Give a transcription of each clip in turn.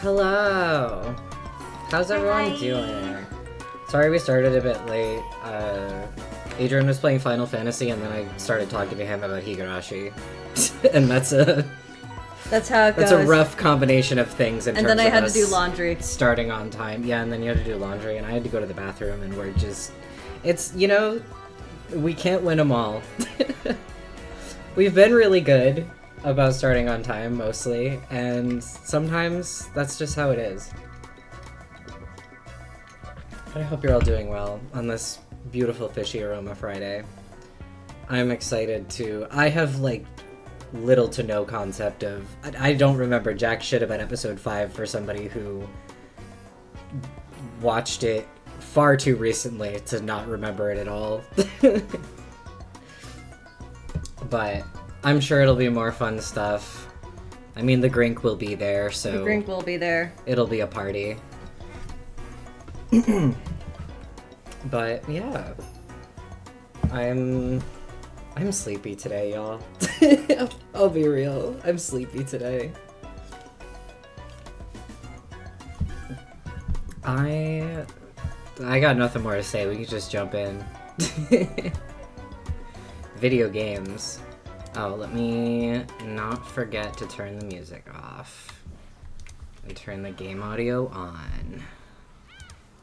Hello! How's everyone doing? Sorry we started a bit late. Adrian was playing Final Fantasy and then I started talking to him about Higurashi. And that's how it goes. That's a rough combination of things in terms of And then I had to do laundry. Starting on time. Yeah, and then you had to do laundry and I had to go to the bathroom and we're just... It's, you know, we can't win them all. We've been really good about starting on time, mostly, and sometimes that's just how it is. But I hope you're all doing well on this beautiful Fishy Aroma Friday. I'm excited to... I have, like, little to no concept of... I don't remember jack shit about episode 5 for somebody who watched it far too recently to not remember it at all. But I'm sure it'll be more fun stuff. I mean, the Grink will be there, so... The Grink will be there. It'll be a party. But, yeah. I'm sleepy today, y'all. I'll be real. I'm sleepy today. I got nothing more to say. We can just jump in. Video games. Oh, let me not forget to turn the music off. And turn the game audio on.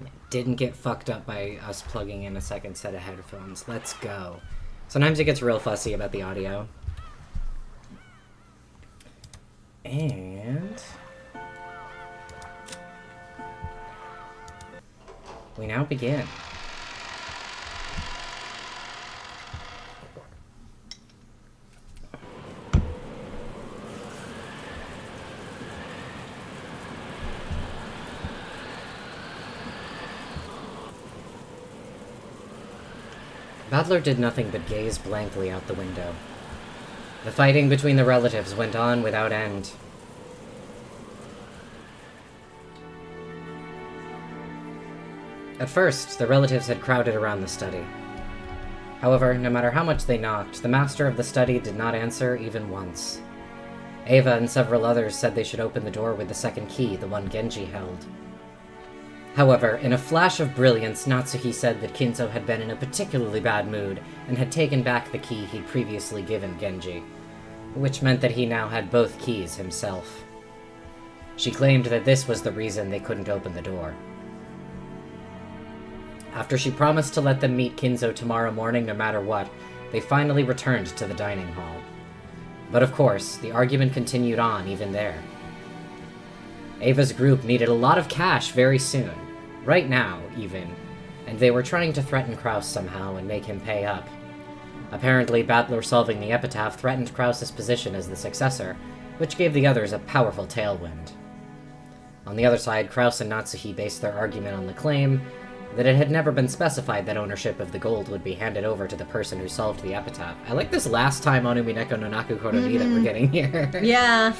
It didn't get fucked up by us plugging in a second set of headphones. Let's go. Sometimes it gets real fussy about the audio. And... we now begin. Badler did nothing but gaze blankly out the window. The fighting between the relatives went on without end. At first, the relatives had crowded around the study. However, no matter how much they knocked, the master of the study did not answer even once. Ava and several others said they should open the door with the second key, the one Genji held. However, in a flash of brilliance, Natsuki said that Kinzo had been in a particularly bad mood and had taken back the key he'd previously given Genji, which meant that he now had both keys himself. She claimed that this was the reason they couldn't open the door. After she promised to let them meet Kinzo tomorrow morning no matter what, they finally returned to the dining hall. But of course, the argument continued on even there. Ava's group needed a lot of cash very soon. Right now, even, and they were trying to threaten Kraus somehow and make him pay up. Apparently, Badler solving the epitaph threatened Kraus's position as the successor, which gave the others a powerful tailwind. On the other side, Kraus and Natsuki based their argument on the claim that it had never been specified that ownership of the gold would be handed over to the person who solved the epitaph. I like this last time on Umineko no Naku Koroni that we're getting here. Yeah.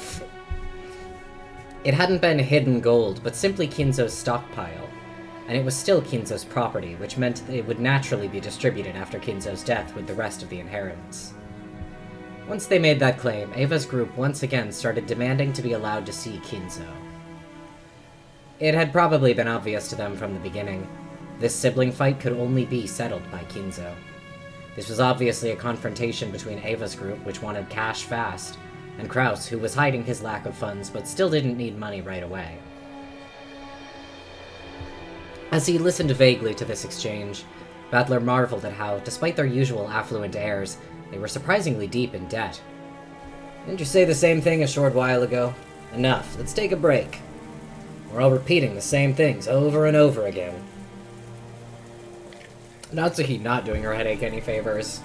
It hadn't been hidden gold, but simply Kinzo's stockpile. And it was still Kinzo's property, which meant that it would naturally be distributed after Kinzo's death with the rest of the inheritance. Once they made that claim, Ava's group once again started demanding to be allowed to see Kinzo. It had probably been obvious to them from the beginning. This sibling fight could only be settled by Kinzo. This was obviously a confrontation between Ava's group, which wanted cash fast, and Kraus, who was hiding his lack of funds but still didn't need money right away. As he listened vaguely to this exchange, Badler marveled at how, despite their usual affluent airs, they were surprisingly deep in debt. Didn't you say the same thing a short while ago? Enough, let's take a break. We're all repeating the same things over and over again. Natsuki not doing her headache any favors.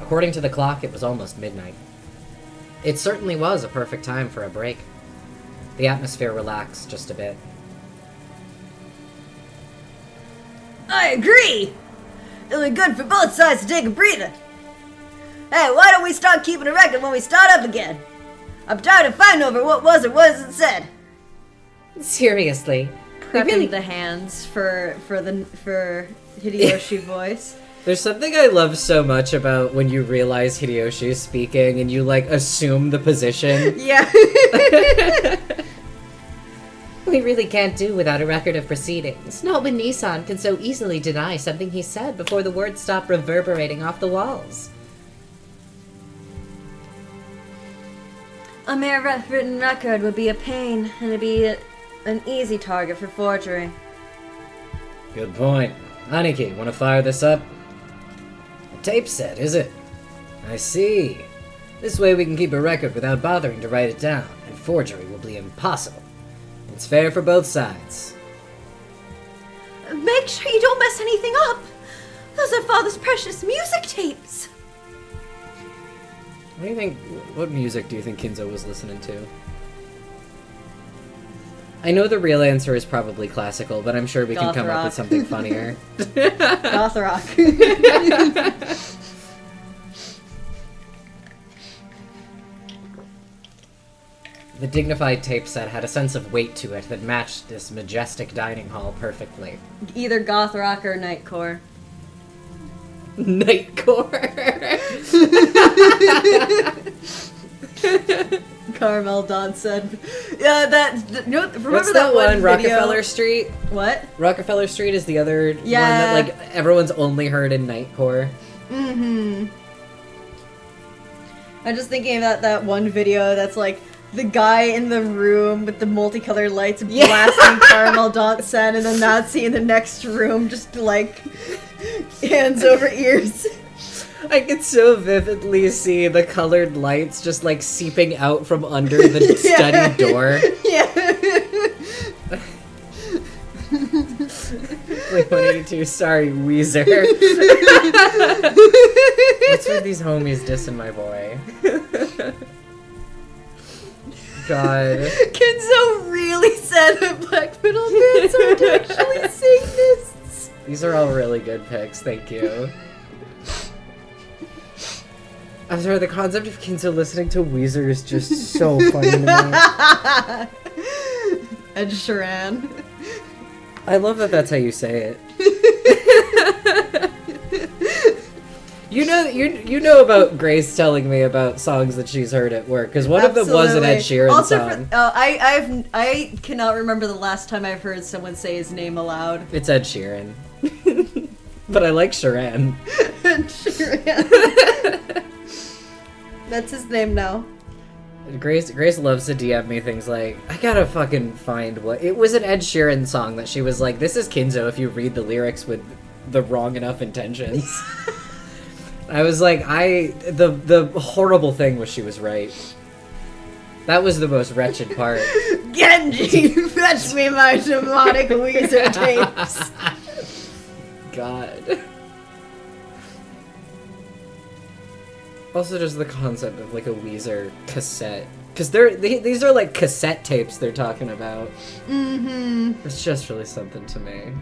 According to the clock, it was almost midnight. It certainly was a perfect time for a break. The atmosphere relaxed just a bit. I agree! It'll be good for both sides to take a breather. Hey, why don't we start keeping a record when we start up again? I'm tired of fighting over what was or wasn't said. Seriously. Prepping the hands for Hideyoshi voice. There's something I love so much about when you realize Hideyoshi is speaking and you, like, assume the position. Yeah. We really can't do without a record of proceedings. Not when Nissan can so easily deny something he said before the words stop reverberating off the walls. A mere written record would be a pain, and it'd be an easy target for forgery. Good point. Aniki, want to fire this up? A tape set, is it? I see. This way we can keep a record without bothering to write it down, and forgery will be impossible. It's fair for both sides. Make sure you don't mess anything up! Those are Father's precious music tapes! What do you think? What music do you think Kinzo was listening to? I know the real answer is probably classical, but I'm sure we can come up with something funnier. Goth rock. The dignified tape set had a sense of weight to it that matched this majestic dining hall perfectly. Either goth rock or nightcore. Nightcore! Carmel Don said, "Yeah, remember What's that one video? Rockefeller Street? What? Rockefeller Street is the other one that, like, everyone's only heard in Nightcore. Mm-hmm. I'm just thinking about that one video that's like the guy in the room with the multicolored lights blasting Caramel Dotson, and the Nazi in the next room just like hands over ears. I can so vividly see the colored lights just like seeping out from under the study door. Yeah. Like 182, sorry, Weezer. What's with these homies dissing my boy? God. Kenzo really said that black metal bands aren't actually Satanists. These are all really good picks, thank you. I'm sorry, the concept of Kinzo listening to Weezer is just so funny to me. Ed Sheeran. I love that that's how you say it. You know about Grace telling me about songs that she's heard at work, because one of them was an Ed Sheeran song. I cannot remember the last time I've heard someone say his name aloud. It's Ed Sheeran. But I like Sheeran. Ed Sheeran. That's his name now. Grace loves to DM me things like, I gotta fucking find what... It was an Ed Sheeran song that she was like, this is Kinzo if you read the lyrics with the wrong enough intentions. I was like, the horrible thing was she was right. That was the most wretched part. Genji, fetch me my demonic Weezer tapes. God. Also just the concept of like a Weezer cassette. Because these are like cassette tapes they're talking about. Mm-hmm. It's just really something to me.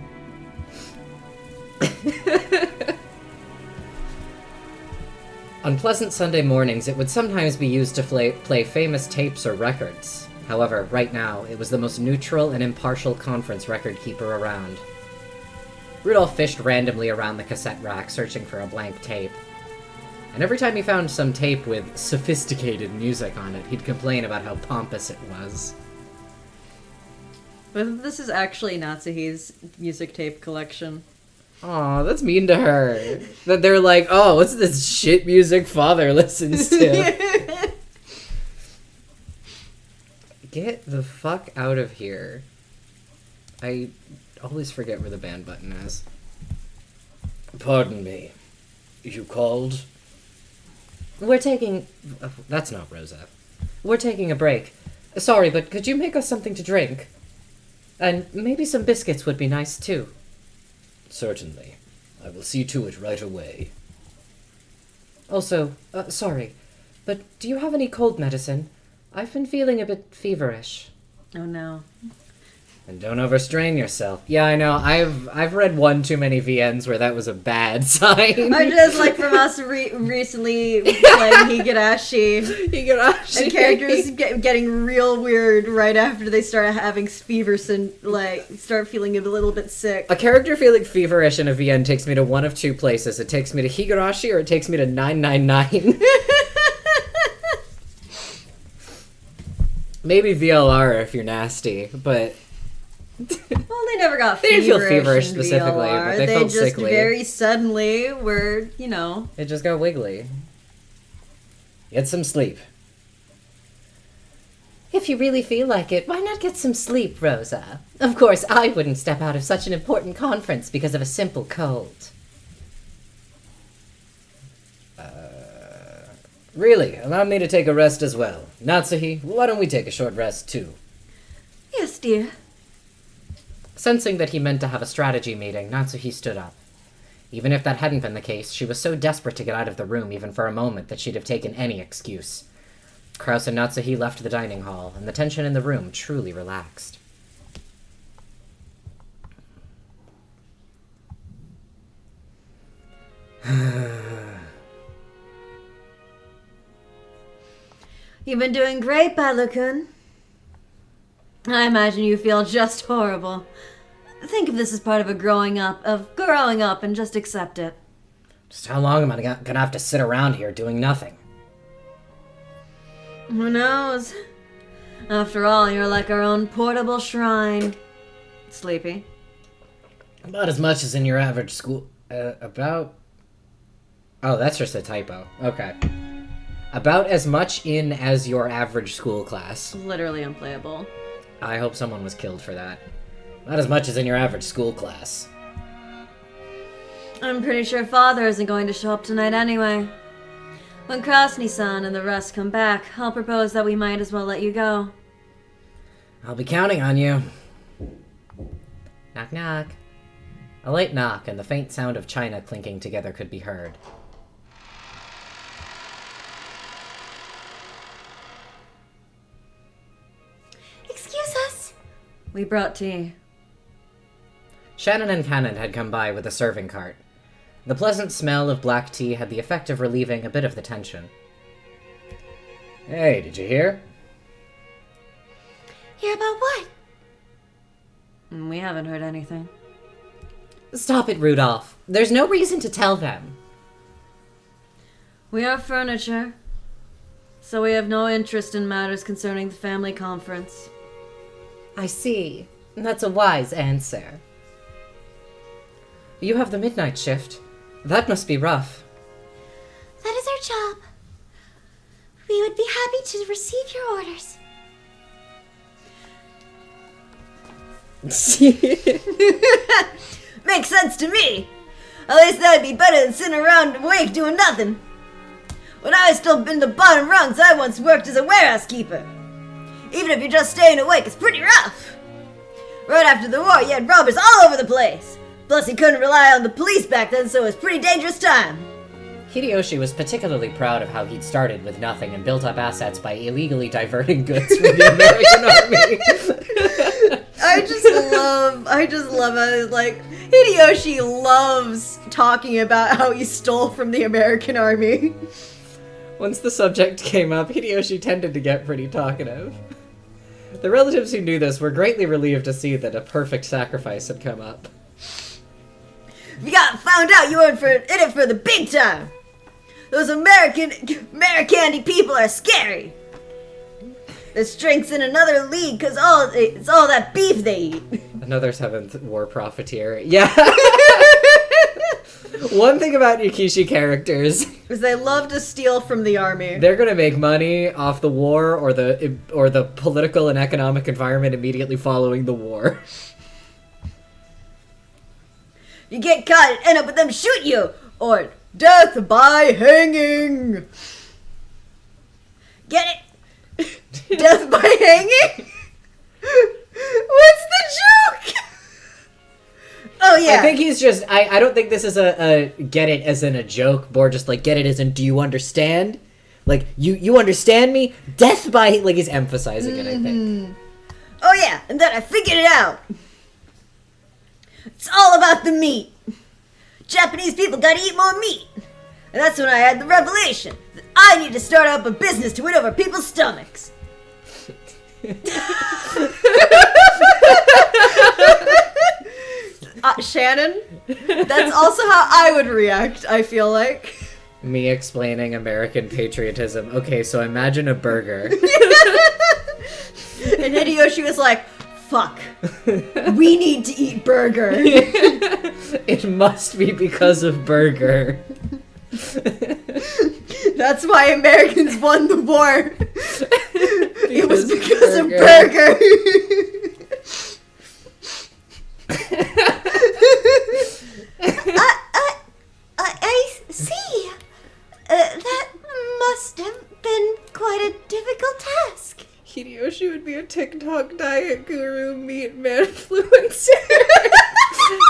On pleasant Sunday mornings, it would sometimes be used to play famous tapes or records. However, right now, it was the most neutral and impartial conference record keeper around. Rudolph fished randomly around the cassette rack, searching for a blank tape. And every time he found some tape with sophisticated music on it, he'd complain about how pompous it was. What if this is actually Natsuhi's music tape collection? Aw, that's mean to her. That they're like, oh, what's this shit music father listens to? Get the fuck out of here. I always forget where the band button is. Pardon me. You called? We're taking... That's not Rosa. We're taking a break. Sorry, but could you make us something to drink? And maybe some biscuits would be nice, too. Certainly. I will see to it right away. Also, sorry, but do you have any cold medicine? I've been feeling a bit feverish. Oh no. And don't overstrain yourself. Yeah, I know. I've read one too many VNs where that was a bad sign. I just like from us recently playing Higurashi. And characters getting real weird right after they start having fevers and like start feeling a little bit sick. A character feeling feverish in a VN takes me to one of two places. It takes me to Higurashi or it takes me to 999. Maybe VLR if you're nasty, but Well, they never got They didn't feel feverish feverish in specifically, VLR. but they felt just sickly. very suddenly were, you know. It just got wiggly. Get some sleep. If you really feel like it, why not get some sleep, Rosa? Of course, I wouldn't step out of such an important conference because of a simple cold. Really, allow me to take a rest as well. Natsuhi, why don't we take a short rest, too? Yes, dear. Sensing that he meant to have a strategy meeting, Natsuhi stood up. Even if that hadn't been the case, she was so desperate to get out of the room even for a moment that she'd have taken any excuse. Kraus and Natsuhi left the dining hall, and the tension in the room truly relaxed. You've been doing great, Bala-kun. I imagine you feel just horrible. Think of this as part of growing up and just accept it. Just how long am I gonna have to sit around here doing nothing? Who knows? After all, you're like our own portable shrine. Sleepy? About as much as in your average school... about... Oh, that's just a typo. Okay. About as much in as your average school class. Literally unplayable. I hope someone was killed for that. Not as much as in your average school class. I'm pretty sure Father isn't going to show up tonight anyway. When Krasny-san and the rest come back, I'll propose that we might as well let you go. I'll be counting on you. Knock knock. A late knock and the faint sound of china clinking together could be heard. Excuse us. We brought tea. Shannon and Cannon had come by with a serving cart. The pleasant smell of black tea had the effect of relieving a bit of the tension. Hey, did you hear? Hear about what? We haven't heard anything. Stop it, Rudolph. There's no reason to tell them. We are furniture, so we have no interest in matters concerning the family conference. I see. That's a wise answer. You have the midnight shift. That must be rough. That is our job. We would be happy to receive your orders. Makes sense to me. At least that'd be better than sitting around awake doing nothing. When I was still in the bottom rungs, I once worked as a warehouse keeper. Even if you're just staying awake, it's pretty rough. Right after the war, you had robbers all over the place. Plus, you couldn't rely on the police back then, so it was a pretty dangerous time. Hideyoshi was particularly proud of how he'd started with nothing and built up assets by illegally diverting goods from the American army. I just love how, like, Hideyoshi loves talking about how he stole from the American army. Once the subject came up, Hideyoshi tended to get pretty talkative. The relatives who knew this were greatly relieved to see that a perfect sacrifice had come up. You got found out you weren't in it for the big time. Those American people are scary. Their strength's in another league because it's all that beef they eat. Another 7th war profiteer. Yeah. One thing about Yukishi characters is they love to steal from the army. They're gonna make money off the war or the political and economic environment immediately following the war. You get caught and end up with them shoot you, or death by hanging. Get it? Death by hanging? What's the joke? Oh yeah. I think he's just. I don't think this is a get it as in a joke, more just like get it as in do you understand? Like you understand me? Death by like he's emphasizing it. I think. Oh yeah, and then I figured it out. It's all about the meat. Japanese people gotta eat more meat. And that's when I had the revelation that I need to start up a business to win over people's stomachs. Shannon, that's also how I would react, I feel like. Me explaining American patriotism. Okay, so imagine a burger. And Hideyoshi was like, fuck. We need to eat burger. It must be because of burger. That's why Americans won the war. It was because of burger. I see. That must have been quite a difficult task. Hideyoshi would be a TikTok diet guru, meat manfluencer.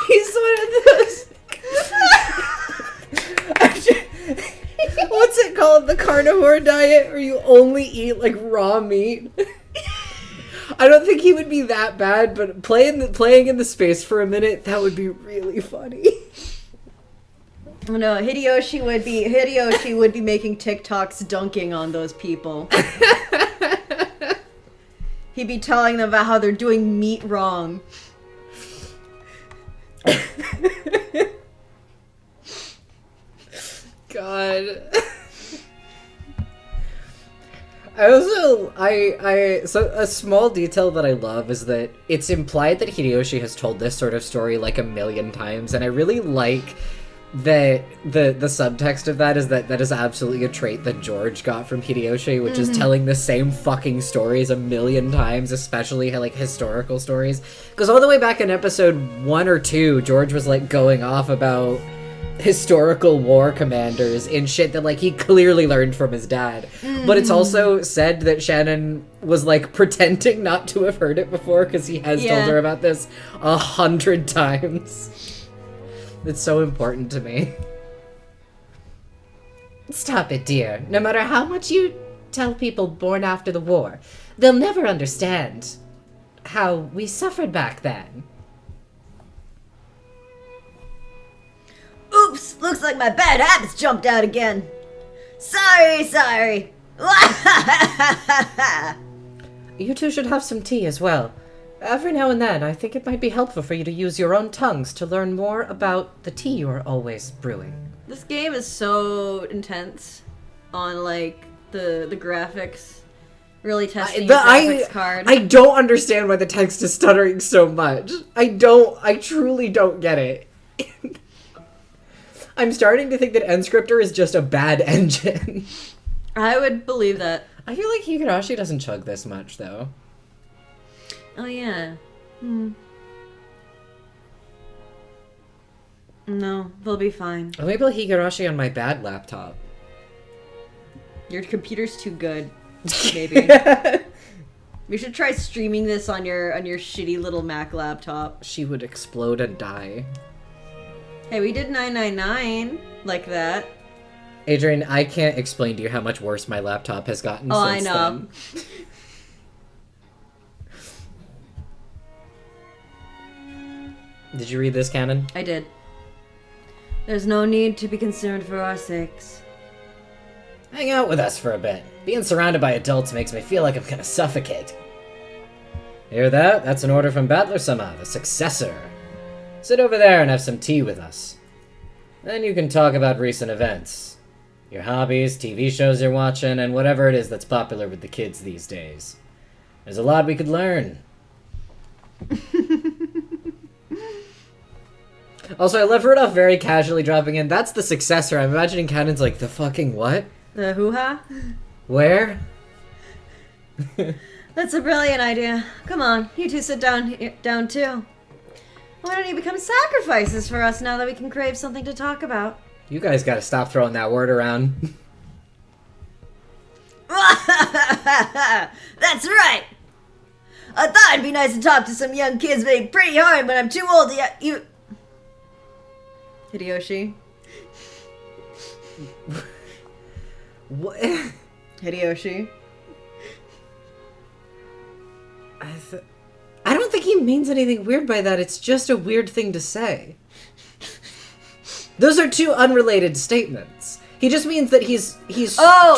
He's one of those. What's it called? The carnivore diet, where you only eat like raw meat. I don't think he would be that bad, but playing in the space for a minute, that would be really funny. No, Hideyoshi would be making TikToks dunking on those people. He'd be telling them about how they're doing meat wrong. God. So a small detail that I love is that it's implied that Hideyoshi has told this sort of story like 1,000,000 times, and I really like that the subtext of that is that is absolutely a trait that George got from Hideyoshi, which is telling the same fucking stories 1,000,000 times, especially like historical stories. Because all the way back in episode 1 or 2, George was like going off about historical war commanders and shit that like he clearly learned from his dad. But it's also said that Shannon was like pretending not to have heard it before because he has told her about this 100 times. It's so important to me. Stop it, dear. No matter how much you tell people born after the war, they'll never understand how we suffered back then. Oops, looks like my bad habits jumped out again. Sorry. You two should have some tea as well. Every now and then, I think it might be helpful for you to use your own tongues to learn more about the tea you are always brewing. This game is so intense on, like, the graphics. Really testing your graphics card. I don't understand why the text is stuttering so much. I truly don't get it. I'm starting to think that Nscripter is just a bad engine. I would believe that. I feel like Higurashi doesn't chug this much, though. Oh, yeah. No, they'll be fine. Or maybe Higurashi on my bad laptop. Your computer's too good. Maybe. We should try streaming this on your shitty little Mac laptop. She would explode and die. Hey, we did 999 like that. Adrian, I can't explain to you how much worse my laptop has gotten since I know. then. Did you read this, Canon? I did. There's no need to be concerned for our sakes. Hang out with us for a bit. Being surrounded by adults makes me feel like I'm gonna suffocate. Hear that? That's an order from Battler-sama, the successor. Sit over there and have some tea with us. Then you can talk about recent events. Your hobbies, TV shows you're watching, and whatever it is that's popular with the kids these days. There's a lot we could learn. Also, I love Rudolph very casually dropping in. That's the successor. I'm imagining Canon's like, the fucking what? The hoo-ha? Where? That's a brilliant idea. Come on, you two sit down too. Why don't you become sacrifices for us now that we can crave something to talk about? You guys gotta stop throwing that word around. That's right! I thought it'd be nice to talk to some young kids, but it's pretty hard, but I'm too old to you... Hideyoshi? What? Hideyoshi? I don't think he means anything weird by that. It's just a weird thing to say. Those are two unrelated statements. He just means that he's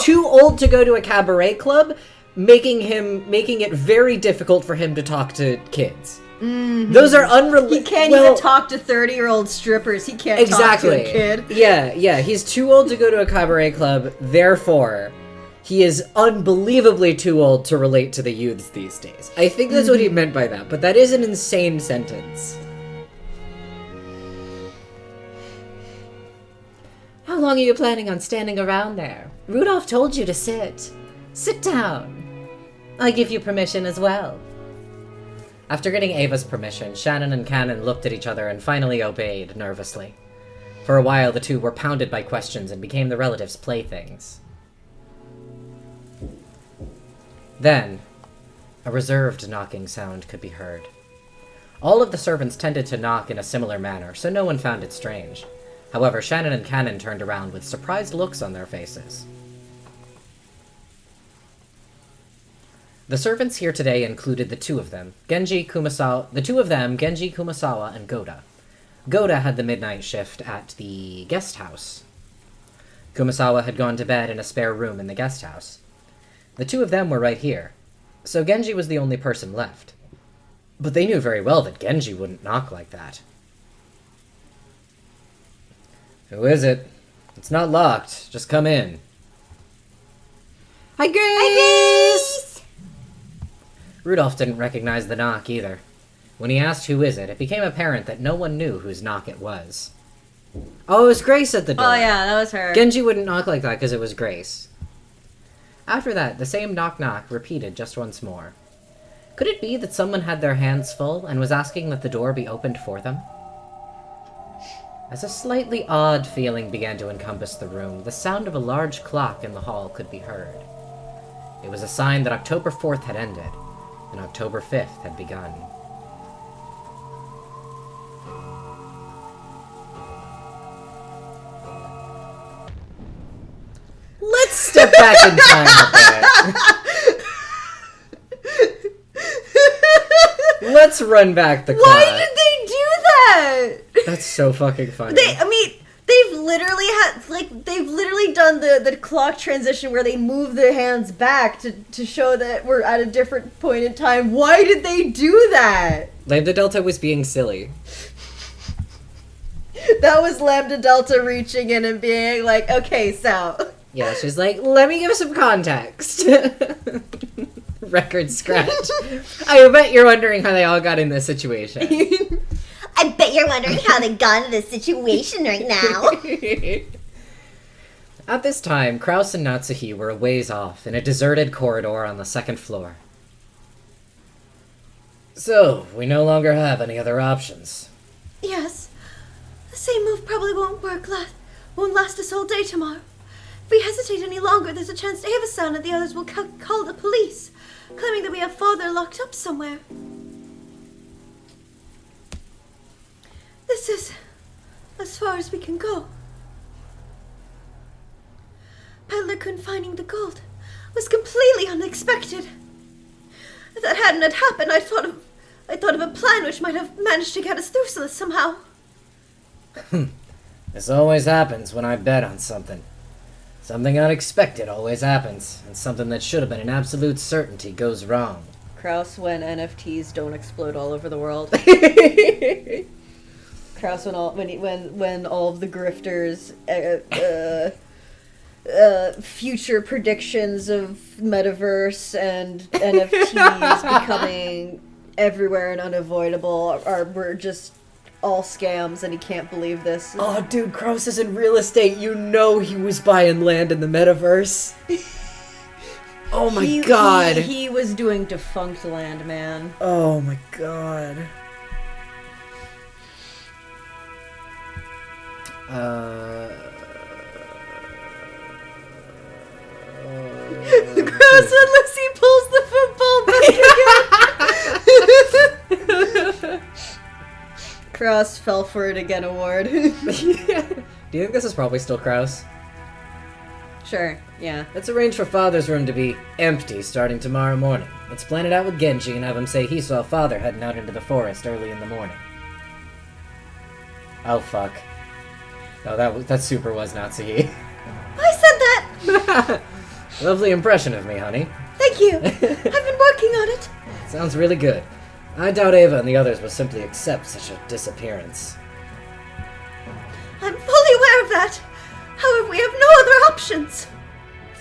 too old to go to a cabaret club, making it very difficult for him to talk to kids. Mm-hmm. Those are unrelated. He can't even talk to 30-year-old strippers. He can't talk to a kid. Yeah. He's too old to go to a cabaret club, therefore he is unbelievably too old to relate to the youths these days. I think that's what he meant by that, but that is an insane sentence. How long are you planning on standing around there? Rudolph told you to sit. Sit down. I give you permission as well. After getting Ava's permission, Shannon and Cannon looked at each other and finally obeyed, nervously. For a while, the two were pounded by questions and became the relatives' playthings. Then, a reserved knocking sound could be heard. All of the servants tended to knock in a similar manner, so no one found it strange. However, Shannon and Cannon turned around with surprised looks on their faces. The servants here today included the two of them, Genji Kumasawa, and Goda. Goda had the midnight shift at the guest house. Kumasawa had gone to bed in a spare room in the guest house. The two of them were right here, so Genji was the only person left. But they knew very well that Genji wouldn't knock like that. Who is it? It's not locked. Just come in. Hi, Grace! Hi, Grace! Rudolph didn't recognize the knock either. When he asked who is it became apparent that no one knew whose knock it was. Oh, it was Grace at the door. Oh yeah, that was her. Genji wouldn't knock like that because it was Grace. After that, the same knock-knock repeated just once more. Could it be that someone had their hands full and was asking that the door be opened for them? As a slightly odd feeling began to encompass the room, the sound of a large clock in the hall could be heard. It was a sign that October 4th had ended, and October 5th had begun. Let's step back in time a bit. Let's run back the clock. Why did they do that? That's so fucking funny. They've literally done the clock transition where they move their hands back to show that we're at a different point in time. Why did they do that? Lambda Delta was being silly. That was Lambda Delta reaching in and being like, okay, so... Yeah, she's like, let me give some context. Record scratch. I bet you're wondering how they all got in this situation. I bet you're wondering how they got into this situation right now. At this time, Kraus and Natsuhi were a ways off in a deserted corridor on the second floor. So, we no longer have any other options. Yes. The same move probably won't last us all day tomorrow. If we hesitate any longer, there's a chance Ava-san and the others will call the police, claiming that we have father locked up somewhere. This is as far as we can go. Peddler-kun finding the gold was completely unexpected. If that hadn't had happened, I thought of a plan which might have managed to get us through this somehow. This always happens when I bet on something. Something unexpected always happens, and something that should have been an absolute certainty goes wrong. Kraus when NFTs don't explode all over the world. Kraus when all of the grifters future predictions of metaverse and NFTs becoming everywhere and unavoidable were just all scams, and he can't believe this. Oh, dude, Kraus is in real estate. You know he was buying land in the metaverse. Oh my god. He was doing defunct land, man. Oh my god. Kraus when Lucy pulls the football back again. Kraus fell for it again award. Do you think this is probably still Kraus? Sure, yeah. Let's arrange for Father's room to be empty starting tomorrow morning. Let's plan it out with Genji and have him say he saw Father heading out into the forest early in the morning. Oh, fuck. No, that super was Natsuhi. I said that! Lovely impression of me, honey. Thank you. I've been working on it. Sounds really good. I doubt Ava and the others will simply accept such a disappearance. I'm fully aware of that. However, we have no other options.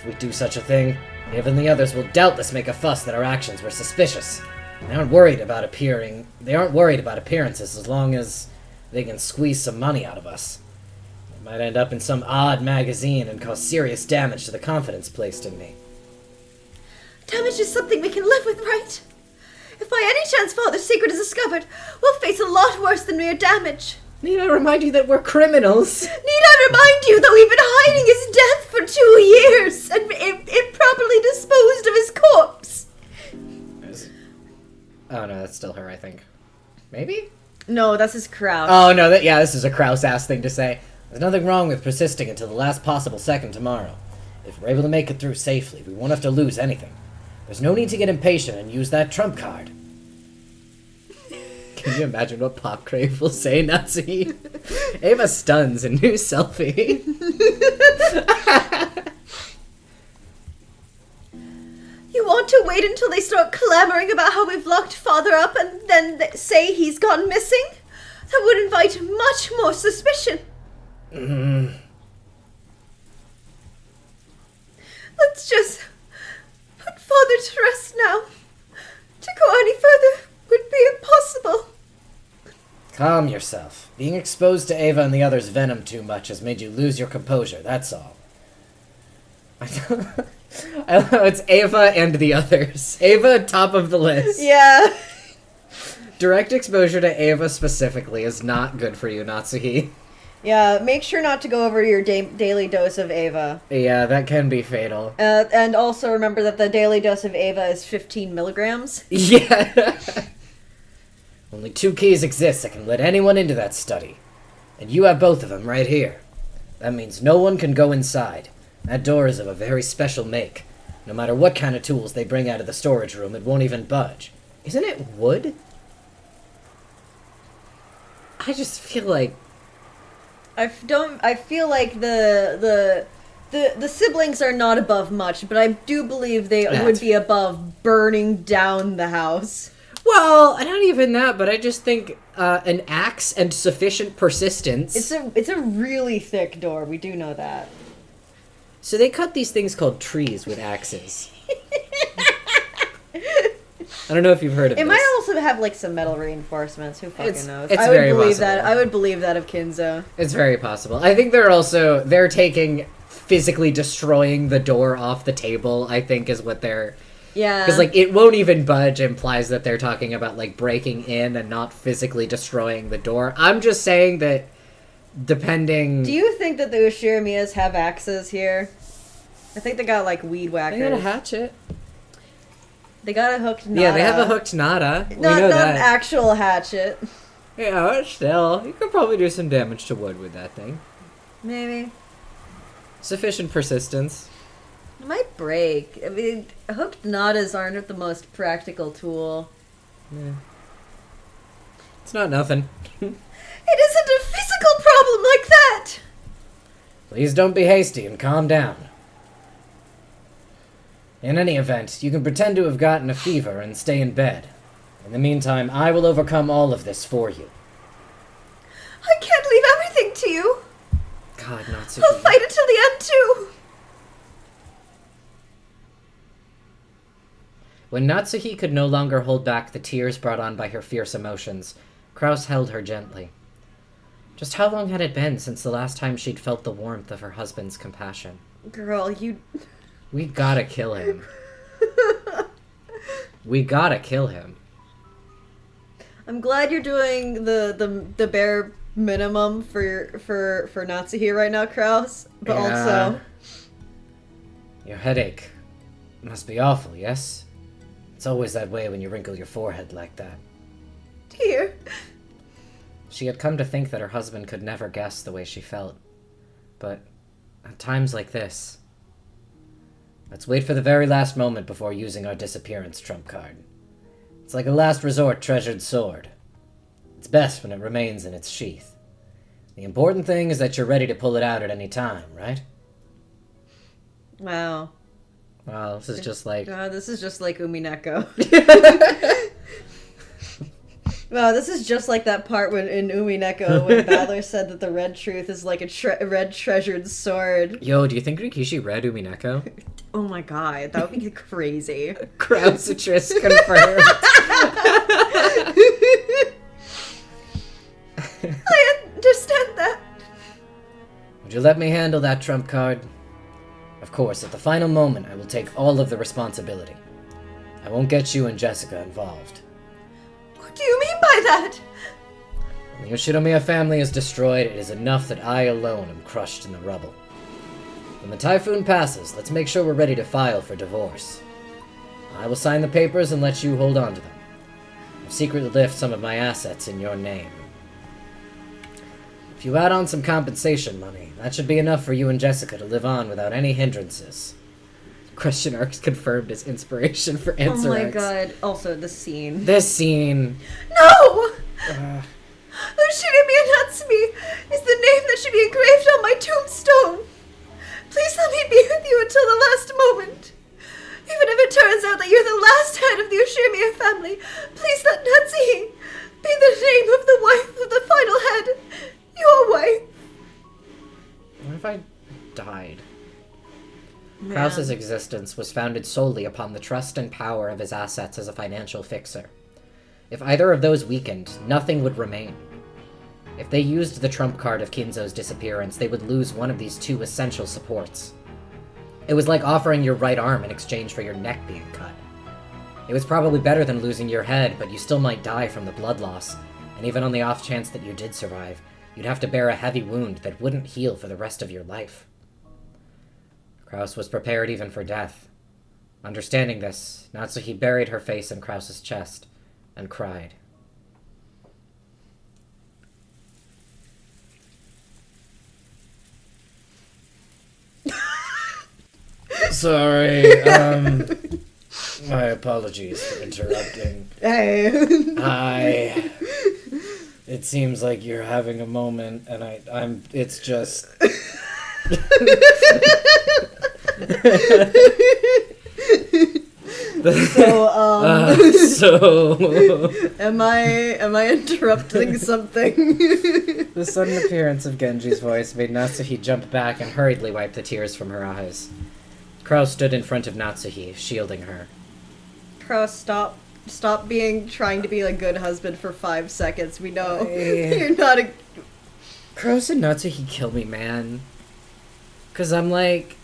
If we do such a thing, even the others will doubtless make a fuss that our actions were suspicious. They aren't worried about appearances as long as they can squeeze some money out of us. It might end up in some odd magazine and cause serious damage to the confidence placed in me. Damage is something we can live with, right? If by any chance Father's secret is discovered, we'll face a lot worse than mere damage. Need I remind you that we're criminals? Need I remind you that we've been hiding his death for 2 years and improperly disposed of his corpse? Oh no, that's still her, I think. Maybe? No, that's his Kraus. Oh no, this is a Kraus-ass thing to say. There's nothing wrong with persisting until the last possible second tomorrow. If we're able to make it through safely, we won't have to lose anything. There's no need to get impatient and use that trump card. Can you imagine what Popcrave will say, Nazi? Ava stuns in new selfie. You want to wait until they start clamoring about how we've locked Father up and then say he's gone missing? That would invite much more suspicion. Let's just put Father to rest now. To go any further would be impossible. Calm yourself. Being exposed to Ava and the others' venom too much has made you lose your composure, that's all. I don't know, it's Ava and the others. Ava, top of the list. Yeah. Direct exposure to Ava specifically is not good for you, Natsuhi. Yeah, make sure not to go over your daily dose of Ava. Yeah, that can be fatal. And also remember that the daily dose of Ava is 15 milligrams. Yeah. Only 2 keys exist that can let anyone into that study. And you have both of them right here. That means no one can go inside. That door is of a very special make. No matter what kind of tools they bring out of the storage room, it won't even budge. Isn't it wood? I just feel like... I feel like the siblings are not above much, but I do believe they would be above burning down the house. Well, not even that, but I just think an axe and sufficient persistence... It's a really thick door, we do know that. So they cut these things called trees with axes. I don't know if you've heard of this. It might also have like some metal reinforcements. Who fucking knows? It's I would very believe possible. that. I would believe that of Kinzo. It's very possible. I think they're taking physically destroying the door off the table, I think is what they're... Yeah. Because, like, it won't even budge implies that they're talking about, like, breaking in and not physically destroying the door. I'm just saying that depending... Do you think that the Ushiromiyas have axes here? I think they got, like, weed whackers. They got a hatchet. They got a hooked nada. Yeah, they have a hooked nada. We know not that. an actual hatchet. Yeah, but still, you could probably do some damage to wood with that thing. Maybe. Sufficient persistence. It might break. I mean, hooked nadas aren't the most practical tool. Yeah. It's not nothing. It isn't a physical problem like that! Please don't be hasty and calm down. In any event, you can pretend to have gotten a fever and stay in bed. In the meantime, I will overcome all of this for you. I can't leave everything to you! God, Natsuki. I'll fight until the end, too! When Natsuhi could no longer hold back the tears brought on by her fierce emotions, Kraus held her gently. Just how long had it been since the last time she'd felt the warmth of her husband's compassion? Girl, you... We gotta kill him. We gotta kill him. I'm glad you're doing the bare minimum for Natsuhi right now, Kraus. But also... Your headache must be awful, yes? It's always that way when you wrinkle your forehead like that. Dear. She had come to think that her husband could never guess the way she felt. But at times like this... Let's wait for the very last moment before using our disappearance trump card. It's like a last resort treasured sword. It's best when it remains in its sheath. The important thing is that you're ready to pull it out at any time, right? Wow. Wow, this is just like... This is just like Umineko. Wow, this is just like that part when in Umineko when Valor said that the red truth is like a red treasured sword. Yo, do you think Rikishi read Umineko? Oh my god, that would be crazy. Croucitrus confirmed. I understand that. Would you let me handle that trump card? Of course, at the final moment, I will take all of the responsibility. I won't get you and Jessica involved. What do you mean by that? When the Yoshinomiya family is destroyed, it is enough that I alone am crushed in the rubble. When the typhoon passes, let's make sure we're ready to file for divorce. I will sign the papers and let you hold on to them. I've secretly left some of my assets in your name. If you add on some compensation money, that should be enough for you and Jessica to live on without any hindrances. Question arcs confirmed as inspiration for answer Oh my arcs. god. Also, the scene. This scene. No! Ushirimi Natsumi is the name that should be engraved on my tombstone. Please let me be with you until the last moment. Even if it turns out that you're the last head of the Ushirimi family, please let Natsuhi be the name of the wife of the final head. Your wife. What if I died? Krause's existence was founded solely upon the trust and power of his assets as a financial fixer. If either of those weakened, nothing would remain. If they used the trump card of Kinzo's disappearance, they would lose one of these two essential supports. It was like offering your right arm in exchange for your neck being cut. It was probably better than losing your head, but you still might die from the blood loss, and even on the off chance that you did survive, you'd have to bear a heavy wound that wouldn't heal for the rest of your life. Krause was prepared even for death. Understanding this, Natsuhi buried her face in Krause's chest and cried. Sorry, my apologies for interrupting. Hey. It seems like you're having a moment, and it's just... So, am I interrupting something? The sudden appearance of Genji's voice made Natsuhi jump back and hurriedly wipe the tears from her eyes. Kraus stood in front of Natsuhi, shielding her. Kraus, stop trying to be a good husband for 5 seconds. We know you're not a... Kraus and Natsuhi kill me, man. 'Cause I'm like...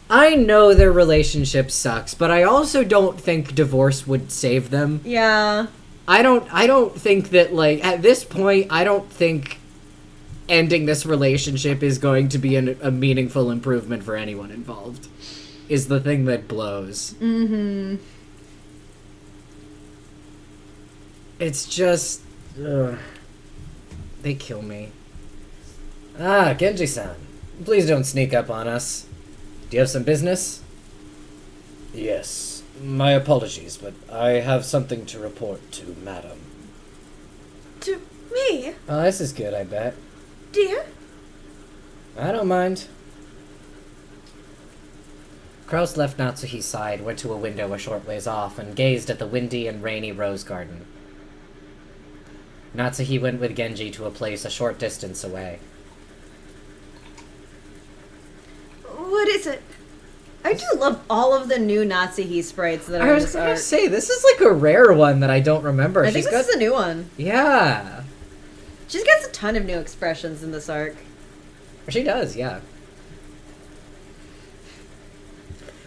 I know their relationship sucks, but I also don't think divorce would save them. Yeah. I don't think that, at this point, I don't think ending this relationship is going to be a meaningful improvement for anyone involved, is the thing that blows. Mm-hmm. It's just... they kill me. Ah, Genji-san. Please don't sneak up on us. Do you have some business? Yes. My apologies, but I have something to report to Madam. To me? Oh, this is good, I bet. Dear? I don't mind. Kraus left Natsuhi's side, went to a window a short ways off, and gazed at the windy and rainy rose garden. Natsuhi went with Genji to a place a short distance away. What is it? I do love all of the new Natsuhi sprites that are in this I was gonna art. say, this is a rare one that I don't remember. I think this is a new one. Yeah. She gets a ton of new expressions in this arc. She does, yeah.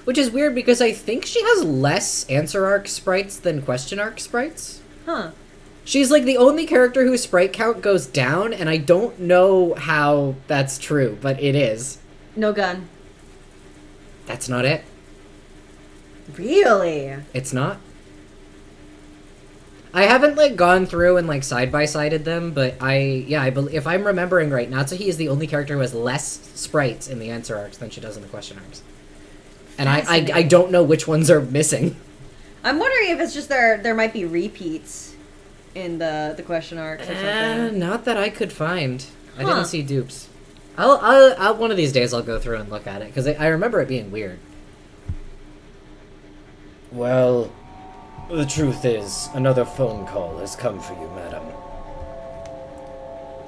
Which is weird because I think she has less answer arc sprites than question arc sprites. Huh. She's the only character whose sprite count goes down, and I don't know how that's true, but it is. No gun. That's not it. Really? It's not. I haven't gone through and side-by-sided them, but if I'm remembering right, Natsuhi is the only character who has less sprites in the answer arcs than she does in the question arcs. And I don't know which ones are missing. I'm wondering if it's just there might be repeats in the question arcs or something. Not that I could find. I didn't see dupes. I'll one of these days I'll go through and look at it, because I remember it being weird. Well, The truth is, another phone call has come for you, madam.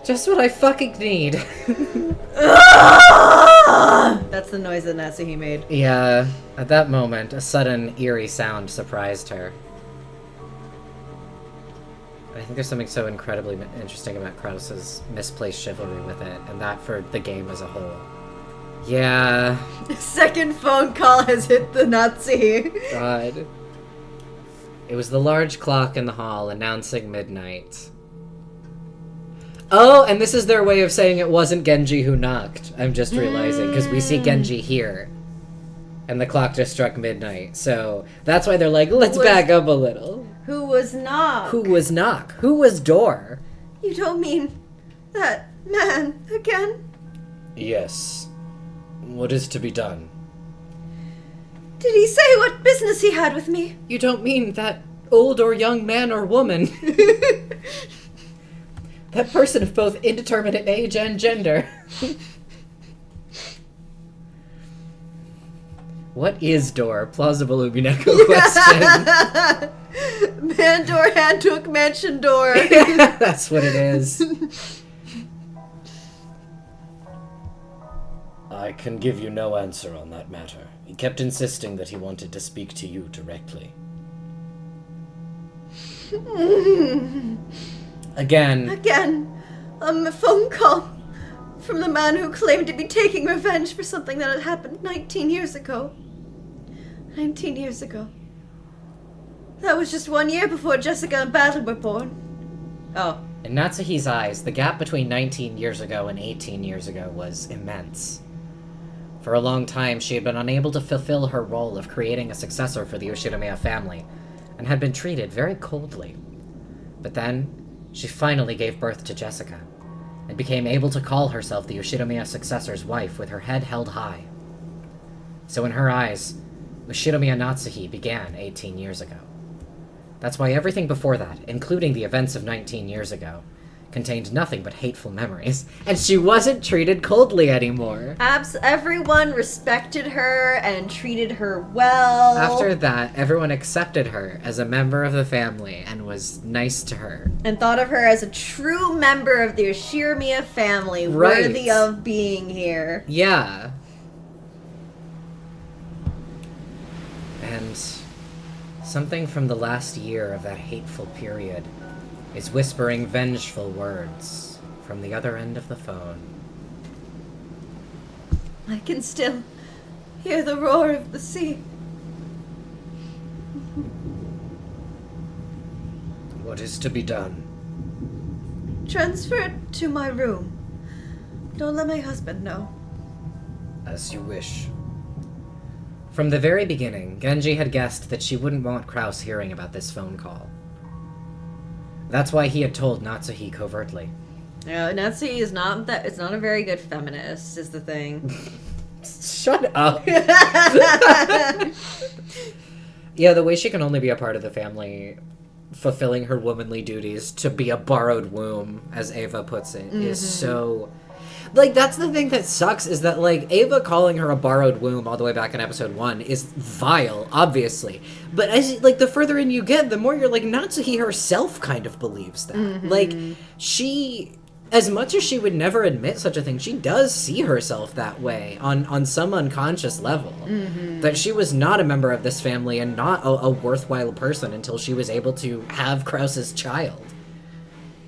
Just what I fucking need. That's the noise that Natsuhi made. Yeah, at that moment, a sudden, eerie sound surprised her. I think there's something so incredibly interesting about Krause's misplaced chivalry with it, and that for the game as a whole. Yeah. Second phone call has hit the Nazi. God. It was the large clock in the hall announcing midnight. Oh, and this is their way of saying it wasn't Genji who knocked. I'm just realizing, because we see Genji here. And the clock just struck midnight. So that's why they're like, let's back up a little. Who was knock? Who was knock? Who was door? You don't mean that man again? Yes. What is to be done? Did he say what business he had with me? You don't mean that old or young man or woman. That person of both indeterminate age and gender. What is door? Plausible Umineko question. Man door, hand took, mansion door. That's what it is. I can give you no answer on that matter. He kept insisting that he wanted to speak to you directly. Again, a phone call from the man who claimed to be taking revenge for something that had happened 19 years ago. 19 years ago. That was just 1 year before Jessica and Battle were born. Oh. in Natsuhi's eyes, the gap between 19 years ago and 18 years ago was immense. For a long time, she had been unable to fulfill her role of creating a successor for the Yoshinomiya family, and had been treated very coldly. But then, she finally gave birth to Jessica, and became able to call herself the Yoshinomiya successor's wife with her head held high. So in her eyes, Yoshinomiya Natsuhi began 18 years ago. That's why everything before that, including the events of 19 years ago, contained nothing but hateful memories, and she wasn't treated coldly anymore. Everyone respected her and treated her well. After that, everyone accepted her as a member of the family and was nice to her. And thought of her as a true member of the Yoshinomiya family, Right. worthy of being here. Yeah. And something from the last year of that hateful period is whispering vengeful words from the other end of the phone. I can still hear the roar of the sea. What is to be done? Transfer it to my room. Don't let my husband know. As you wish. From the very beginning, Genji had guessed that she wouldn't want Kraus hearing about this phone call. That's why he had told Natsuhi covertly. Yeah, Natsuhi is not that. It's not a very good feminist, is the thing. Shut up. Yeah, the way she can only be a part of the family, fulfilling her womanly duties to be a borrowed womb, as Ava puts it, is so... Like, that's the thing that sucks, is that, like, Ava calling her a borrowed womb all the way back in episode 1 is vile, obviously. But, as like, the further in you get, the more you're like, Natsuhi herself kind of believes that. Like, she... As much as she would never admit such a thing, she does see herself that way on some unconscious level. That she was not a member of this family and not a worthwhile person until she was able to have Kraus's child.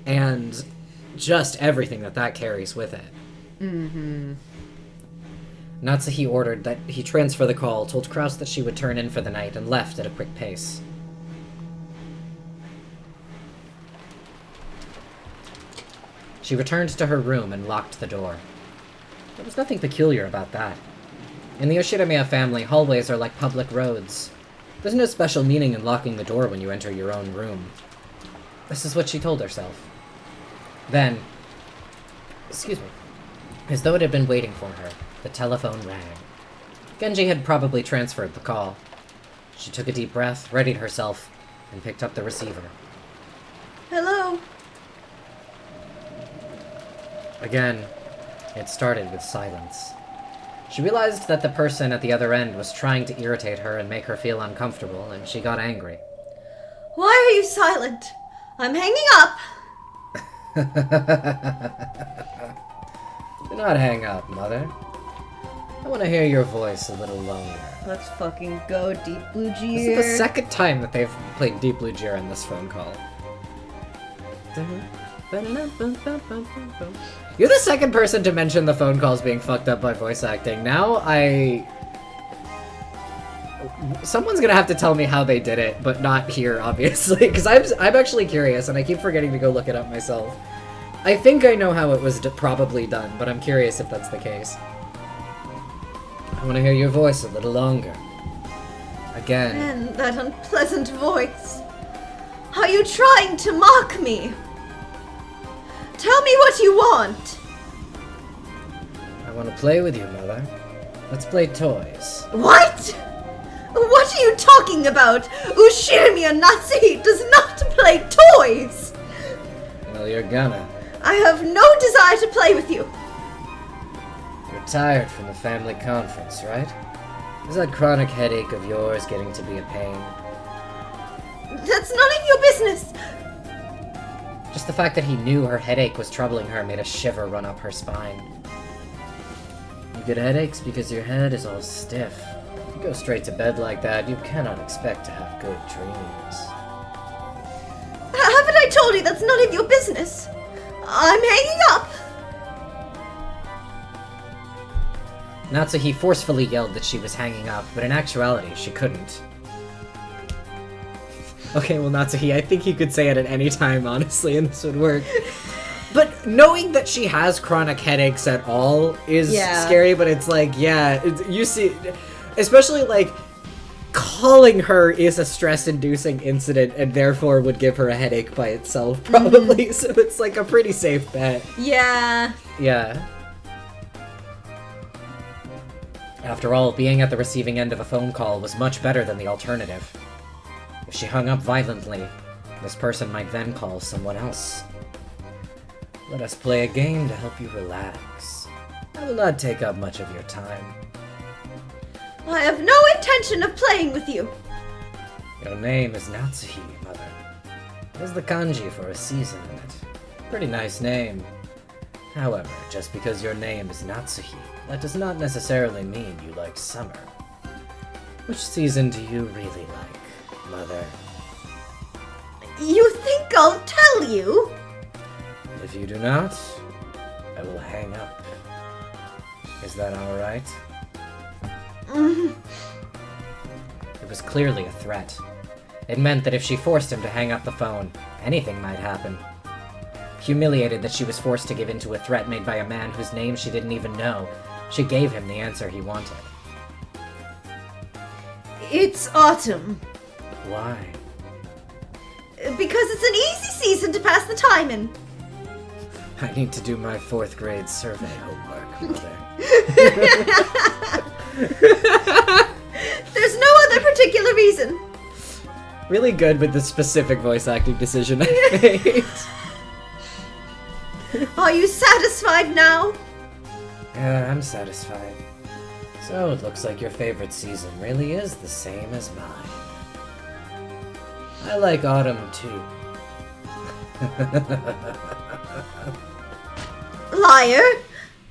And just everything that carries with it. Natsuhi ordered that he transfer the call, told Kraus that she would turn in for the night, and left at a quick pace. She returned to her room and locked the door. There was nothing peculiar about that. In the Yoshinomiya family, hallways are like public roads. There's no special meaning in locking the door when you enter your own room. This is what she told herself. Then, excuse me, as though it had been waiting for her, the telephone rang. Genji had probably transferred the call. She took a deep breath, readied herself, and picked up the receiver. Hello? Again, it started with silence. She realized that the person at the other end was trying to irritate her and make her feel uncomfortable, and she got angry. Why are you silent? I'm hanging up. Do not hang up, Mother. I want to hear your voice a little longer. Let's fucking go, Deep Blue Jeer. This is the second time that they've played Deep Blue Jeer in this phone call. You're the second person to mention the phone calls being fucked up by voice acting. Now someone's gonna have to tell me how they did it, but not here, obviously, because I'm actually curious, and I keep forgetting to go look it up myself. I think I know how it was probably done, but I'm curious if that's the case. I want to hear your voice a little longer. Again. And that unpleasant voice. Are you trying to mock me? Tell me what you want. I want to play with you, Mother. Let's play toys. What? What are you talking about? Ushirimiya Natsuhi does not play toys. Well, you're gonna. I have no desire to play with you. You're tired from the family conference, right? Is that chronic headache of yours getting to be a pain? That's none of your business. Just the fact that he knew her headache was troubling her made a shiver run up her spine. You get headaches because your head is all stiff. If you go straight to bed like that, you cannot expect to have good dreams. Haven't I told you that's none of your business? I'm hanging up. Natsuhi forcefully yelled that she was hanging up, but in actuality, she couldn't. Okay, well, Natsuhi, I think you could say it at any time, honestly, and this would work. But knowing that she has chronic headaches at all is scary, but it's like, yeah, you see, especially like, calling her is a stress-inducing incident and therefore would give her a headache by itself, probably, so it's like a pretty safe bet. Yeah. Yeah. After all, being at the receiving end of a phone call was much better than the alternative. If she hung up violently, this person might then call someone else. Let us play a game to help you relax. I will not take up much of your time. I have no intention of playing with you. Your name is Natsuhi, Mother. It is the kanji for a season in it. Pretty nice name. However, just because your name is Natsuhi, that does not necessarily mean you like summer. Which season do you really like, Mother? You think I'll tell you? If you do not, I will hang up. Is that alright? It was clearly a threat. It meant that if she forced him to hang up the phone, anything might happen. Humiliated that she was forced to give in to a threat made by a man whose name she didn't even know, she gave him the answer he wanted. It's autumn. Why? Because it's an easy season to pass the time in. I need to do my 4th grade survey homework, Mother. There's no other particular reason. Really good with the specific voice acting decision I made. Are you satisfied now? Yeah, I'm satisfied. So it looks like your favorite season really is the same as mine. I like autumn too. Liar!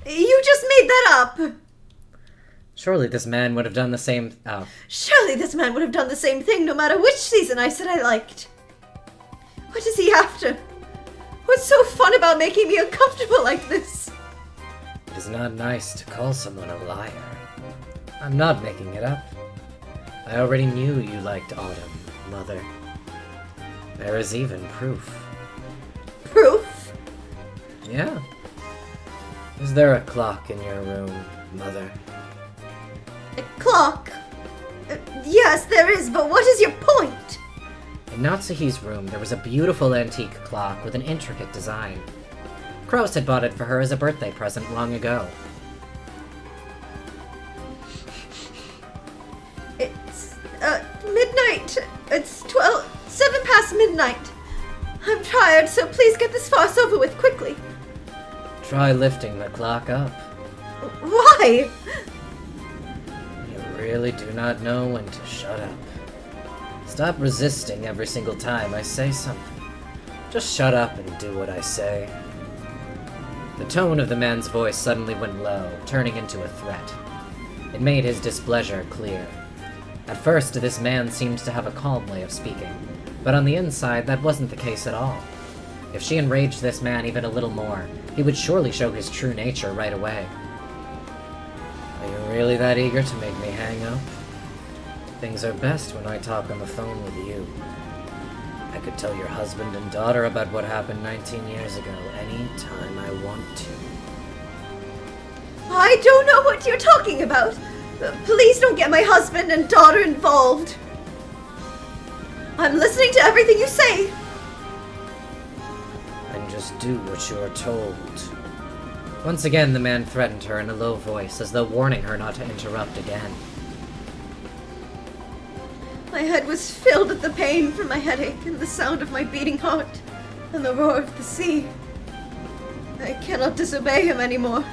You just made that up! Surely this man would have done the same. Oh. Surely this man would have done the same thing no matter which season I said I liked. What is he after? What's so fun about making me uncomfortable like this? It is not nice to call someone a liar. I'm not making it up. I already knew you liked autumn, Mother. There is even proof. Proof? Yeah. Is there a clock in your room, Mother? A clock? Yes, there is, but what is your point? In Natsuhi's room, there was a beautiful antique clock with an intricate design. Kraus had bought it for her as a birthday present long ago. It's, midnight. It's 7 past midnight. I'm tired, so please get this farce over with quickly. Try lifting the clock up. Why? You really do not know when to shut up. It's Stop resisting every single time I say something. Just shut up and do what I say. The tone of the man's voice suddenly went low, turning into a threat. It made his displeasure clear. At first, this man seemed to have a calm way of speaking, but on the inside, that wasn't the case at all. If she enraged this man even a little more, he would surely show his true nature right away. Are you really that eager to make me hang up? Things are best when I talk on the phone with you. I could tell your husband and daughter about what happened 19 years ago any time I want to. I don't know what you're talking about. Please don't get my husband and daughter involved. I'm listening to everything you say. Then just do what you're told. Once again, the man threatened her in a low voice, as though warning her not to interrupt again. My head was filled with the pain from my headache and the sound of my beating heart and the roar of the sea. I cannot disobey him anymore.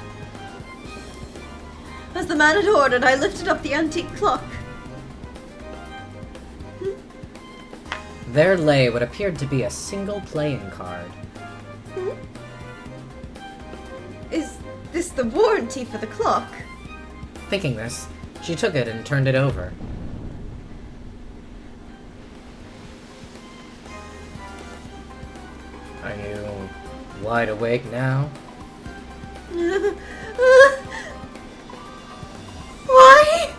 As the man had ordered, I lifted up the antique clock. There lay what appeared to be a single playing card. Is this the warranty for the clock? Thinking this, she took it and turned it over. Are you wide awake now? Why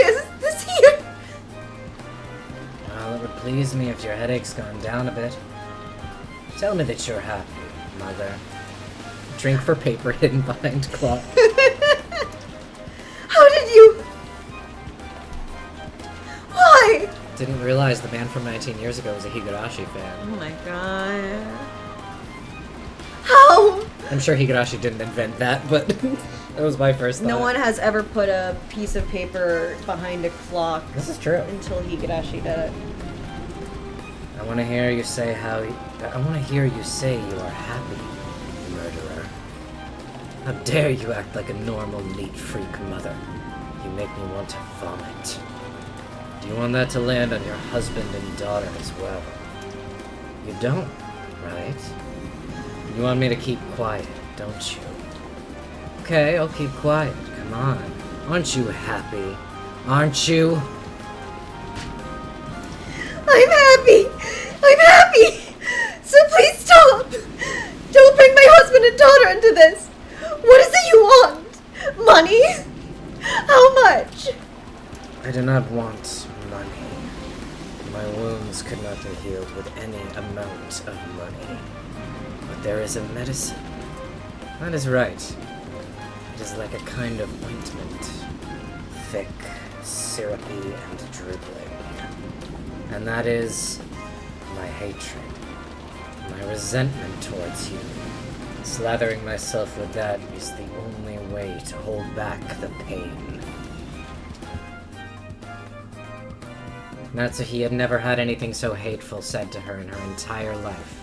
is this here? Well, it would please me if your headache's gone down a bit. Tell me that you're happy, Mother. Drink for paper hidden behind clock. How did you... Why? Didn't realize the man from 19 years ago was a Higurashi fan. Oh my god. How? I'm sure Higurashi didn't invent that, but that was my first thought. No one has ever put a piece of paper behind a clock. This is true. Until Higurashi did it. I want to hear you say you are happy, murderer. How dare you act like a normal, neat freak mother? You make me want to vomit. Do you want that to land on your husband and daughter as well? You don't, right? You want me to keep quiet, don't you? Okay, I'll keep quiet. Come on. Aren't you happy? Aren't you? I'm happy! I'm happy! So please stop! Don't bring my husband and daughter into this! What is it you want? Money? How much? I do not want money. My wounds could not be healed with any amount of money. But there is a medicine. That is right. It is like a kind of ointment. Thick, syrupy, and dribbling. And that is my hatred. My resentment towards you. Slathering myself with that is the only way to hold back the pain. Natsuhi had never had anything so hateful said to her in her entire life.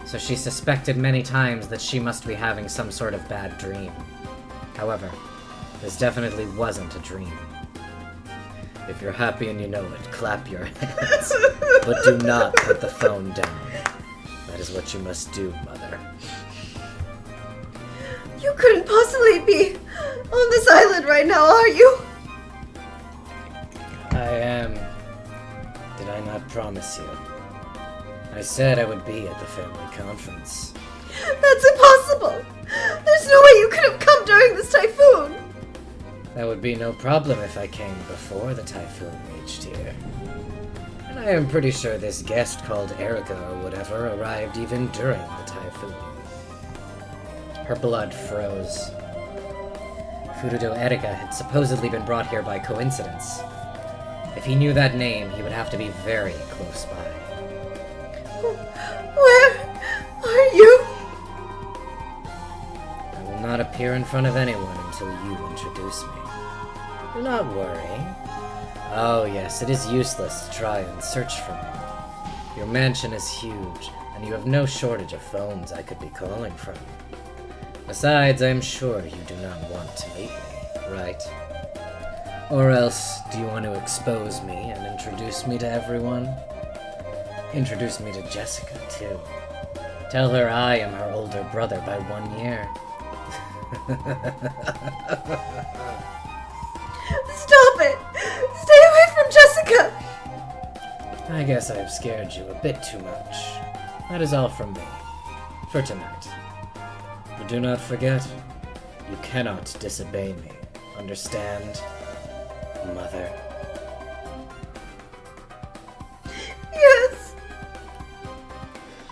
So she suspected many times that she must be having some sort of bad dream. However, this definitely wasn't a dream. If you're happy and you know it, clap your hands. But do not put the phone down. That is what you must do, Mother. You couldn't possibly be on this island right now, are you? I am. Did I not promise you? I said I would be at the family conference. That's impossible! There's no way you could have come during this typhoon! That would be no problem if I came before the typhoon reached here. And I am pretty sure this guest called Erica or whatever arrived even during the typhoon. Her blood froze. Furudo Erika had supposedly been brought here by coincidence. If he knew that name, he would have to be very close by. Where are you? I will not appear in front of anyone until you introduce me. Do not worry. Oh yes, it is useless to try and search for me. Your mansion is huge, and you have no shortage of phones I could be calling from. Besides, I am sure you do not want to meet me, right? Or else, do you want to expose me and introduce me to everyone? Introduce me to Jessica, too. Tell her I am her older brother by 1 year. Stop it! Stay away from Jessica! I guess I have scared you a bit too much. That is all from me. For tonight. But do not forget, you cannot disobey me. Understand, Mother? Yes!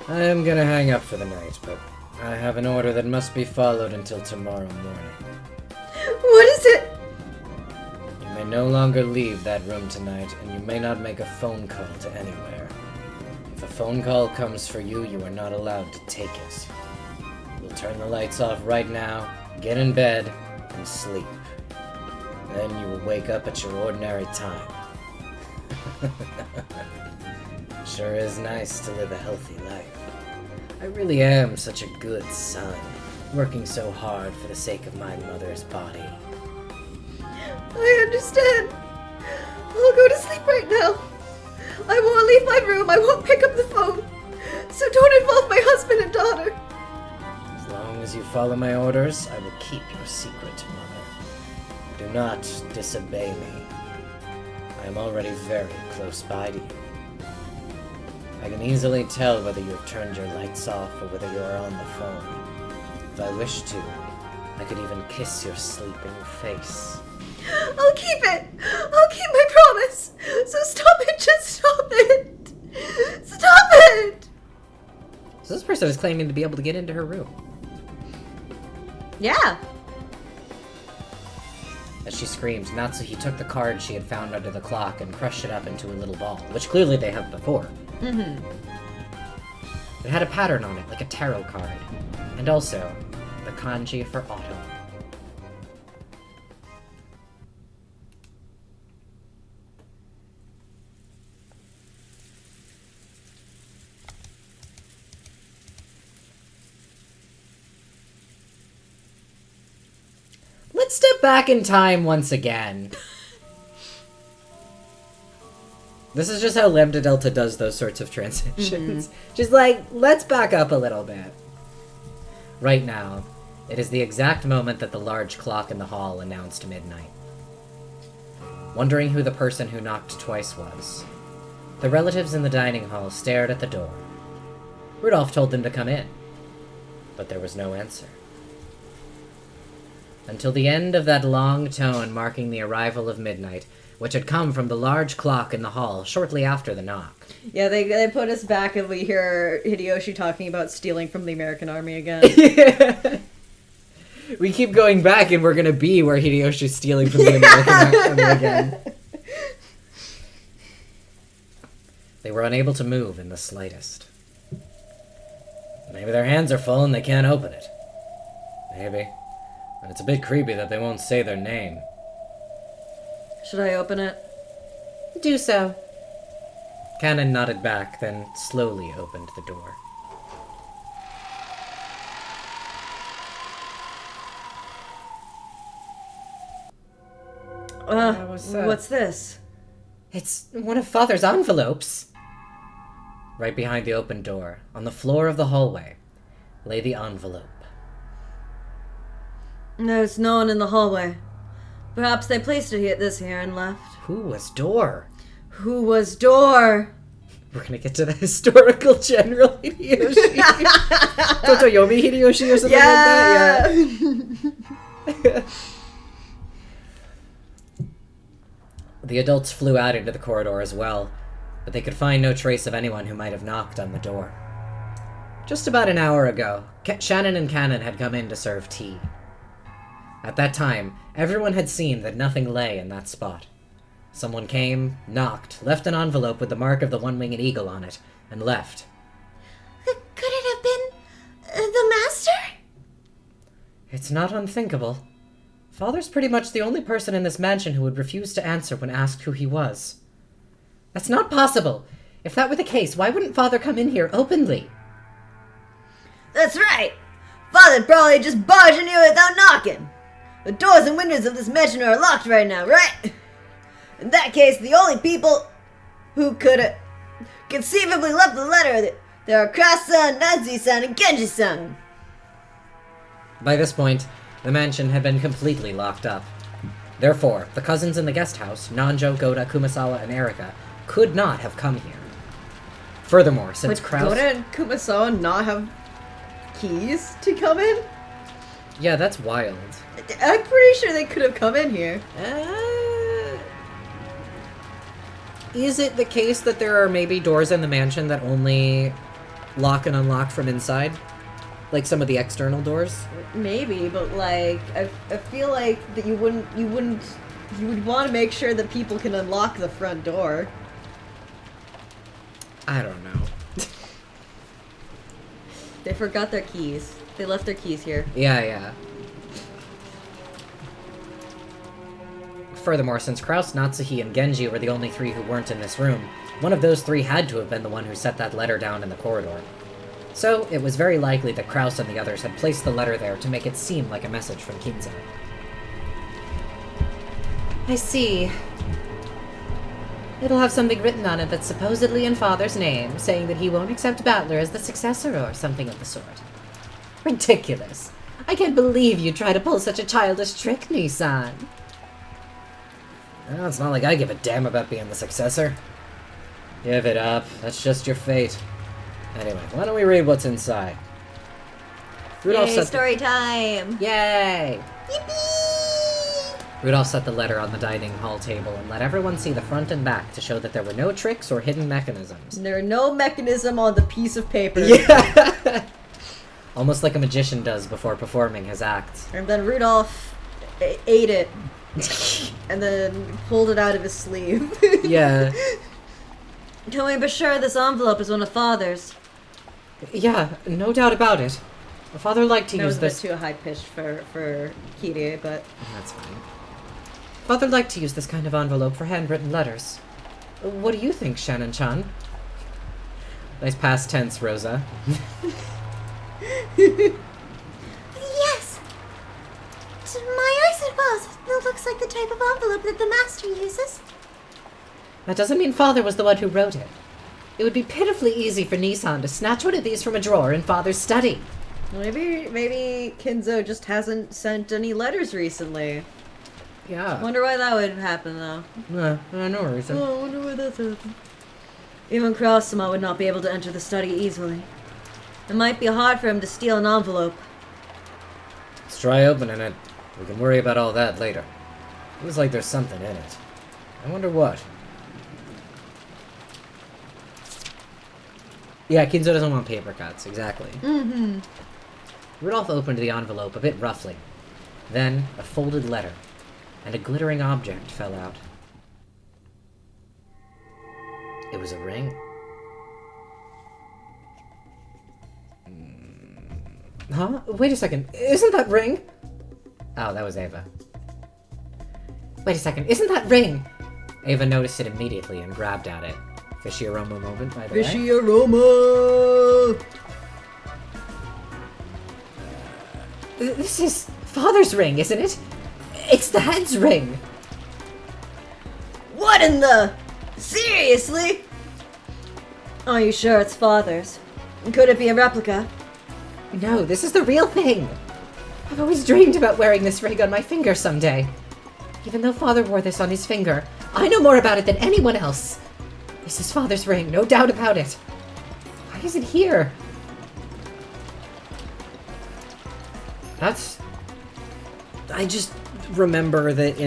I am gonna hang up for the night, but I have an order that must be followed until tomorrow morning. What is it? You may no longer leave that room tonight, and you may not make a phone call to anywhere. If a phone call comes for you, you are not allowed to take it. We'll turn the lights off right now, get in bed, and sleep. Then you will wake up at your ordinary time. Sure is nice to live a healthy life. I really am such a good son, working so hard for the sake of my mother's body. I understand. I'll go to sleep right now. I won't leave my room. I won't pick up the phone. So don't involve my husband and daughter. As long as you follow my orders, I will keep your secret, Mother. Do not disobey me. I am already very close by to you. I can easily tell whether you have turned your lights off or whether you are on the phone. If I wish to, I could even kiss your sleeping face. I'll keep it. I'll keep my promise. So stop it. Just stop it. Stop it. So this person is claiming to be able to get into her room. Yeah. As she screams, Natsuhi took the card she had found under the clock and crushed it up into a little ball, which clearly they have before. Mm-hmm. It had a pattern on it, like a tarot card, and also the kanji for autumn. Let's step back in time once again. This is just how Lambda Delta does those sorts of transitions. Just like, let's back up a little bit. Right now, it is the exact moment that the large clock in the hall announced midnight. Wondering who the person who knocked twice was, the relatives in the dining hall stared at the door. Rudolph told them to come in, but there was no answer. Until the end of that long tone marking the arrival of midnight, which had come from the large clock in the hall shortly after the knock. Yeah, they put us back and we hear Hideyoshi talking about stealing from the American army again. Yeah. We keep going back and we're gonna be where Hideyoshi's stealing from the American army again. They were unable to move in the slightest. Maybe their hands are full and they can't open it. Maybe. But it's a bit creepy that they won't say their name. Should I open it? Do so. Cannon nodded back, then slowly opened the door. What's this? It's one of Father's envelopes. Right behind the open door, on the floor of the hallway, lay the envelope. There's no one in the hallway. Perhaps they placed it here and left. Who was door? Who was door? We're gonna get to the historical general Hideyoshi. Totoyomi Hideyoshi or something like that? Yeah. The adults flew out into the corridor as well, but they could find no trace of anyone who might have knocked on the door. Just about an hour ago, Shannon and Cannon had come in to serve tea. At that time, everyone had seen that nothing lay in that spot. Someone came, knocked, left an envelope with the mark of the one-winged eagle on it, and left. Could it have been the master? It's not unthinkable. Father's pretty much the only person in this mansion who would refuse to answer when asked who he was. That's not possible. If that were the case, why wouldn't Father come in here openly? That's right. Father'd probably just barge in here without knocking. The doors and windows of this mansion are locked right now, right? In that case, the only people who could conceivably left the letter, there are Cross-san, Nancy-san, and Genji-san. By this point, the mansion had been completely locked up. Therefore, the cousins in the guest house, Nanjo, Goda, Kumasawa, and Erika, could not have come here. Furthermore, since Kraus... Goda and Kumasawa not have keys to come in? Yeah, that's wild. I'm pretty sure they could have come in here. Is it the case that there are maybe doors in the mansion that only lock and unlock from inside? Like some of the external doors? Maybe, but like, I feel like that you would want to make sure that people can unlock the front door. I don't know. They forgot their keys. They left their keys here. Yeah. Furthermore, since Kraus, Natsuhi, and Genji were the only three who weren't in this room, one of those three had to have been the one who set that letter down in the corridor. So, it was very likely that Kraus and the others had placed the letter there to make it seem like a message from Kinzo. I see. It'll have something written on it that's supposedly in Father's name, saying that he won't accept Battler as the successor or something of the sort. Ridiculous. I can't believe you try to pull such a childish trick, Nissan. Well, it's not like I give a damn about being the successor. Give it up. That's just your fate. Anyway, why don't we read what's inside? Rudolph Yay, story time! Yay! Yippee! Rudolph set the letter on the dining hall table and let everyone see the front and back to show that there were no tricks or hidden mechanisms. There are no mechanism on the piece of paper. Yeah! Almost like a magician does before performing his act. And then Rudolph ate it. And then pulled it out of his sleeve. Yeah. Can we be sure this envelope is one of Father's? Yeah, no doubt about it. Father liked to use this... That was a bit too high-pitched for Kirie, but... That's fine. Father liked to use this kind of envelope for handwritten letters. What do you think, Shannon-chan? Nice past tense, Rosa. Yes! To my eyes it was. It looks like the type of envelope that the master uses. That doesn't mean Father was the one who wrote it. It would be pitifully easy for Nissan to snatch one of these from a drawer in Father's study. Maybe Kinzo just hasn't sent any letters recently. Yeah. Wonder why that would happen, though. No reason. Oh, I wonder why that's happened. Even Crossama would not be able to enter the study easily. It might be hard for him to steal an envelope. Let's try opening it. We can worry about all that later. Feels like there's something in it. I wonder what. Yeah, Kinzo doesn't want paper cuts, exactly. Mm-hmm. Rudolph opened the envelope a bit roughly. Then, a folded letter, and a glittering object fell out. It was a ring. Huh? Wait a second. Isn't that ring? Oh, that was Ava. Wait a second. Isn't that ring? Ava noticed it immediately and grabbed at it. Fishy aroma moment, by the way. Fishy aroma! This is Father's ring, isn't it? It's the head's ring! What in the... Seriously? Are you sure it's Father's? Could it be a replica? No, this is the real thing! I've always dreamed about wearing this ring on my finger someday. Even though Father wore this on his finger, I know more about it than anyone else. This is Father's ring, no doubt about it. Why is it here? I just remember that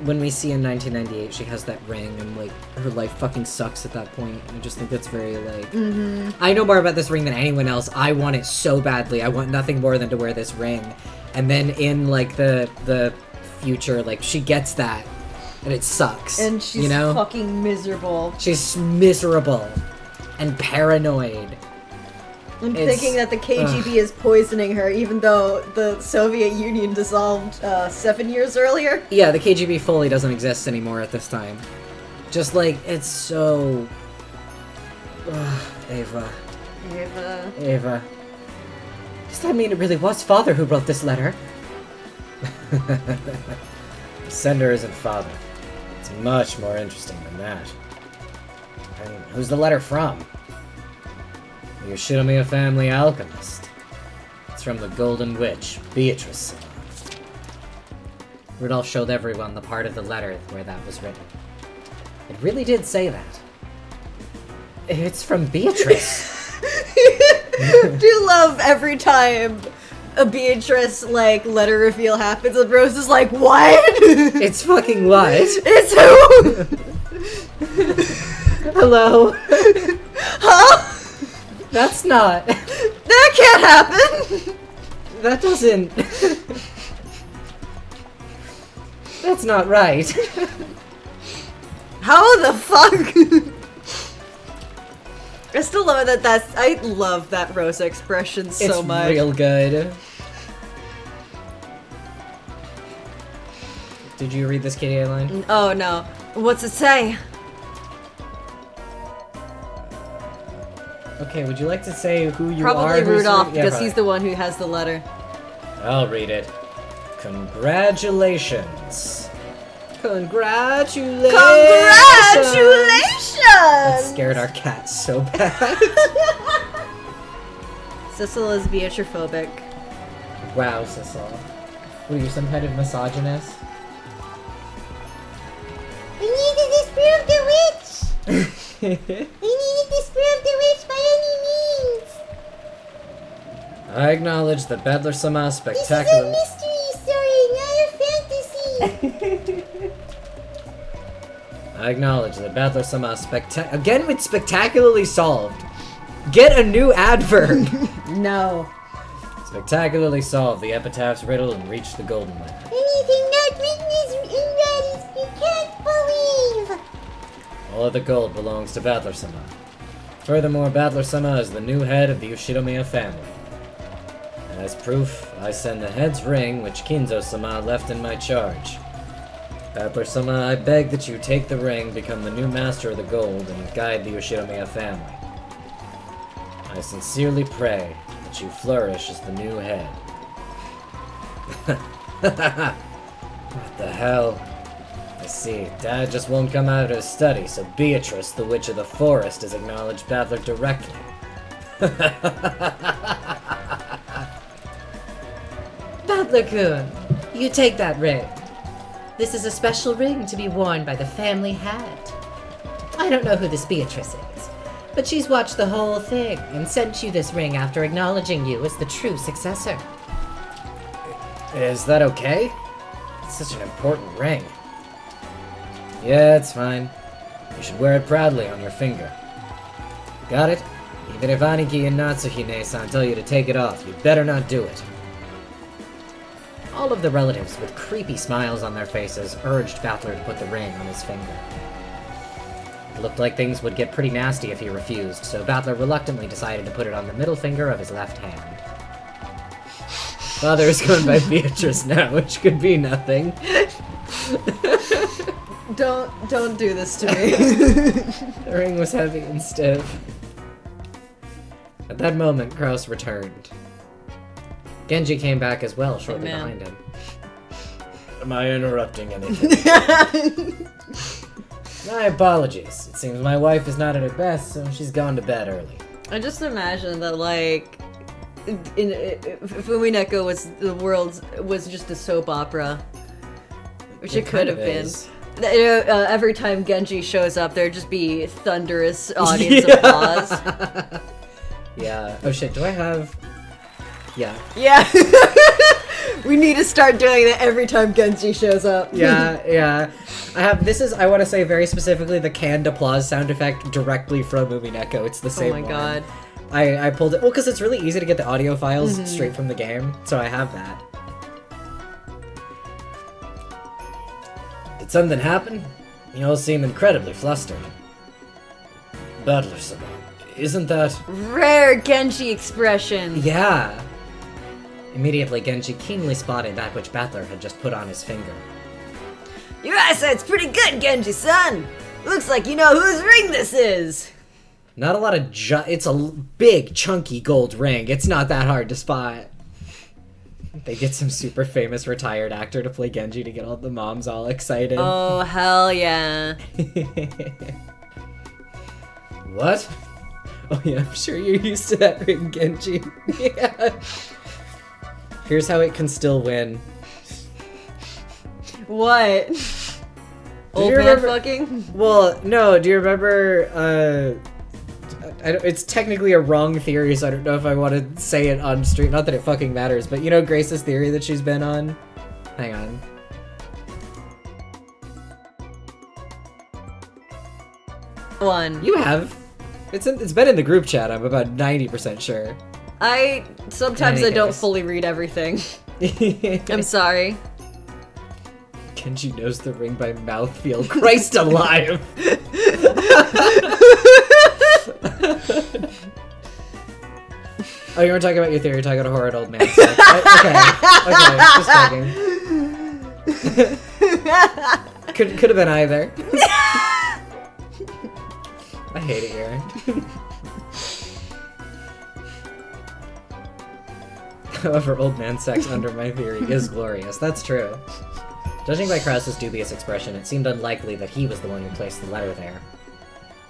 when we see in 1998, she has that ring, and, like, her life fucking sucks at that point. I just think that's very, like... Mm-hmm. I know more about this ring than anyone else. I want it so badly. I want nothing more than to wear this ring. And then in, like, the future, like, she gets that, and it sucks. And she's fucking miserable. She's miserable. And paranoid. I'm thinking that the KGB is poisoning her, even though the Soviet Union dissolved 7 years earlier. Yeah, the KGB fully doesn't exist anymore at this time. Just like, it's so... Ava. Ava. Does that mean it really was Father who wrote this letter? The sender isn't Father. It's It's much more interesting than that. And who's the letter from? The Yoshinomiya family alchemist. It's from the Golden Witch, Beatrice. Rudolph showed everyone the part of the letter where that was written. It really did say that. It's from Beatrice. Do love every time a Beatrice, like, letter reveal happens and Rose is like, what? It's fucking what? It's who? Hello? Huh? That's not... That can't happen! That doesn't... That's not right. How the fuck? I still love it I love that Rosa expression so much. It's real good. Did you read this Kitty line? Oh no. What's it say? Okay, would you like to say who you are? Probably Rudolph, because probably. he's the one who has the letter. I'll read it. Congratulations. Congratulations! Congratulations! That scared our cat so bad. Cecil is beatrophobic. Wow, Cecil. What are you, some kind of misogynist? We need to disprove the witch! We need to disprove the witch by any means! I acknowledge the Bedler-sama This is a spectacular... mystery story, not a fantasy! I acknowledge the Bedler-sama again with spectacularly solved. Get a new adverb! No. Spectacularly solved the epitaph's riddle and reached the golden land. Anything not written is in red is you can't believe! All of the gold belongs to Bedler-sama. Furthermore, Bedler-sama is the new head of the Yoshinomiya family. As proof, I send the head's ring which Kinzo-sama left in my charge. Bedler-sama, I beg that you take the ring, become the new master of the gold, and guide the Yoshinomiya family. I sincerely pray that you flourish as the new head. What the hell? I see. Dad just won't come out of his study, so Beatrice, the Witch of the Forest, has acknowledged Badler directly. Badler-kun, you take that ring. This is a special ring to be worn by the family head. I don't know who this Beatrice is, but she's watched the whole thing and sent you this ring after acknowledging you as the true successor. Is that okay? It's such an important ring. Yeah, it's fine. You should wear it proudly on your finger. Got it? Even if Aniki and Natsuhine-san tell you to take it off, you better not do it. All of the relatives, with creepy smiles on their faces, urged Battler to put the ring on his finger. It looked like things would get pretty nasty if he refused, so Battler reluctantly decided to put it on the middle finger of his left hand. Father is going by Beatrice now, which could be nothing. Don't do this to me. The ring was heavy and stiff. At that moment, Kraus returned. Genji came back as well, shortly behind him. Am I interrupting anything? My apologies. It seems my wife is not at her best, so she's gone to bed early. I just imagine that, like, if Umineko was just a soap opera, which it could have been. Every time Genji shows up, there'd just be thunderous audience applause. Yeah. Oh shit, do I have... Yeah. Yeah. We need to start doing that every time Genji shows up. Yeah. I want to say very specifically the canned applause sound effect directly from Umineko. It's the same one. Oh my god. I pulled it, well, because it's really easy to get the audio files straight from the game, so I have that. Did something happen? You all seem incredibly flustered. Badler-sama, isn't that... Rare Genji expression. Yeah. Immediately, Genji keenly spotted that which Battler had just put on his finger. Your eyesight's pretty good, Genji-san. Looks like you know whose ring this is. Not a lot of it's a big, chunky gold ring. It's not that hard to spot. They get some super famous retired actor to play Genji to get all the moms all excited. Oh, hell yeah. What? Oh yeah, I'm sure you're used to that ring, Genji. Yeah. Here's how it can still win. What? Old man fucking? Well, no, do you remember, it's technically a wrong theory, so I don't know if I want to say it on stream. Not that it fucking matters, but you know Grace's theory that she's been on? Hang on. One. You have. It's been in the group chat, I'm about 90% sure. Sometimes I don't fully read everything. I'm sorry. Kenji knows the ring by mouthfeel. Christ alive! Oh, you weren't talking about your theory, you're talking about a horrid old man. So. Okay, just checking. Could have been either. I hate it here. However, old man sex under my theory is glorious. That's true. Judging by Krause's dubious expression, it seemed unlikely that he was the one who placed the letter there.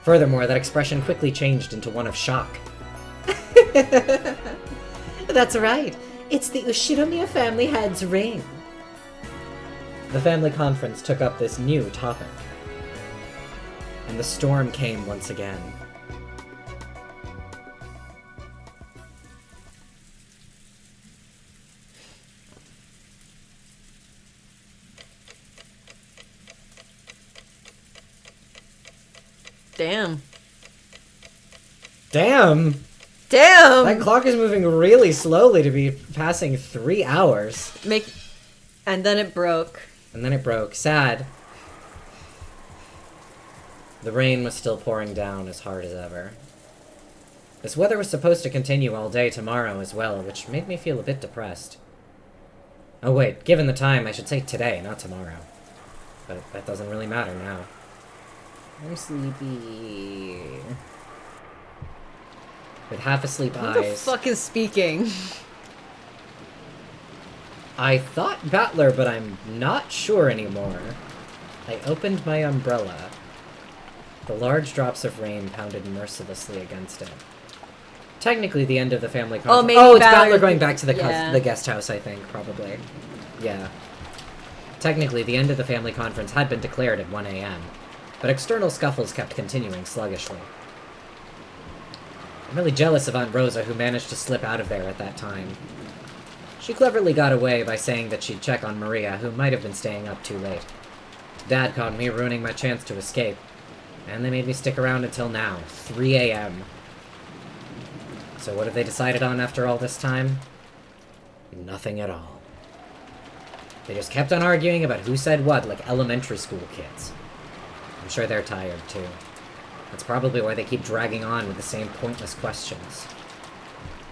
Furthermore, that expression quickly changed into one of shock. That's right. It's the Ushinomiya family head's ring. The family conference took up this new topic. And the storm came once again. Damn. Damn! Damn! That clock is moving really slowly to be passing 3 hours. And then it broke. And then it broke. Sad. The rain was still pouring down as hard as ever. This weather was supposed to continue all day tomorrow as well, which made me feel a bit depressed. Oh wait, given the time, I should say today, not tomorrow. But that doesn't really matter now. I'm sleepy. With half-asleep eyes... Who the fuck is speaking? I thought Battler, but I'm not sure anymore. I opened my umbrella. The large drops of rain pounded mercilessly against it. Technically, the end of the family conference. Oh, maybe it's Battler Battler going back to the yeah. the guest house, I think, probably. Yeah. Technically, the end of the family conference had been declared at 1 a.m., but external scuffles kept continuing sluggishly. I'm really jealous of Aunt Rosa, who managed to slip out of there at that time. She cleverly got away by saying that she'd check on Maria, who might have been staying up too late. Dad caught me ruining my chance to escape, and they made me stick around until now, 3 a.m. So what have they decided on after all this time? Nothing at all. They just kept on arguing about who said what like elementary school kids. I'm sure they're tired, too. That's probably why they keep dragging on with the same pointless questions.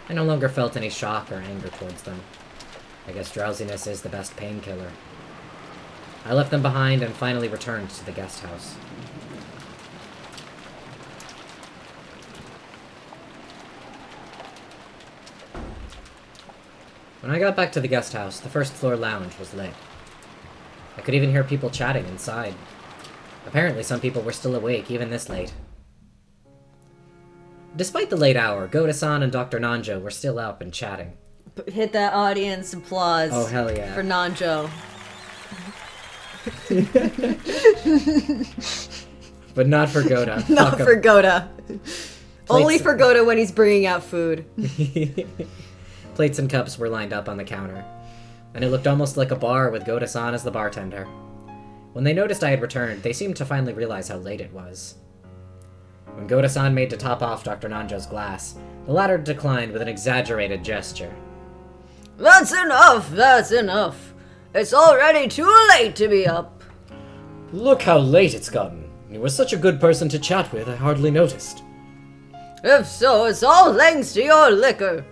I no longer felt any shock or anger towards them. I guess drowsiness is the best painkiller. I left them behind and finally returned to the guest house. When I got back to the guest house, the first floor lounge was lit. I could even hear people chatting inside. Apparently some people were still awake, even this late. Despite the late hour, Goda-san and Dr. Nanjo were still up and chatting. Hit that audience applause. Oh, hell yeah. For Nanjo. But not for Goda. Not for Goda. Only for Goda when he's bringing out food. Plates and cups were lined up on the counter, and it looked almost like a bar with Goda-san as the bartender. When they noticed I had returned, they seemed to finally realize how late it was. When Goda-san made to top off Dr. Nanjo's glass, the latter declined with an exaggerated gesture. That's enough, that's enough. It's already too late to be up. Look how late it's gotten. You were such a good person to chat with, I hardly noticed. If so, it's all thanks to your liquor.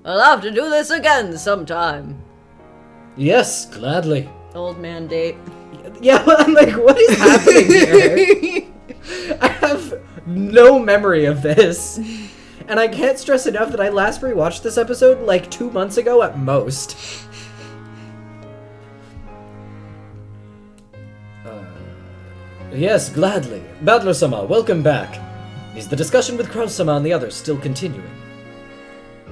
I'll have to do this again sometime. Yes, gladly. Old man date. Yeah, I'm like, what is happening here? I have no memory of this. And I can't stress enough that I last rewatched this episode like 2 months ago at most. Yes, gladly. Battler-sama, welcome back. Is the discussion with Crow-sama and the others still continuing?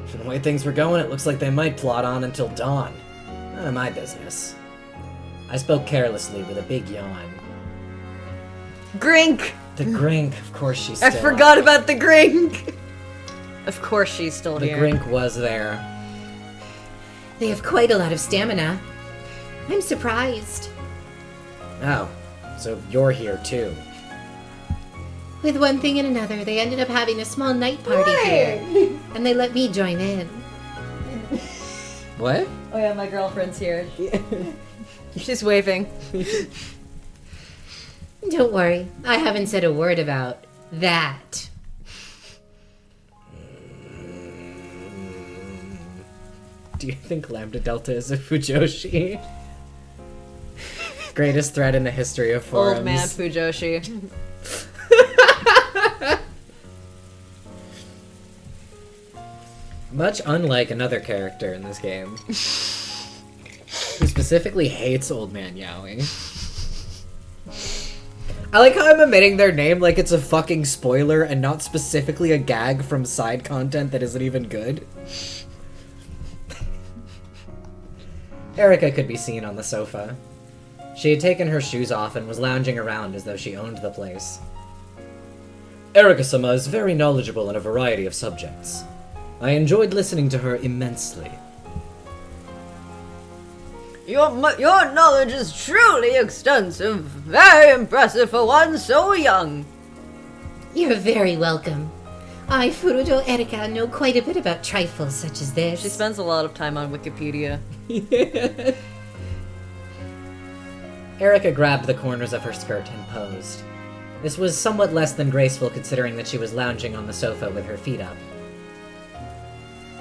From the way things were going, it looks like they might plot on until dawn. None of my business. I spoke carelessly with a big yawn. Grink! The Grink, of course she's still I forgot about the Grink! Of course she's still The here. Grink was there. They have quite a lot of stamina. I'm surprised. Oh, so you're here too. With one thing and another, they ended up having a small night party here. And they let me join in. What? Oh yeah, my girlfriend's here. She's waving. Don't worry, I haven't said a word about that. Do you think Lambda Delta is a Fujoshi? Greatest threat in the history of forums. Old man Fujoshi. Much unlike another character in this game, who specifically hates Old Man Yaoi. I like how I'm omitting their name like it's a fucking spoiler and not specifically a gag from side content that isn't even good. Erika could be seen on the sofa. She had taken her shoes off and was lounging around as though she owned the place. Erika-sama is very knowledgeable in a variety of subjects. I enjoyed listening to her immensely. Your knowledge is truly extensive. Very impressive for one so young. You're very welcome. I, Furudo Erika, know quite a bit about trifles such as this. She spends a lot of time on Wikipedia. Erika grabbed the corners of her skirt and posed. This was somewhat less than graceful considering that she was lounging on the sofa with her feet up.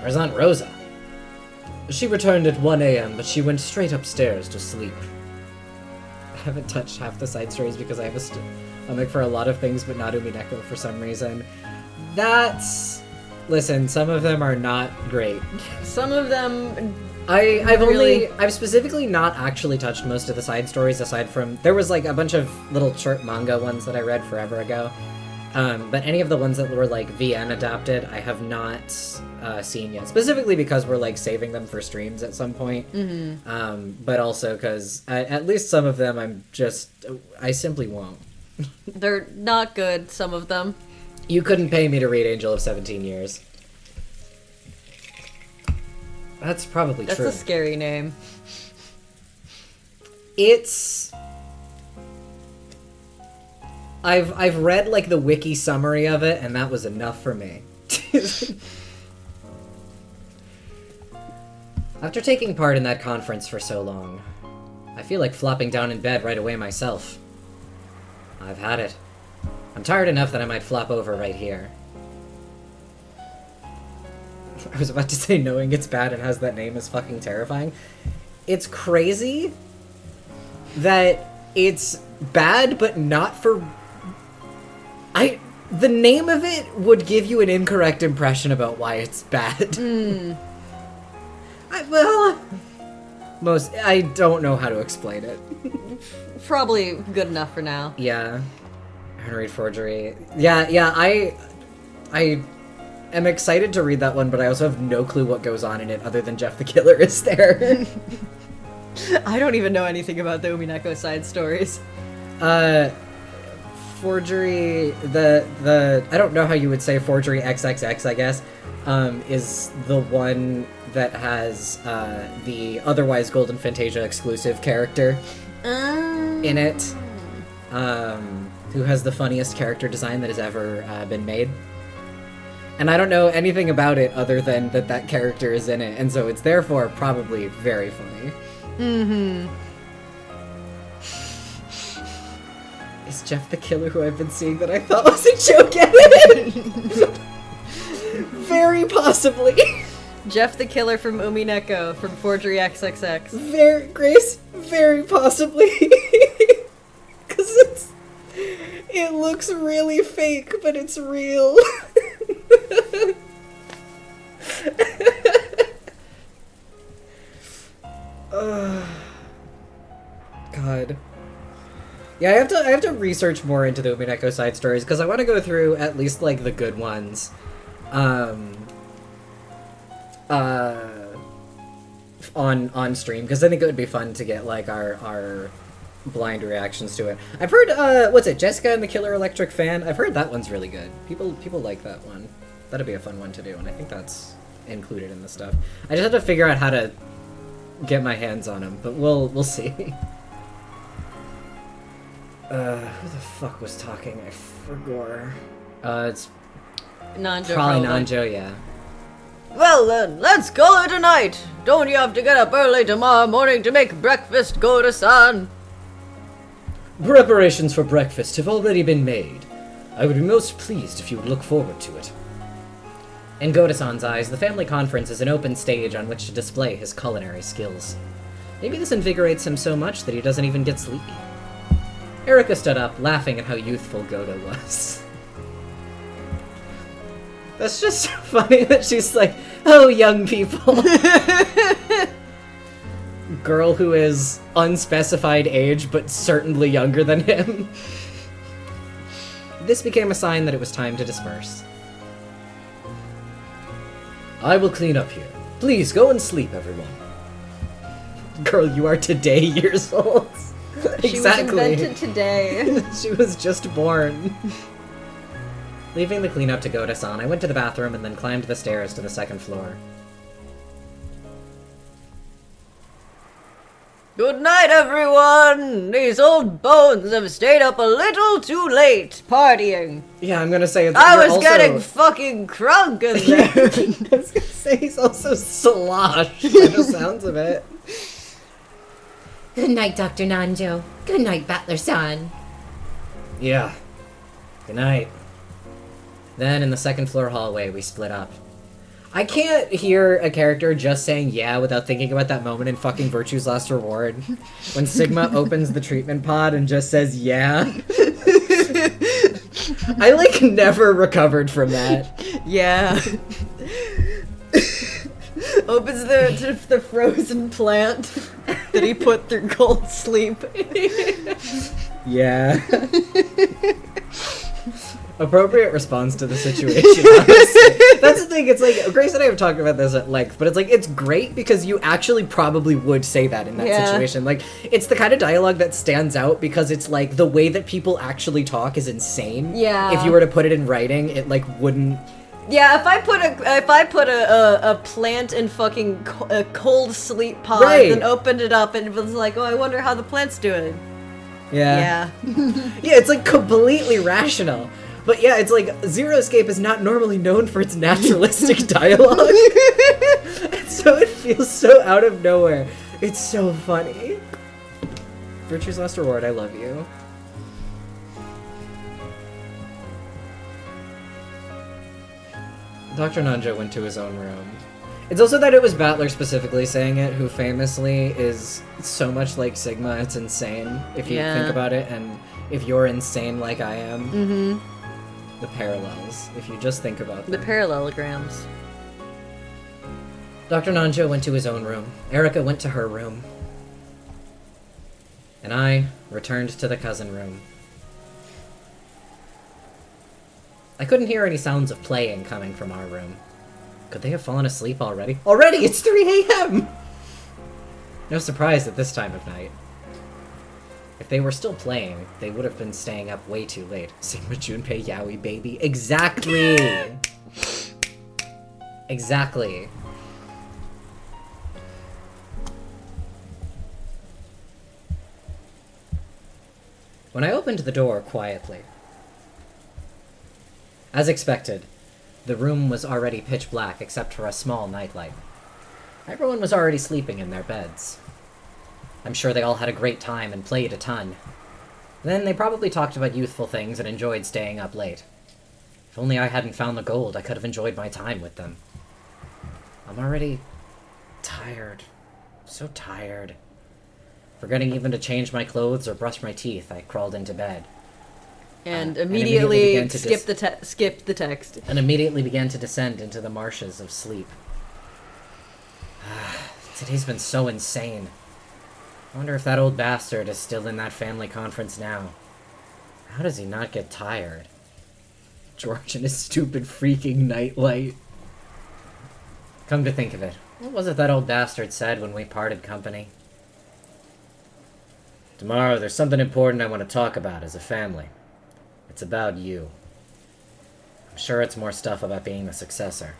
Where's Aunt Rosa? She returned at 1 a.m., but she went straight upstairs to sleep. I haven't touched half the side stories because I have a stomach for a lot of things, but not Umineko for some reason. That's... Listen, some of them are not great. Some of them... I've specifically not actually touched most of the side stories aside from... There was like a bunch of little short manga ones that I read forever ago. But any of the ones that were like VN adapted, I have not seen yet. Specifically because we're like saving them for streams at some point. Mm-hmm. But also because at least some of them I simply won't. They're not good, some of them. You couldn't pay me to read Angel of 17 Years. That's probably true. That's a scary name. It's... I've read, like, the wiki summary of it, and that was enough for me. After taking part in that conference for so long, I feel like flopping down in bed right away myself. I've had it. I'm tired enough that I might flop over right here. I was about to say knowing it's bad and has that name is fucking terrifying. It's crazy that it's bad, but not for... The name of it would give you an incorrect impression about why it's bad. I don't know how to explain it. Probably good enough for now. Yeah. Henry Forgery. Yeah, I am excited to read that one, but I also have no clue what goes on in it other than Jeff the Killer is there. I don't even know anything about the Umineko side stories. Forgery, the I don't know how you would say Forgery XXX, I guess, is the one that has the otherwise Golden Fantasia exclusive character in it, who has the funniest character design that has ever been made. And I don't know anything about it other than that character is in it, and so it's therefore probably very funny. Mm-hmm. Is Jeff the Killer who I've been seeing that I thought was a joke at it? Very possibly. Jeff the Killer from Umineko from Forgery XXX. Very possibly. Because it looks really fake, but it's real. Yeah, I have to research more into the Umineko side stories, because I want to go through at least, like, the good ones. On stream, because I think it would be fun to get, like, our blind reactions to it. I've heard, what's it, Jessica and the Killer Electric Fan? I've heard that one's really good. People like that one. That'd be a fun one to do, and I think that's included in the stuff. I just have to figure out how to get my hands on them, but we'll see. Who the fuck was talking? I forgot. It's Nanjo, probably Nanjo, yeah. Well then, let's call it a night. Don't you have to get up early tomorrow morning to make breakfast, Goda-san? Preparations for breakfast have already been made. I would be most pleased if you would look forward to it. In Goda-san's eyes, the family conference is an open stage on which to display his culinary skills. Maybe this invigorates him so much that he doesn't even get sleepy. Erika stood up, laughing at how youthful Goda was. That's just so funny that she's like, oh, young people. Girl who is unspecified age, but certainly younger than him. This became a sign that it was time to disperse. I will clean up here. Please go and sleep, everyone. Girl, you are today years old. She Exactly. was invented today. She was just born. Leaving the cleanup to Goda-san, I went to the bathroom and then climbed the stairs to the second floor. Good night, everyone! These old bones have stayed up a little too late, partying. Yeah, I'm gonna say I you're was also... getting fucking crunk in there. I was gonna say he's also sloshed by the sounds of it. Good night, Dr. Nanjo. Good night, Battler-san. Yeah. Good night. Then, in the second floor hallway, we split up. I can't hear a character just saying yeah without thinking about that moment in fucking Virtue's Last Reward. When Sigma opens the treatment pod and just says yeah. I, like, never recovered from that. Yeah. Opens the frozen plant that he put through cold sleep. Yeah. Appropriate response to the situation, honestly. That's the thing, it's like, Grace and I have talked about this at length, but it's like, it's great because you actually probably would say that in that situation. Like, it's the kind of dialogue that stands out because it's like, the way that people actually talk is insane. Yeah. If you were to put it in writing, it like, wouldn't... Yeah, if I put a plant in fucking a cold sleep pod Right. and opened it up and it was like, oh, I wonder how the plant's doing. Yeah. Yeah. Yeah, it's like completely rational. But yeah, it's like, Zero Escape is not normally known for its naturalistic dialogue. And so it feels so out of nowhere. It's so funny. Virtue's Last Reward, I love you. Dr. Nanjo went to his own room. It's also that it was Battler specifically saying it, who famously is so much like Sigma, it's insane if you think about it, and if you're insane like I am. Mm-hmm. The parallels, if you just think about them. The parallelograms. Dr. Nanjo went to his own room. Erika went to her room. And I returned to the cousin room. I couldn't hear any sounds of playing coming from our room. Could they have fallen asleep already? Already? It's 3 a.m.! No surprise at this time of night. If they were still playing, they would have been staying up way too late. Sigma Junpei Yaoi baby. Exactly! Exactly. When I opened the door quietly, as expected, the room was already pitch black except for a small nightlight. Everyone was already sleeping in their beds. I'm sure they all had a great time and played a ton. Then they probably talked about youthful things and enjoyed staying up late. If only I hadn't found the gold, I could have enjoyed my time with them. I'm already tired. So tired. Forgetting even to change my clothes or brush my teeth, I crawled into bed. And immediately immediately began to skip the text. And immediately began to descend into the marshes of sleep. Today's been so insane. I wonder if that old bastard is still in that family conference now. How does he not get tired? George and his stupid freaking nightlight. Come to think of it, what was it that old bastard said when we parted company? Tomorrow, there's something important I want to talk about as a family. It's about you. I'm sure it's more stuff about being the successor.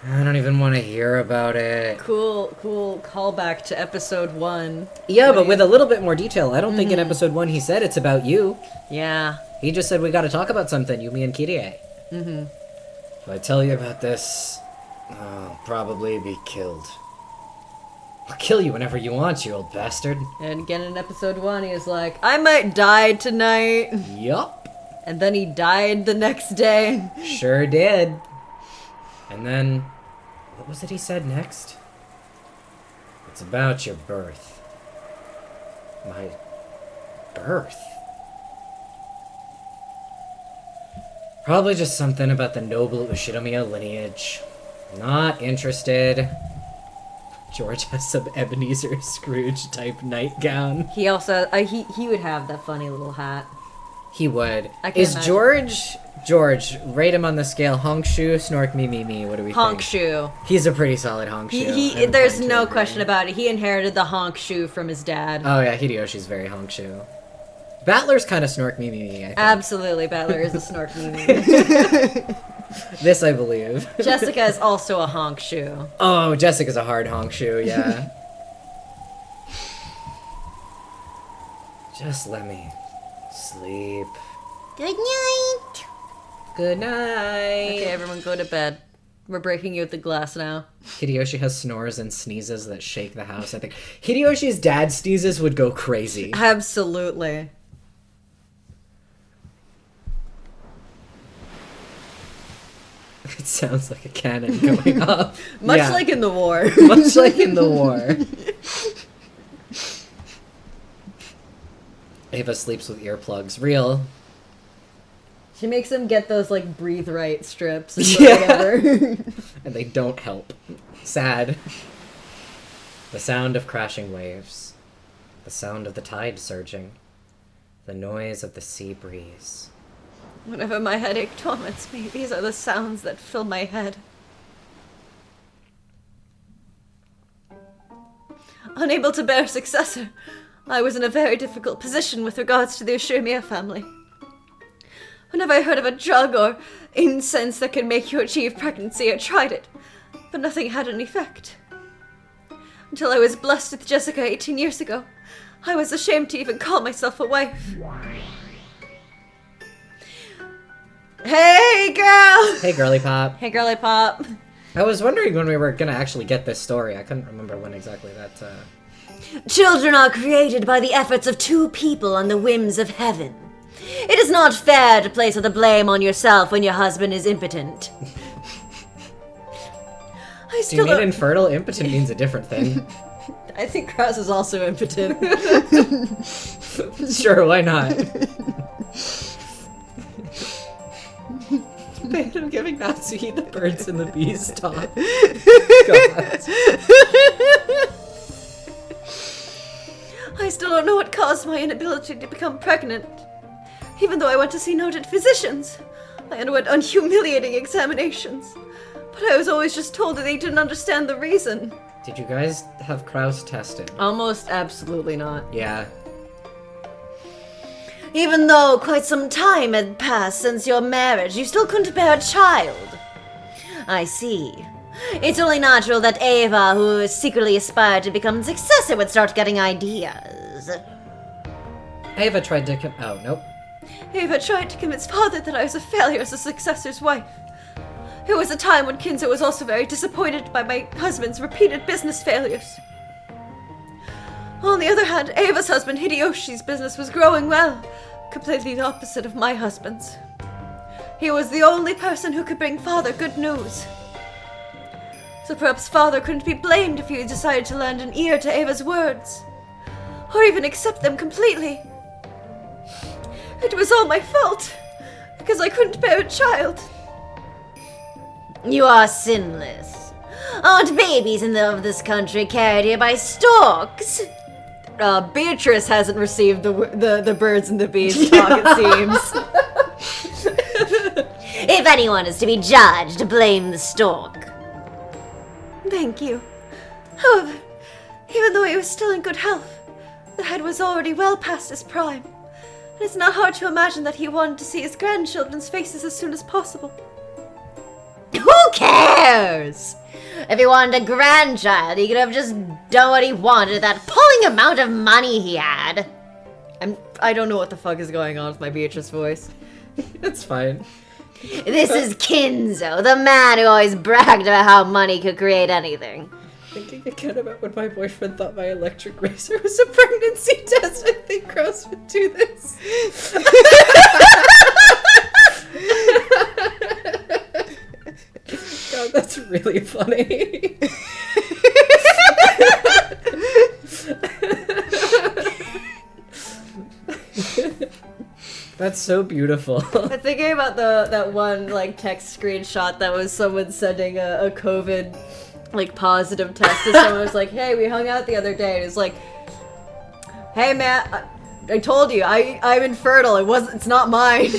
I don't even want to hear about it. Cool callback to episode 1. Yeah, but with a little bit more detail. I don't think in episode 1 he said it's about you. Yeah. He just said we gotta talk about something, you, me, and Kirie. If I tell you about this, I'll probably be killed. I'll kill you whenever you want, you old bastard. And again in episode 1, he was like, I might die tonight. Yup. And then he died the next day. Sure did. And then, what was it he said next? It's about your birth. My birth? Probably just something about the noble Ushinomiya lineage. Not interested. George has some Ebenezer Scrooge type nightgown. He also, he would have that funny little hat. He would. I can Is imagine. George, rate him on the scale. Honk shoe, snork me, what do we Honk think? shoe. He's a pretty solid honk shoe. There's no question about it. He inherited the honk shoe from his dad. Oh yeah, Hideyoshi's very honk shoe. Battler's kind of snork me, I think. Absolutely, Battler is a snork meme. This I believe. Jessica is also a honk shoe. Oh, Jessica's a hard honk shoe, yeah. Just let me sleep. Good night. Good night. Okay, everyone go to bed. We're breaking you with the glass now. Hideyoshi has snores and sneezes that shake the house, I think. Hideyoshi's dad sneezes would go crazy. Absolutely. It sounds like a cannon going off. Much Yeah. like in the war. Much like in the war. Ava sleeps with earplugs. Real. She makes him get those, like, breathe right strips. Yeah. Whatever. And they don't help. Sad. The sound of crashing waves. The sound of the tide surging. The noise of the sea breeze. Whenever my headache torments me, these are the sounds that fill my head. Unable to bear a successor, I was in a very difficult position with regards to the Ushirimiya family. Whenever I heard of a drug or incense that could make you achieve pregnancy, I tried it, but nothing had an effect. Until I was blessed with Jessica 18 years ago, I was ashamed to even call myself a wife. Hey, girl! Hey, girly pop. Hey, girly pop. I was wondering when we were gonna actually get this story. I couldn't remember when exactly that, Children are created by the efforts of two people on the whims of heaven. It is not fair to place all the blame on yourself when your husband is impotent. I Do you still mean don't... infertile? Impotent means a different thing. I think Krause is also impotent. Sure, why not? I'm giving Natsuki the birds and the bees talk. God. I still don't know what caused my inability to become pregnant. Even though I went to see noted physicians, I underwent unhumiliating examinations. But I was always just told that they didn't understand the reason. Did you guys have Krause tested? Almost absolutely not. Yeah. Even though quite some time had passed since your marriage, you still couldn't bear a child. I see. It's only natural that Ava, who secretly aspired to become the successor, would start getting ideas. Ava tried to oh, nope. Ava tried to convince father that I was a failure as a successor's wife. It was a time when Kinzo was also very disappointed by my husband's repeated business failures. On the other hand, Ava's husband Hideyoshi's business was growing well, completely the opposite of my husband's. He was the only person who could bring father good news. So perhaps father couldn't be blamed if he decided to lend an ear to Ava's words, or even accept them completely. It was all my fault, because I couldn't bear a child. You are sinless. Aren't babies in this country carried here by storks? Beatrice hasn't received the birds and the bees talk, it seems. If anyone is to be judged, blame the stork. Thank you. However, even though he was still in good health, the head was already well past his prime. It is not hard to imagine that he wanted to see his grandchildren's faces as soon as possible. Who cares? If he wanted a grandchild, he could have just done what he wanted with that appalling amount of money he had. I don't know what the fuck is going on with my Beatrice voice. It's fine. This is Kinzo, the man who always bragged about how money could create anything. Thinking again about when my boyfriend thought my electric razor was a pregnancy test, I think Cross would do this. God, that's really funny. That's so beautiful. I'm thinking about that one like text screenshot that was someone sending a COVID like positive test to someone. Was like, hey, we hung out the other day, and it's like, hey man, I told you I'm infertile. It's not mine.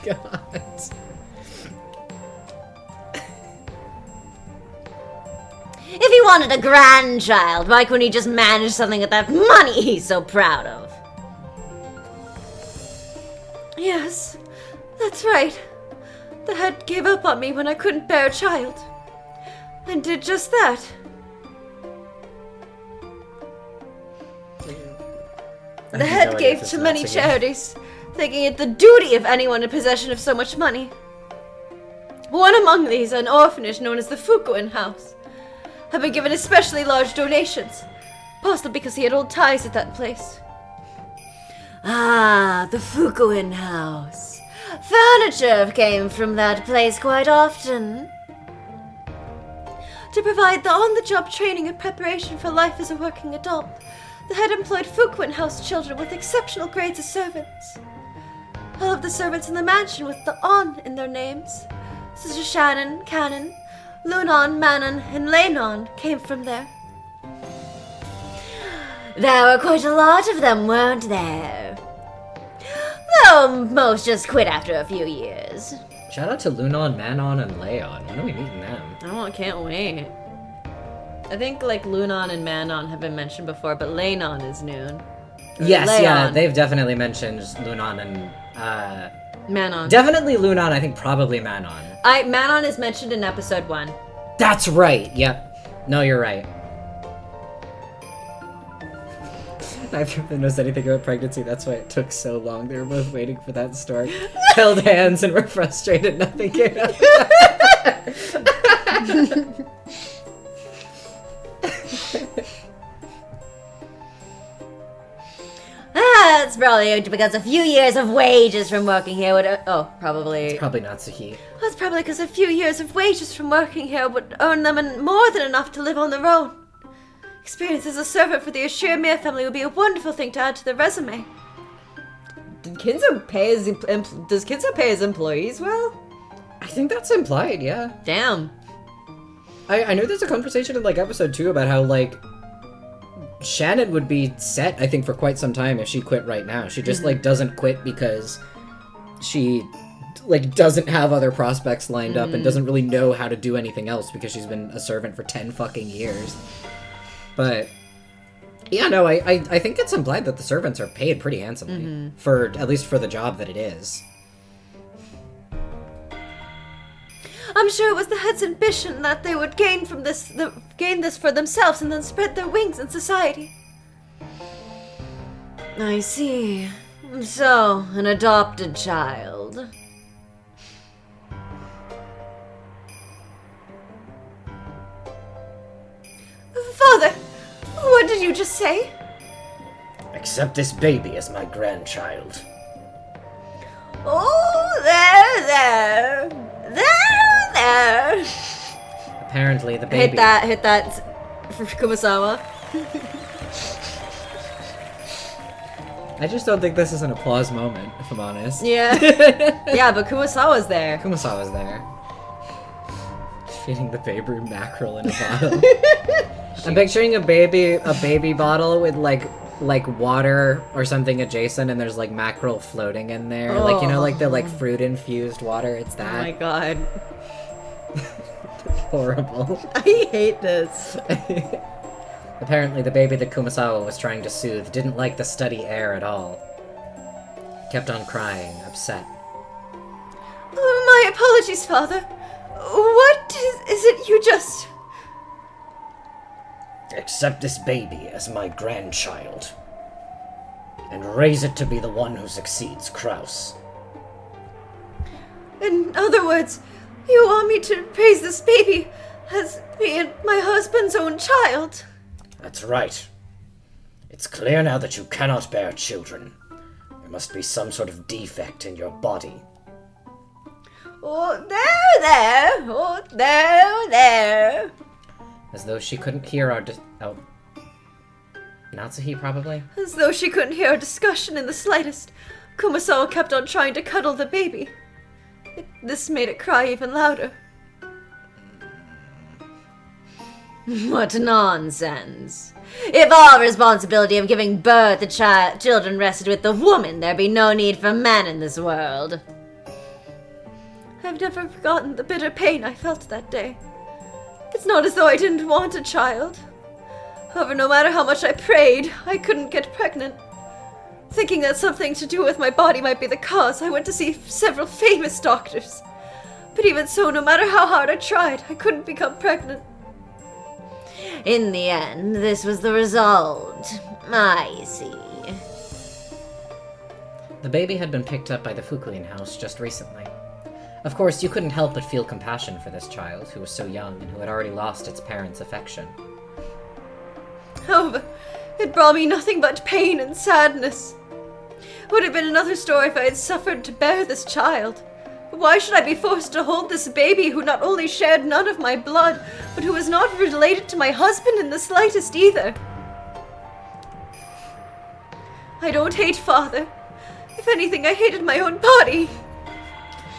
God. If he wanted a grandchild, why couldn't he just manage something with that money he's so proud of? Yes, that's right. The head gave up on me when I couldn't bear a child. And did just that. The head gave to many charities, thinking it the duty of anyone in possession of so much money. One among these, an orphanage known as the Fukuin House, had been given especially large donations, possibly because he had old ties at that place. Ah, the Fukuin House. Furniture came from that place quite often. To provide the on-the-job training and preparation for life as a working adult, the head employed Fukuin House children with exceptional grades as servants. All of the servants in the mansion with the on in their names, such as Shannon, Cannon, Lunon, Manon, and Leinon, came from there. There were quite a lot of them, weren't there? Though most just quit after a few years. Shout out to Lunon, Manon, and Leon. When are we meeting them? Oh, I can't wait. I think like Lunon and Manon have been mentioned before, but Leinon is new. Yes, Leon. yeah, they've definitely mentioned Lunon and, Manon. definitely Lunon, I think probably Manon. Manon is mentioned in episode 1. That's right, yep. No, you're right. Neither of them knows anything about pregnancy, that's why it took so long. They were both waiting for that start. Held hands and were frustrated, nothing came out of that. That's probably because a few years of wages from working here would... Probably. It's probably not Suki. That's probably because a few years of wages from working here would earn them more than enough to live on their own. Experience as a servant for the Ashirmir family would be a wonderful thing to add to their resume. Does Kinzo pay his employees well? I think that's implied, yeah. Damn. I know there's a conversation in, like, episode 2 about how, like, Shannon would be set, I think, for quite some time if she quit right now. She just, like, doesn't quit because she, like, doesn't have other prospects lined up and doesn't really know how to do anything else because she's been a servant for 10 fucking years. But, yeah, no, I think it's implied that the servants are paid pretty handsomely, for, at least for the job that it is. I'm sure it was the head's ambition that they would gain this for themselves and then spread their wings in society. I see. So, an adopted child. Father, what did you just say? Accept this baby as my grandchild. Oh, there. Apparently the baby... Hit that for Kumasawa. I just don't think this is an applause moment, if I'm honest. Yeah. Yeah, but Kumasawa's there. Kumasawa's there. Feeding the baby mackerel in a bottle. I'm picturing a baby bottle with like water or something adjacent, and there's like mackerel floating in there. Like, you know, like the like fruit infused water. It's that. Oh my god. Horrible. I hate this. Apparently, the baby that Kumasawa was trying to soothe didn't like the steady air at all. Kept on crying, upset. My apologies, Father. What is it you just... Accept this baby as my grandchild, and raise it to be the one who succeeds Kraus. In other words, you want me to raise this baby as being my husband's own child? That's right. It's clear now that you cannot bear children. There must be some sort of defect in your body. Oh, there! Oh, there! As though she couldn't hear our Natsuhi, probably? As though she couldn't hear our discussion in the slightest, Kumasawa kept on trying to cuddle the baby. This made it cry even louder. What nonsense. If all responsibility of giving birth to children rested with the woman, there'd be no need for men in this world. I've never forgotten the bitter pain I felt that day. It's not as though I didn't want a child. However, no matter how much I prayed, I couldn't get pregnant. Thinking that something to do with my body might be the cause, I went to see several famous doctors. But even so, no matter how hard I tried, I couldn't become pregnant. In the end, this was the result. I see. The baby had been picked up by the Fukuin house just recently. Of course, you couldn't help but feel compassion for this child, who was so young and who had already lost its parents' affection. However, it brought me nothing but pain and sadness. It would have been another story if I had suffered to bear this child. But why should I be forced to hold this baby who not only shared none of my blood, but who was not related to my husband in the slightest either? I don't hate Father. If anything, I hated my own body.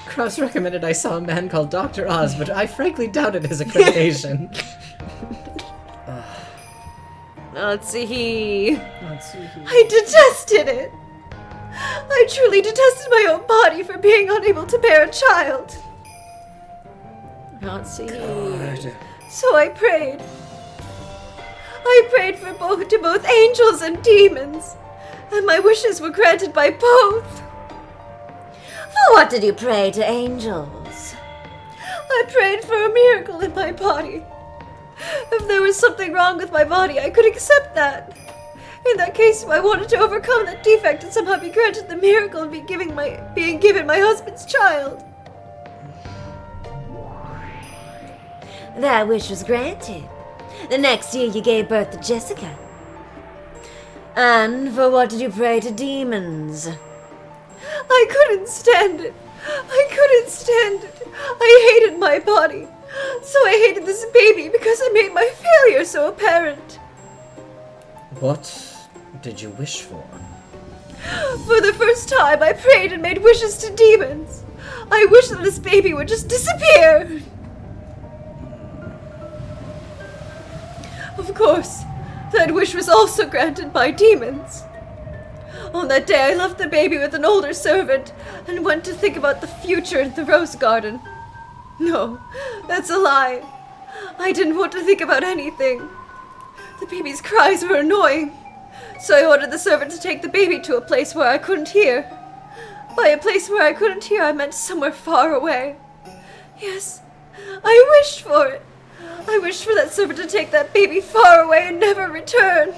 Kraus recommended I saw a man called Dr. Oz, but I frankly doubted his accreditation. Natsuhi. I detested it. I truly detested my own body for being unable to bear a child. Natsuhi. So I prayed. I prayed for both angels and demons, and my wishes were granted by both. For what did you pray to angels? I prayed for a miracle in my body. If there was something wrong with my body, I could accept that. In that case, I wanted to overcome that defect and somehow be granted the miracle of being given my husband's child. That wish was granted. The next year you gave birth to Jessica. And for what did you pray to demons? I couldn't stand it. I hated my body. So I hated this baby because I made my failure so apparent. What did you wish for? For the first time, I prayed and made wishes to demons. I wished that this baby would just disappear. Of course, that wish was also granted by demons. On that day, I left the baby with an older servant and went to think about the future in the rose garden. No, that's a lie. I didn't want to think about anything. The baby's cries were annoying, so I ordered the servant to take the baby to a place where I couldn't hear. By a place where I couldn't hear, I meant somewhere far away. Yes, I wished for it. I wished for that servant to take that baby far away and never return.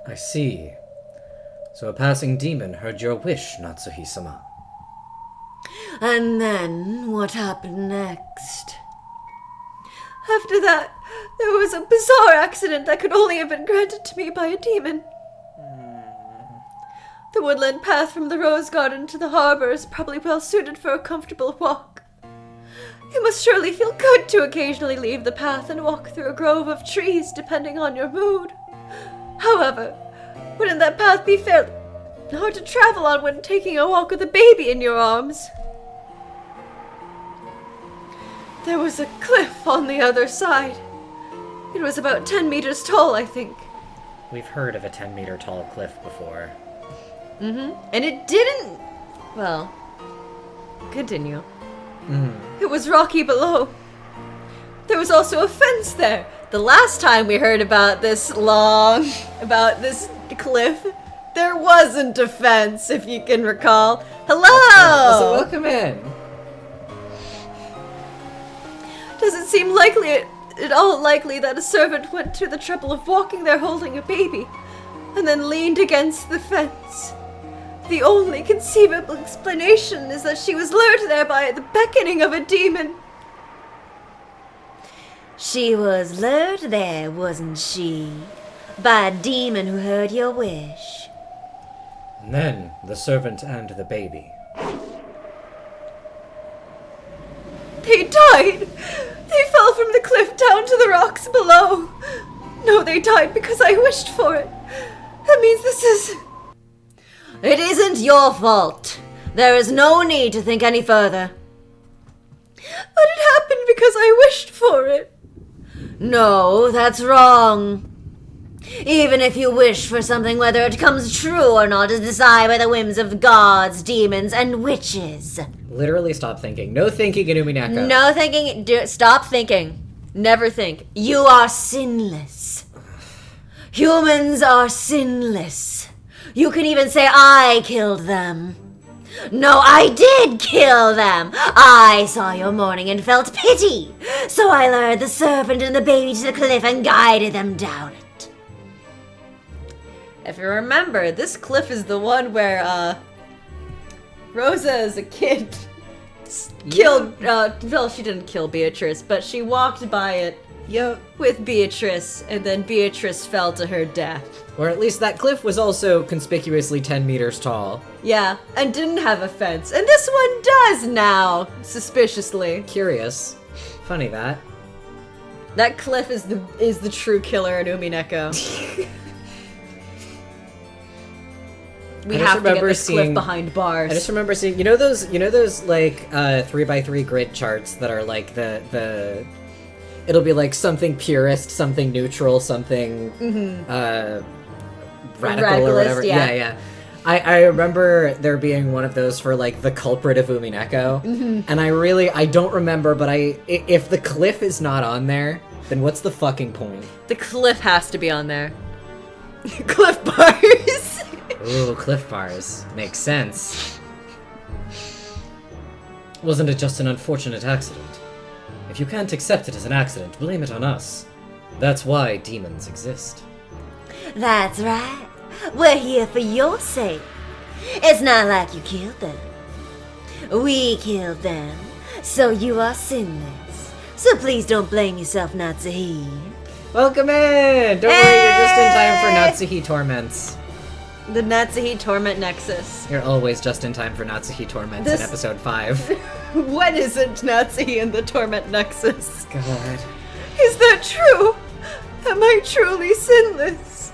I see. So a passing demon heard your wish, Natsuhi-sama. And then, what happened next? After that, there was a bizarre accident that could only have been granted to me by a demon. The woodland path from the rose garden to the harbor is probably well suited for a comfortable walk. It must surely feel good to occasionally leave the path and walk through a grove of trees, depending on your mood. However, wouldn't that path be fairly hard to travel on when taking a walk with a baby in your arms? There was a cliff on the other side. It was about 10 meters tall, I think. We've heard of a 10-meter tall cliff before. And it didn't... Well, continue. It was rocky below. There was also a fence there. The last time we heard about this cliff, there wasn't a fence, if you can recall. Hello! So welcome in. Does it seem likely at all likely that a servant went to the trouble of walking there holding a baby, and then leaned against the fence? The only conceivable explanation is that she was lured there by the beckoning of a demon. She was lured there, wasn't she? By a demon who heard your wish. And then the servant and the baby. They died! They fell from the cliff down to the rocks below. No, they died because I wished for it. That means this is... It isn't your fault. There is no need to think any further. But it happened because I wished for it. No, that's wrong. Even if you wish for something, whether it comes true or not is decided by the whims of gods, demons, and witches. Literally stop thinking. No thinking in Umineko. No thinking. Stop thinking. Never think. You are sinless. Humans are sinless. You can even say, I killed them. No, I did kill them. I saw your mourning and felt pity. So I lured the servant and the baby to the cliff and guided them down it. If you remember, this cliff is the one where, Rosa as a kid killed, well, she didn't kill Beatrice, but she walked by it with Beatrice, and then Beatrice fell to her death. Or at least that cliff was also conspicuously 10 meters tall. Yeah, and didn't have a fence. And this one does now, suspiciously. Curious. Funny that. That cliff is the true killer in Umineko. We have to get this cliff behind bars. I just remember seeing, you know those like 3x3 grid charts that are like the it'll be like something purist, something neutral, something radical or whatever. Yeah. I remember there being one of those for like the culprit of Umineko, and I don't remember, but if the cliff is not on there, then what's the fucking point? The cliff has to be on there. Cliff bars. Ooh, cliff bars. Makes sense. Wasn't it just an unfortunate accident? If you can't accept it as an accident, blame it on us. That's why demons exist. That's right. We're here for your sake. It's not like you killed them. We killed them, so you are sinless. So please don't blame yourself, Natsuhi. Welcome in! Don't worry, you're just in time for Natsuhi Torments. The Natsuhi Torment Nexus. You're always just in time for Natsuhi Torments in episode 5. When isn't Natsuhi in the Torment Nexus? God. Is that true? Am I truly sinless?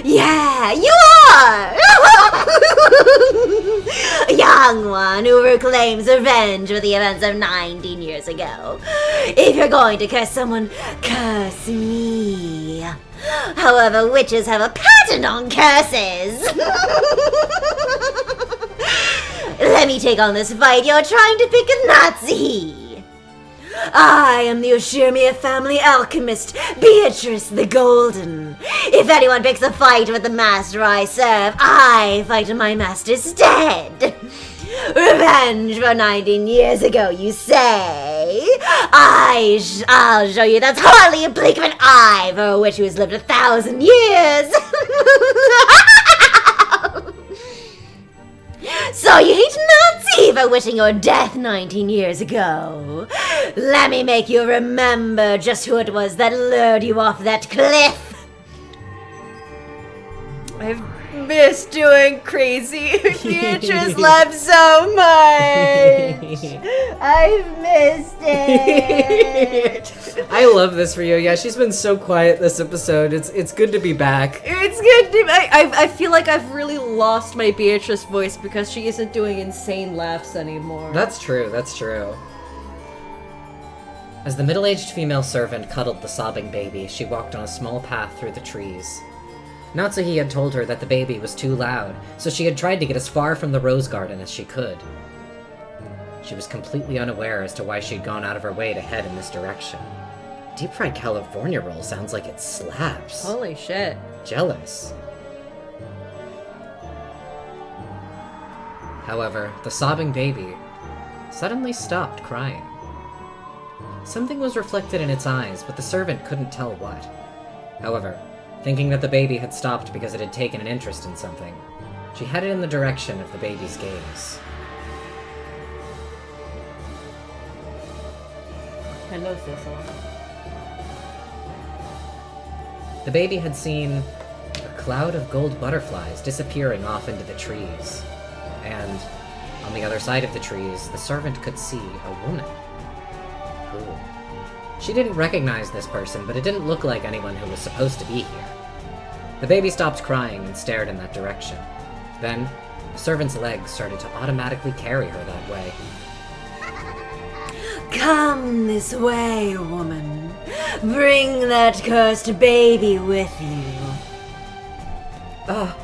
Yeah, you are! Young one who reclaims revenge for the events of 19 years ago. If you're going to curse someone, curse me. However, witches have a patent on curses. Let me take on this fight. You're trying to pick a Nazi. I am the Oshirmia family alchemist, Beatrice the Golden. If anyone picks a fight with the master I serve, I fight in my master's stead. Revenge for 19 years ago, you say? I'll show you that's hardly a blink of an eye for a witch who has lived 1,000 years. So you hate Nazi for wishing your death 19 years ago. Let me make you remember just who it was that lured you off that cliff. I've missed doing crazy Beatrice love so much. I've missed it. I love this for you. Yeah, she's been so quiet this episode. It's good to be back. It's good to I feel like I've really lost my Beatrice voice because she isn't doing insane laughs anymore. That's true. As the middle-aged female servant cuddled the sobbing baby, she walked on a small path through the trees. Natsuhi had told her that the baby was too loud, so she had tried to get as far from the rose garden as she could. She was completely unaware as to why she'd gone out of her way to head in this direction. Deep-fried California roll sounds like it slaps. Holy shit. Jealous. However, the sobbing baby suddenly stopped crying. Something was reflected in its eyes, but the servant couldn't tell what. However, thinking that the baby had stopped because it had taken an interest in something, she headed in the direction of the baby's gaze. Hello, Cecil. The baby had seen a cloud of gold butterflies disappearing off into the trees, and on the other side of the trees, the servant could see a woman. Who? She didn't recognize this person, but it didn't look like anyone who was supposed to be here. The baby stopped crying and stared in that direction. Then, the servant's legs started to automatically carry her that way. Come this way, woman. Bring that cursed baby with you. Ah!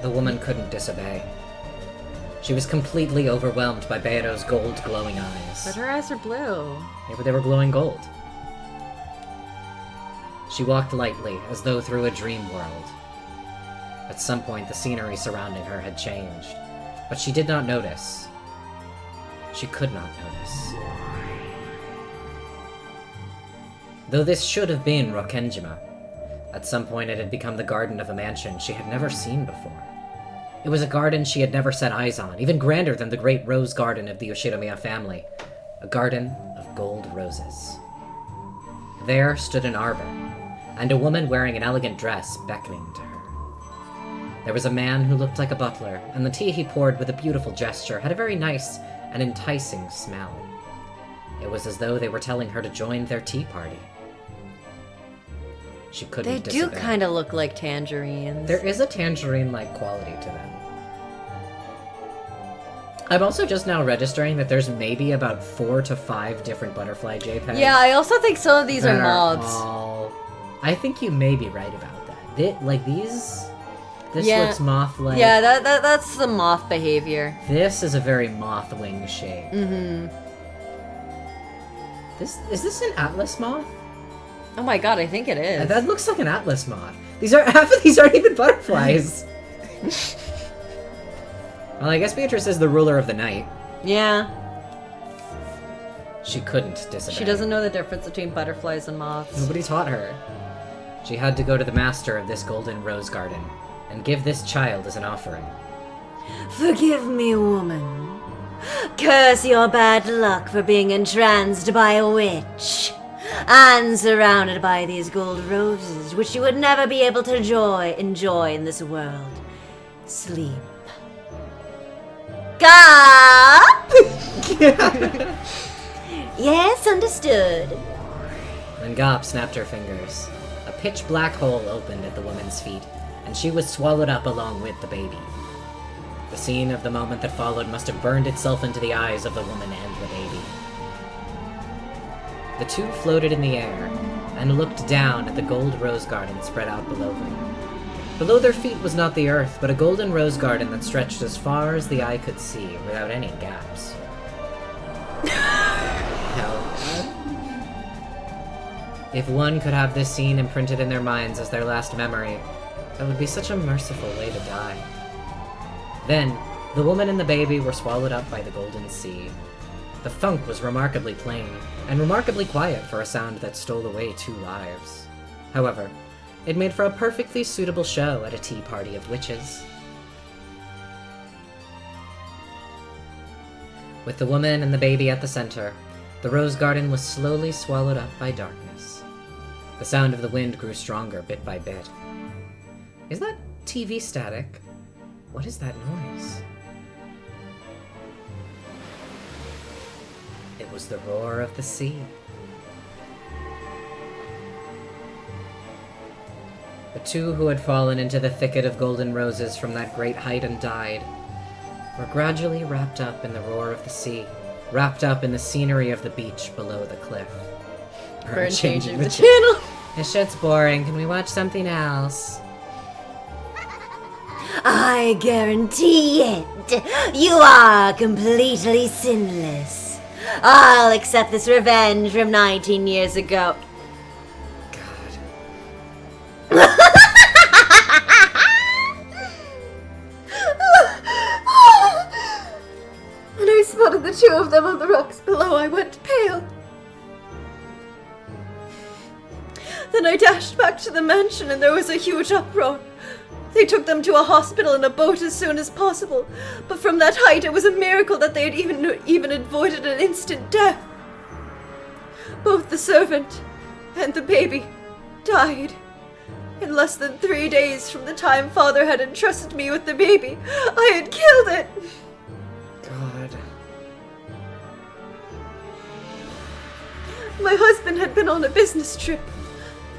The woman couldn't disobey. She was completely overwhelmed by Beidou's gold glowing eyes. But her eyes are blue. Yeah, but they were glowing gold. She walked lightly, as though through a dream world. At some point, the scenery surrounding her had changed, but she did not notice. She could not notice. Though this should have been Rokkenjima, at some point it had become the garden of a mansion she had never seen before. It was a garden she had never set eyes on, even grander than the great rose garden of the Yoshinomiya family. A garden of gold roses. There stood an arbor, and a woman wearing an elegant dress beckoning to her. There was a man who looked like a butler, and the tea he poured with a beautiful gesture had a very nice and enticing smell. It was as though they were telling her to join their tea party. She couldn't They disobey. do kind of look like tangerines. There is a tangerine-like quality to them. I'm also just now registering that there's maybe about 4 to 5 different butterfly JPEGs. Yeah, I also think some of these are that moths. all- I think you may be right about that. This Yeah. looks moth-like. Yeah, that's the moth behavior. This is a very moth wing shape. Mm-hmm. Is this an atlas moth? Oh my god, I think it is. That looks like an atlas moth. Half of these aren't even butterflies. Well, I guess Beatrice is the ruler of the night. Yeah. She couldn't disobey. She doesn't know the difference between butterflies and moths. Nobody taught her. She had to go to the master of this golden rose garden and give this child as an offering. Forgive me, woman. Curse your bad luck for being entranced by a witch and surrounded by these gold roses, which you would never be able to enjoy in this world. Sleep. Gah! Yes, understood. Then Gop snapped her fingers. A pitch black hole opened at the woman's feet, and she was swallowed up along with the baby. The scene of the moment that followed must have burned itself into the eyes of the woman and the baby. The two floated in the air and looked down at the gold rose garden spread out below them. Below their feet was not the earth, but a golden rose garden that stretched as far as the eye could see without any gaps. Hell. If one could have this scene imprinted in their minds as their last memory, that would be such a merciful way to die. Then, the woman and the baby were swallowed up by the golden sea. The thunk was remarkably plain, and remarkably quiet for a sound that stole away 2 lives. However, it made for a perfectly suitable show at a tea party of witches. With the woman and the baby at the center, the rose garden was slowly swallowed up by darkness. The sound of the wind grew stronger bit by bit. Is that TV static? What is that noise? It was the roar of the sea. The two who had fallen into the thicket of golden roses from that great height and died were gradually wrapped up in the roar of the sea, wrapped up in the scenery of the beach below the cliff. We're changing the channel. This shit's boring. Can we watch something else? I guarantee it. You are completely sinless. I'll accept this revenge from 19 years ago. When I spotted the two of them on the rocks below, I went pale. Then I dashed back to the mansion and there was a huge uproar. They took them to a hospital in a boat as soon as possible, but from that height it was a miracle that they had even avoided an instant death. Both the servant and the baby died. In less than 3 days from the time Father had entrusted me with the baby, I had killed it. God. My husband had been on a business trip.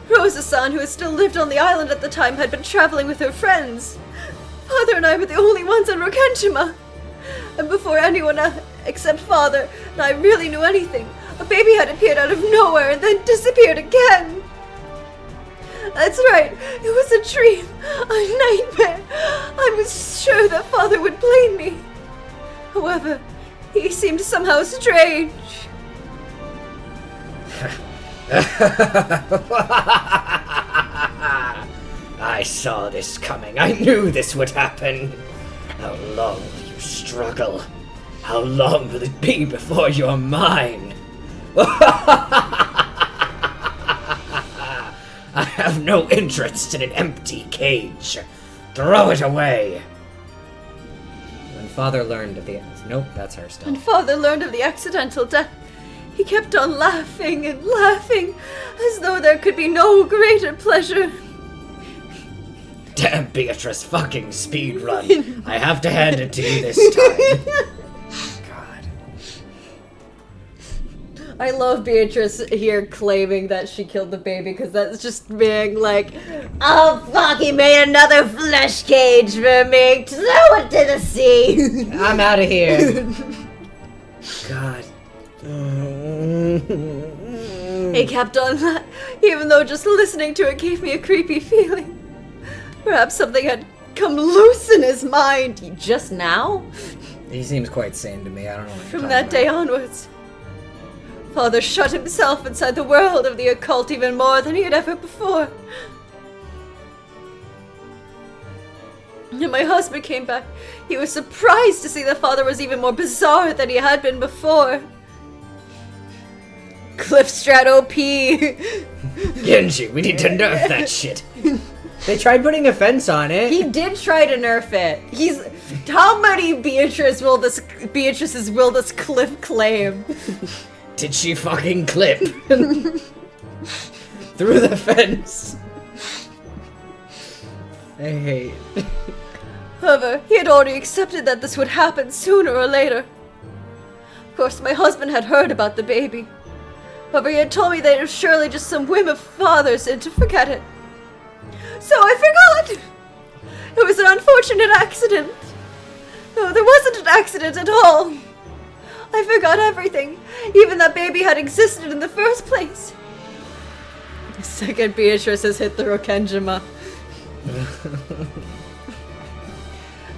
Rosa-san, who had still lived on the island at the time, had been traveling with her friends. Father and I were the only ones on Rokenjima. And before anyone except Father and I really knew anything, a baby had appeared out of nowhere and then disappeared again. That's right, it was a dream, a nightmare. I was sure that Father would blame me. However, he seemed somehow strange. I saw this coming. I knew this would happen. How long will you struggle? How long will it be before you're mine? I have no interest in an empty cage. Throw it away. When Father learned of the... Nope, that's her still. When Father learned of the accidental death, he kept on laughing and laughing, as though there could be no greater pleasure. Damn Beatrice fucking speedrun. I have to hand it to you this time. God. I love Beatrice here claiming that she killed the baby, because that's just being like, Oh fuck, he made another flesh cage for me. Throw it to the sea. I'm out of here. God. He kept on even though just listening to it gave me a creepy feeling. Perhaps something had come loose in his mind just now? He seems quite sane to me. I don't know what you're From talking that day about. onwards, Father shut himself inside the world of the occult even more than he had ever before. When my husband came back, he was surprised to see that Father was even more bizarre than he had been before. Cliffstrat OP. Genji, we need to nerf that shit. They tried putting a fence on it. he did try to nerf it. He's how many Beatrices will this cliff claim? Did she fucking clip? Through the fence. I hate. However, he had already accepted that this would happen sooner or later. Of course, my husband had heard about the baby. However, he had told me that it was surely just some whim of Father's and to forget it. So I forgot! It was an unfortunate accident. No, there wasn't an accident at all. I forgot everything, even that baby had existed in the first place. Second Beatrice has hit the Rokenjima.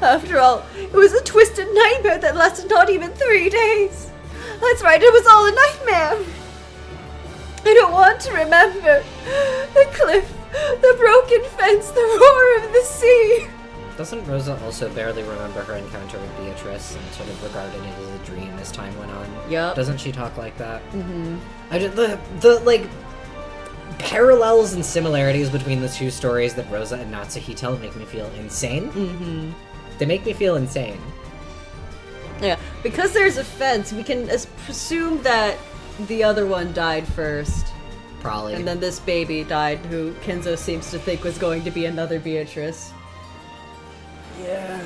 After all, it was a twisted nightmare that lasted not even 3 days. That's right, it was all a nightmare. I don't want to remember. The cliff, the broken fence, the roar of the sea. Doesn't Rosa also barely remember her encounter with Beatrice and sort of regarded it as a dream as time went on? Yup. Doesn't she talk like that? Mm-hmm. The like parallels and similarities between the two stories that Rosa and Natsuhi tell make me feel insane. Mm-hmm. They make me feel insane. Yeah, because there's a fence, we can presume that the other one died first. Probably. And then this baby died, who Kenzo seems to think was going to be another Beatrice. Yeah.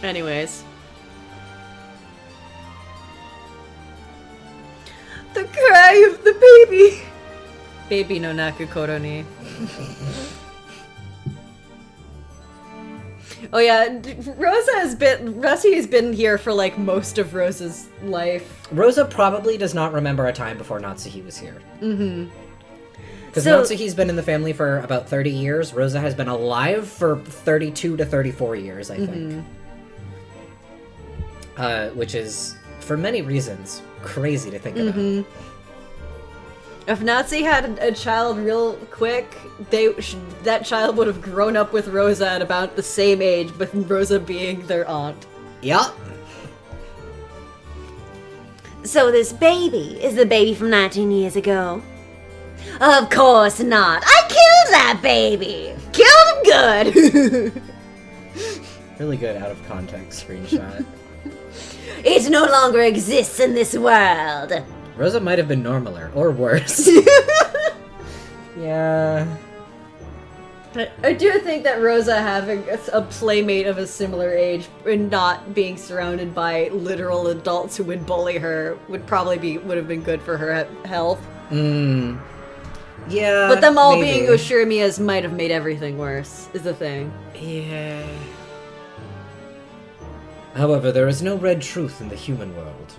Anyways. The cry of the baby. Baby no naku koro ni. Oh yeah, Rusty has been here for like most of Rosa's life. Rosa probably does not remember a time before Natsuhi was here. Mm-hmm. Because So- Natsuhi's been in the family for about 30 years. Rosa has been alive for 32 to 34 years, I think. Which is, for many reasons, crazy to think about. If Nazi had a child real quick, that child would have grown up with Rosa at about the same age, with Rosa being their aunt. Yup. So this baby is the baby from 19 years ago? Of course not. I killed that baby. Killed him good. Really good out of context screenshot. It no longer exists in this world. Rosa might have been normaler, or worse. Yeah. I do think that Rosa having a playmate of a similar age and not being surrounded by literal adults who would bully her would have been good for her health. Yeah. But them all maybe. being Oshirimias might have made everything worse, is the thing. Yeah. However, there is no red truth in the human world.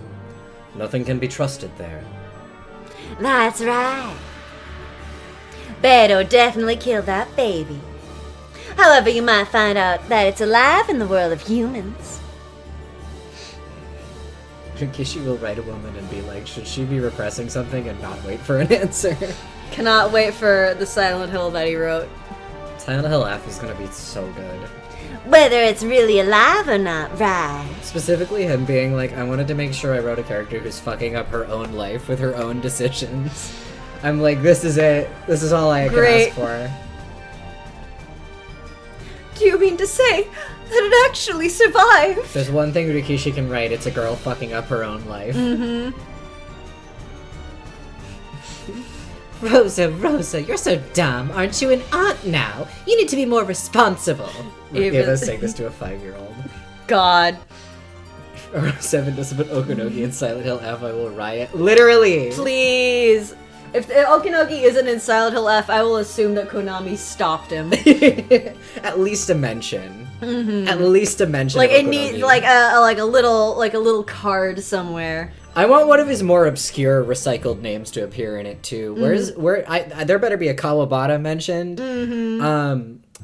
Nothing can be trusted there. That's right. Beto definitely killed that baby. However, you might find out that it's alive in the world of humans. Kishi will write a woman and be like, should she be repressing something and not wait for an answer? Cannot wait for the Silent Hill that he wrote. Silent Hill F is gonna be so good. Whether it's really alive or not, right? Specifically him being like, I wanted to make sure I wrote a character who's fucking up her own life with her own decisions. I'm like, this is it. This is all I can Great. ask for. Do you mean to say that it actually survived? If there's one thing Rikishi can write, it's a girl fucking up her own life. Rosa, you're so dumb. Aren't you an aunt now? You need to be more responsible. Eva saying this to a 5-year-old. God. Or 7 does put Okanogi in Silent Hill F, I will riot. Literally! Please. If Okinogi isn't in Silent Hill F, I will assume that Konami stopped him. At least a mention. At least a mention. Like of it needs like a little card somewhere. I want one of his more obscure recycled names to appear in it too. There better be a Kawabata mentioned.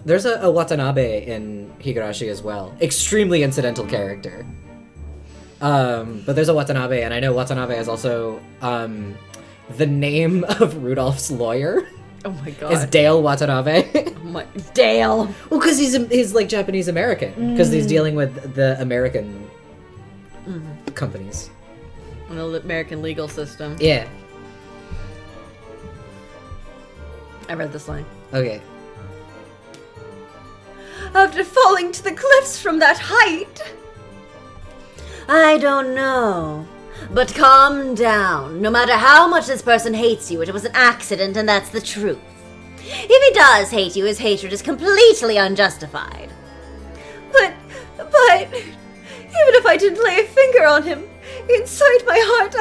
There's a Watanabe in Higurashi as well. Extremely incidental character. But there's a Watanabe, and I know Watanabe is also the name of Rudolph's lawyer. Oh my god. Is Dale Watanabe. Dale. Well, because he's like Japanese American. Because he's dealing with the American companies. In the American legal system. Yeah. I read this line. Okay. After falling to the cliffs from that height. I don't know. But calm down. No matter how much this person hates you, it was an accident and that's the truth. If he does hate you, his hatred is completely unjustified. But, even if I didn't lay a finger on him, inside my heart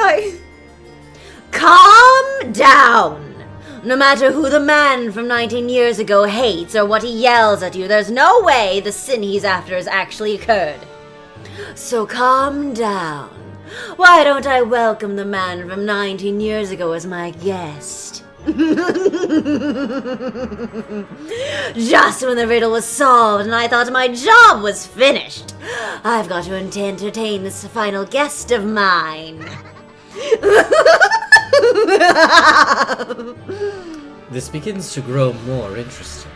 Calm down! No matter who the man from 19 years ago hates or what he yells at you, there's no way the sin he's after has actually occurred. So calm down. Why don't I welcome the man from 19 years ago as my guest? Just when the riddle was solved and I thought my job was finished, I've got to entertain this final guest of mine. This begins to grow more interesting.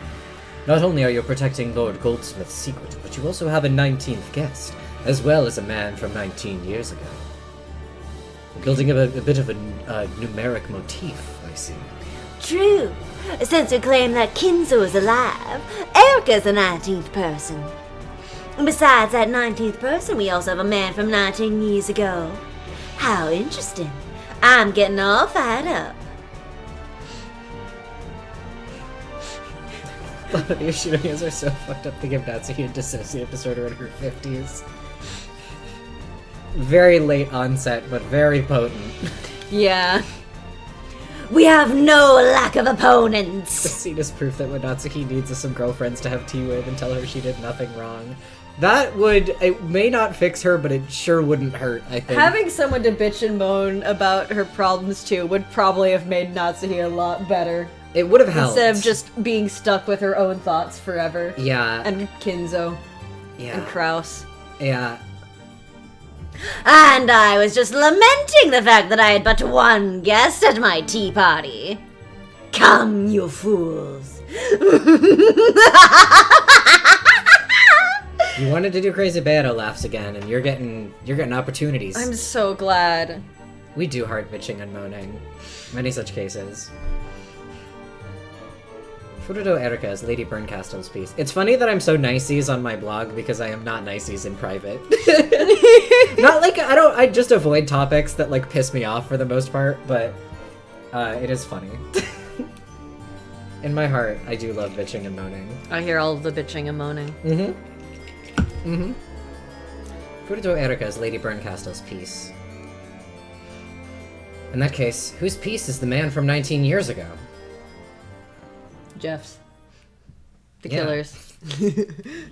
Not only are you protecting Lord Goldsmith's secret, but you also have a 19th guest, as well as a man from 19 years ago. Building a bit of a numeric motif, I see. True. Since we claim that Kinzo is alive, Erica's the 19th person. Besides that 19th person, we also have a man from 19 years ago. How interesting. I'm getting all fired up. The Yoshinoyas are so fucked up to give Natsuki a dissociative disorder in her 50s. Very late onset, but very potent. Yeah. We have no lack of opponents. The scene is proof that what Natsuki needs is some girlfriends to have tea with and tell her she did nothing wrong. It may not fix her, but it sure wouldn't hurt, I think. Having someone to bitch and moan about her problems to would probably have made Natsuki a lot better. It would have helped. Instead of just being stuck with her own thoughts forever. Yeah. And Kinzo. Yeah. And Kraus. Yeah. And I was just lamenting the fact that I had but one guest at my tea party. Come, you fools. You wanted to do Crazy Beto laughs again, and you're getting opportunities. I'm so glad. We do hard bitching and moaning. Many such cases. Furudo Erika is Lady Burncastle's piece. It's funny that I'm so niceys on my blog because I am not niceys in private. Not like, I just avoid topics that like piss me off for the most part, but it is funny. In my heart, I do love bitching and moaning. I hear all of the bitching and moaning. Furudo Erika is Lady Burncastle's piece. In that case, whose piece is the man from 19 years ago? Jeff's. The Yeah. Killers.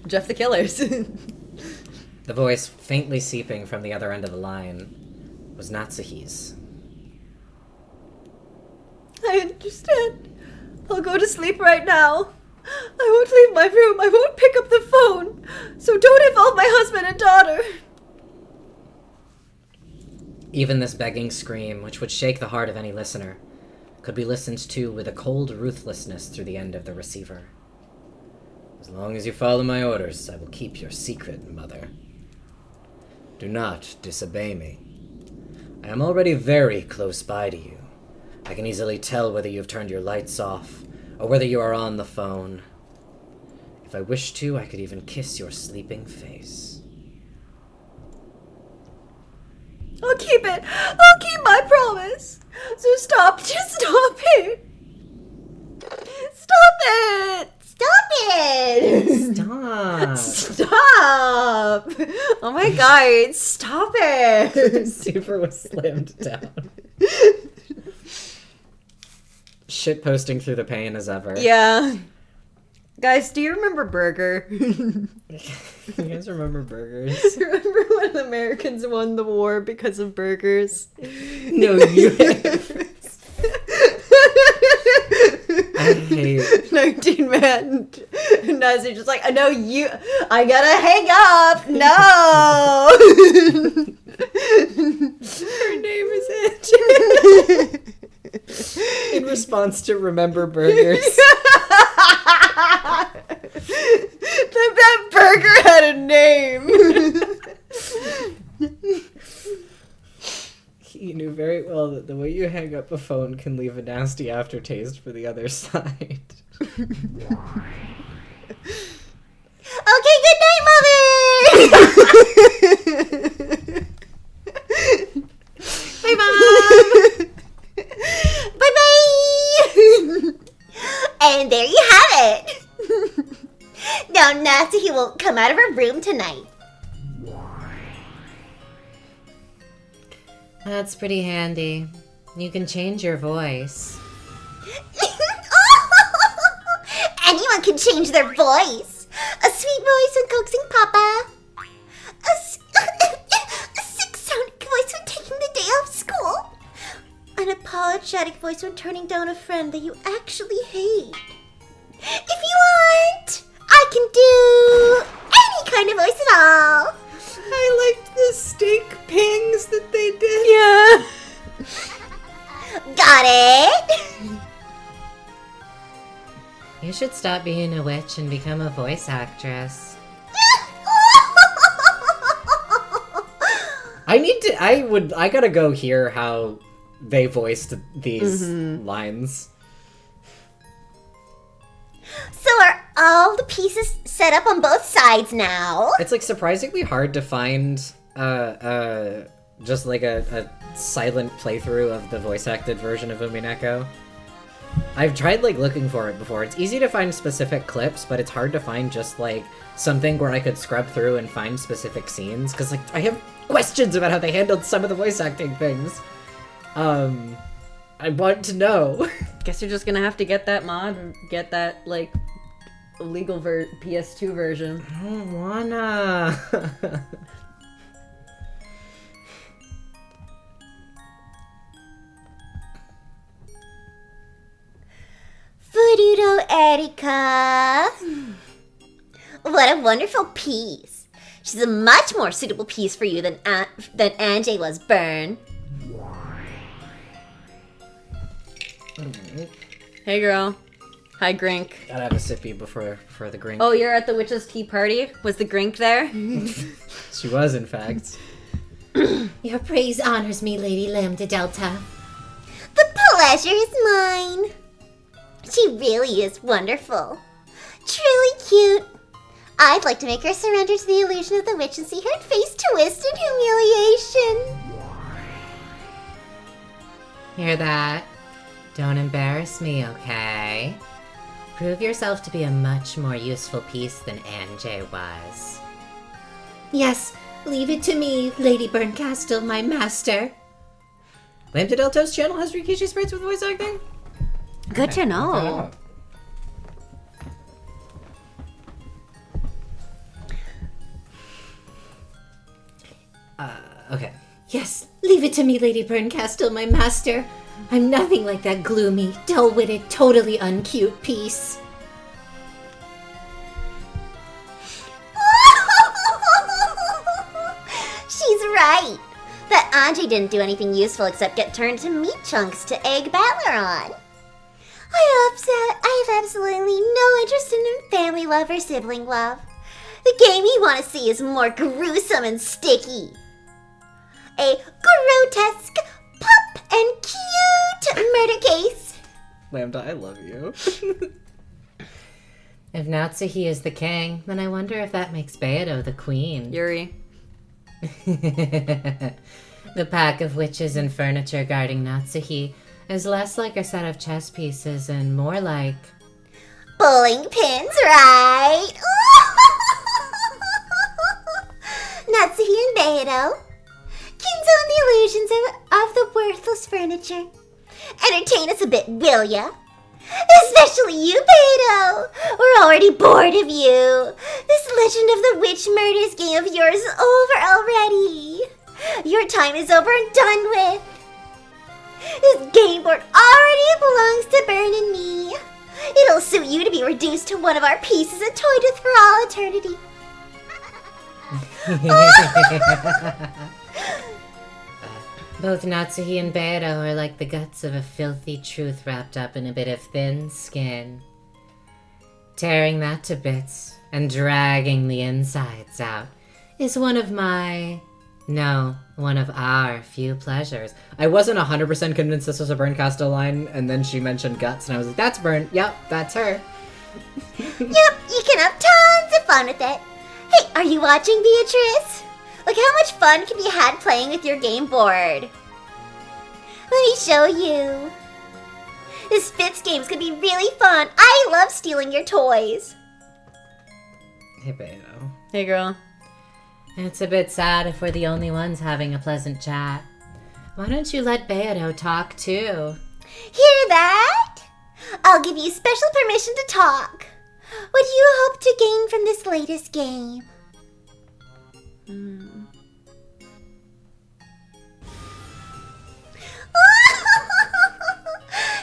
Jeff the Killers. The voice, faintly seeping from the other end of the line, was Natsuhi's. I understand. I'll go to sleep right now. I won't leave my room. I won't pick up the phone. So don't involve my husband and daughter. Even this begging scream, which would shake the heart of any listener, could be listened to with a cold ruthlessness through the end of the receiver. As long as you follow my orders, I will keep your secret, mother. Do not disobey me. I am already very close by to you. I can easily tell whether you have turned your lights off, or whether you are on the phone. If I wished to, I could even kiss your sleeping face. I'll keep it. I'll keep my promise. So stop. Just stop it. Stop it. Stop it! Stop! Stop. Oh my god. Stop it. Super was slammed down. Shit posting through the pain as ever. Yeah. Guys, do you remember Burger? You guys remember burgers? Remember when Americans won the war because of burgers? No, you I hate 19 man. And Nazi just like, I know you. I gotta hang up. No. Her name is it. in response to Remember Burgers. that burger had a name. He knew very well that the way you hang up a phone can leave a nasty aftertaste for the other side. Okay, good night, Mother! Bye, Mom. Bye-bye! And there you have it! Now Natsuki won't come out of her room tonight. That's pretty handy. You can change your voice. Anyone can change their voice. A sweet voice when coaxing Papa. A sick-sounding voice when taking the day off school. An apologetic voice when turning down a friend that you actually hate. If you want, I can do any kind of voice at all. I liked the steak pings that they did. Yeah. Got it? You should stop being a witch and become a voice actress. I gotta go hear how they voiced these lines. So are all the pieces set up on both sides now? It's like surprisingly hard to find just like a silent playthrough of the voice acted version of Umineko. I've tried like looking for it before. It's easy to find specific clips, but it's hard to find just like something where I could scrub through and find specific scenes, because like I have questions about how they handled some of the voice acting things. I want to know. Guess you're just gonna have to get that mod, or get that, like, illegal PS2 version. I don't wanna. Furudo Erika. What a wonderful piece. She's a much more suitable piece for you than Anjay was, Burn. Hey, girl. Hi, Grink. Gotta have a sippy before the grink. Oh, you're at the witch's tea party? Was the Grink there? She was, in fact. Your praise honors me, Lady Lambda Delta. The pleasure is mine. She really is wonderful. Truly cute. I'd like to make her surrender to the illusion of the witch and see her face twist in humiliation. Hear that? Don't embarrass me, okay? Prove yourself to be a much more useful piece than Anjay was. Yes, leave it to me, Lady Burncastle, my master. Lambda Delta's channel has Rikishi sprites with voice acting? Good to know. Okay. Yes, leave it to me, Lady Burncastle, my master. I'm nothing like that gloomy, dull-witted, totally uncute piece. She's right. That Anjay didn't do anything useful except get turned to meat chunks to egg Battleron. I have absolutely no interest in family love or sibling love. The game we want to see is more gruesome and sticky. A grotesque, pop and cute murder case. Lambda, I love you. If Natsuhi is the king, then I wonder if that makes Beato the queen. Yuri. The pack of witches and furniture guarding Natsuhi is less like a set of chess pieces and more like... bowling pins, right? Natsuhi and Beato. Kinzo and the illusions of the worthless furniture. Entertain us a bit, will ya? Especially you, Beato. We're already bored of you. This Legend of the Witch Murders game of yours is over already. Your time is over and done with. This game board already belongs to Burn and me. It'll suit you to be reduced to one of our pieces and toyed with for all eternity. Both Natsuhi and Beato are like the guts of a filthy truth wrapped up in a bit of thin skin. Tearing that to bits and dragging the insides out is one of our few pleasures. I wasn't 100% convinced this was a Burn Castle line, and then she mentioned guts, and I was like, that's Burn. Yep, that's her. Yep, you can have tons of fun with it. Hey, are you watching, Beatrice? Look how much fun can be had playing with your game board. Let me show you. This Fitz game's gonna be really fun. I love stealing your toys. Hey, Beato. Hey, girl. It's a bit sad if we're the only ones having a pleasant chat. Why don't you let Beato talk too? Hear that? I'll give you special permission to talk. What do you hope to gain from this latest game?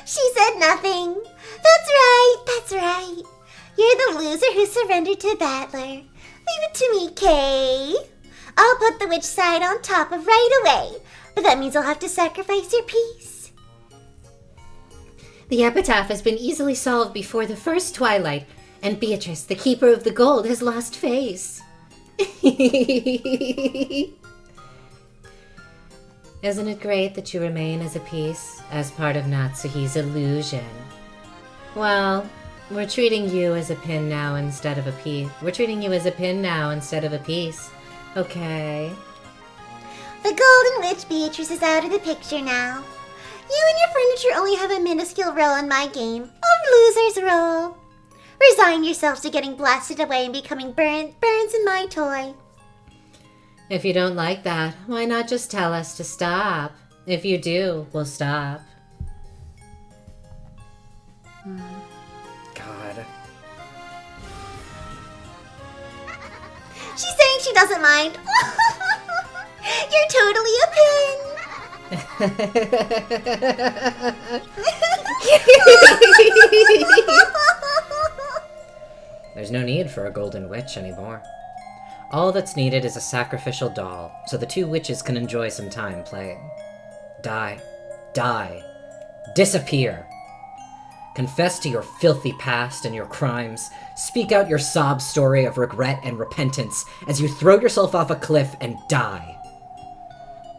She said nothing. That's right. You're the loser who surrendered to Battler. Leave it to me, Kay. I'll put the witch side on top of right away, but that means I'll have to sacrifice your piece. The epitaph has been easily solved before the first twilight, and Beatrice, the keeper of the gold, has lost face. Isn't it great that you remain as a piece, as part of Natsuhi's illusion? Well, we're treating you as a pin now instead of a piece. Okay? The Golden Witch Beatrice is out of the picture now. You and your furniture only have a minuscule role in my game. A loser's role. Resign yourselves to getting blasted away and becoming burns in my toy. If you don't like that, why not just tell us to stop? If you do, we'll stop. God. She's saying she doesn't mind. You're totally a pin. There's no need for a golden witch anymore. All that's needed is a sacrificial doll, so the two witches can enjoy some time playing. Die. Die. Disappear. Confess to your filthy past and your crimes. Speak out your sob story of regret and repentance as you throw yourself off a cliff and die.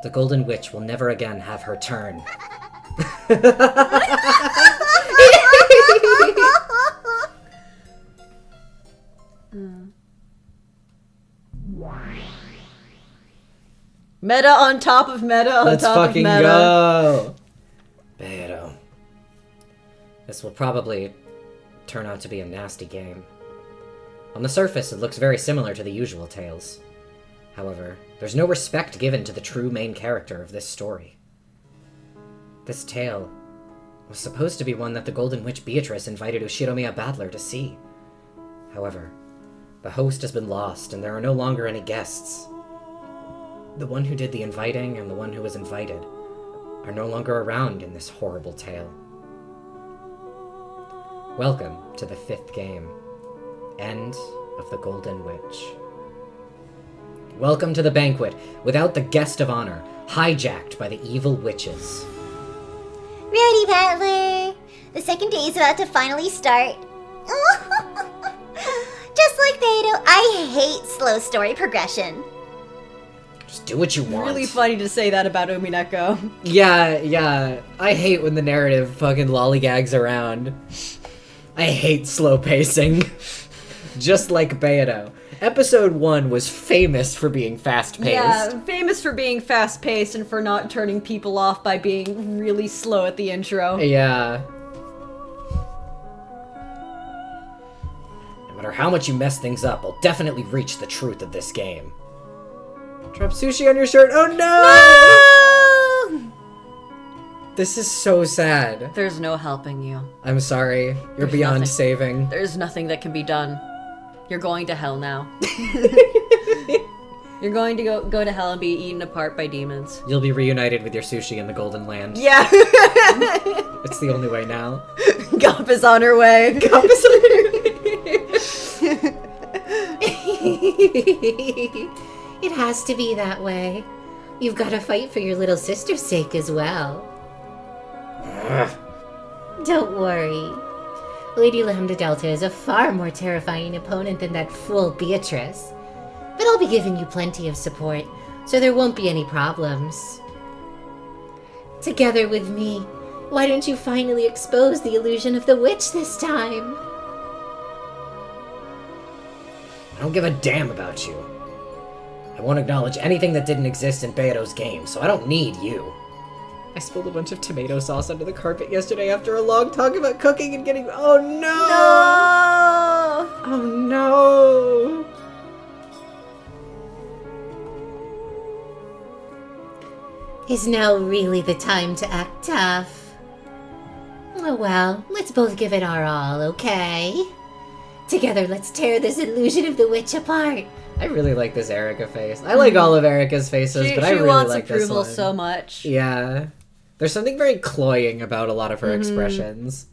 The Golden Witch will never again have her turn. Meta on top of meta on Let's top of fucking meta. go! Pero. This will probably turn out to be a nasty game. On the surface, it looks very similar to the usual tales. However, there's no respect given to the true main character of this story. This tale was supposed to be one that the Golden Witch Beatrice invited Ushiromiya Battler to see. However, the host has been lost and there are no longer any guests. The one who did the inviting and the one who was invited are no longer around in this horrible tale. Welcome to the 5th game. End of the Golden Witch. Welcome to the banquet, without the guest of honor, hijacked by the evil witches. Ready, Battler. The second day is about to finally start. Just like Beto, I hate slow story progression. Just do what you want. Really funny to say that about Umineko. Yeah. I hate when the narrative fucking lollygags around. I hate slow pacing. Just like Beto. Episode 1 was famous for being fast-paced. Yeah, famous for being fast-paced and for not turning people off by being really slow at the intro. Yeah. No matter how much you mess things up, I'll definitely reach the truth of this game. Drop sushi on your shirt. Oh no! No! This is so sad. There's no helping you. I'm sorry. You're There's beyond nothing. saving. There's nothing that can be done. You're going to hell now. You're going to go to hell and be eaten apart by demons. You'll be reunited with your sushi in the Golden Land. Yeah. It's the only way now. Gop is on her way. Gop is on her way. It has to be that way. You've got to fight for your little sister's sake as well. Don't worry. Lady Lambda Delta is a far more terrifying opponent than that fool Beatrice. But I'll be giving you plenty of support, so there won't be any problems. Together with me, why don't you finally expose the illusion of the witch this time? I don't give a damn about you. I won't acknowledge anything that didn't exist in Beato's game, so I don't need you. I spilled a bunch of tomato sauce under the carpet yesterday after a long talk about cooking and getting— Oh no! No! Oh no! Is now really the time to act tough? Oh well, let's both give it our all, okay? Together, let's tear this illusion of the witch apart. I really like this Erica face. I like all of Erica's faces, but I really wants like this approval one. so much. Yeah. There's something very cloying about a lot of her expressions.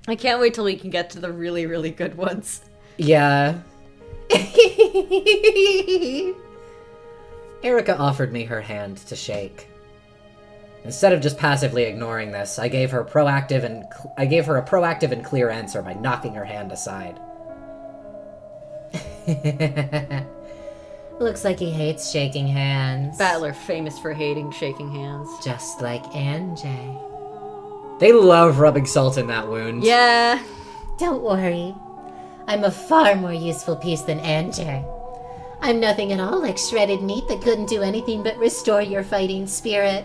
I can't wait till we can get to the really, really good ones. Yeah. Erica offered me her hand to shake. Instead of just passively ignoring this, I gave her a proactive and clear answer by knocking her hand aside. Looks like he hates shaking hands. Battler famous for hating shaking hands. Just like Anjay. They love rubbing salt in that wound. Yeah. Don't worry. I'm a far more useful piece than Anjay. I'm nothing at all like shredded meat that couldn't do anything but restore your fighting spirit.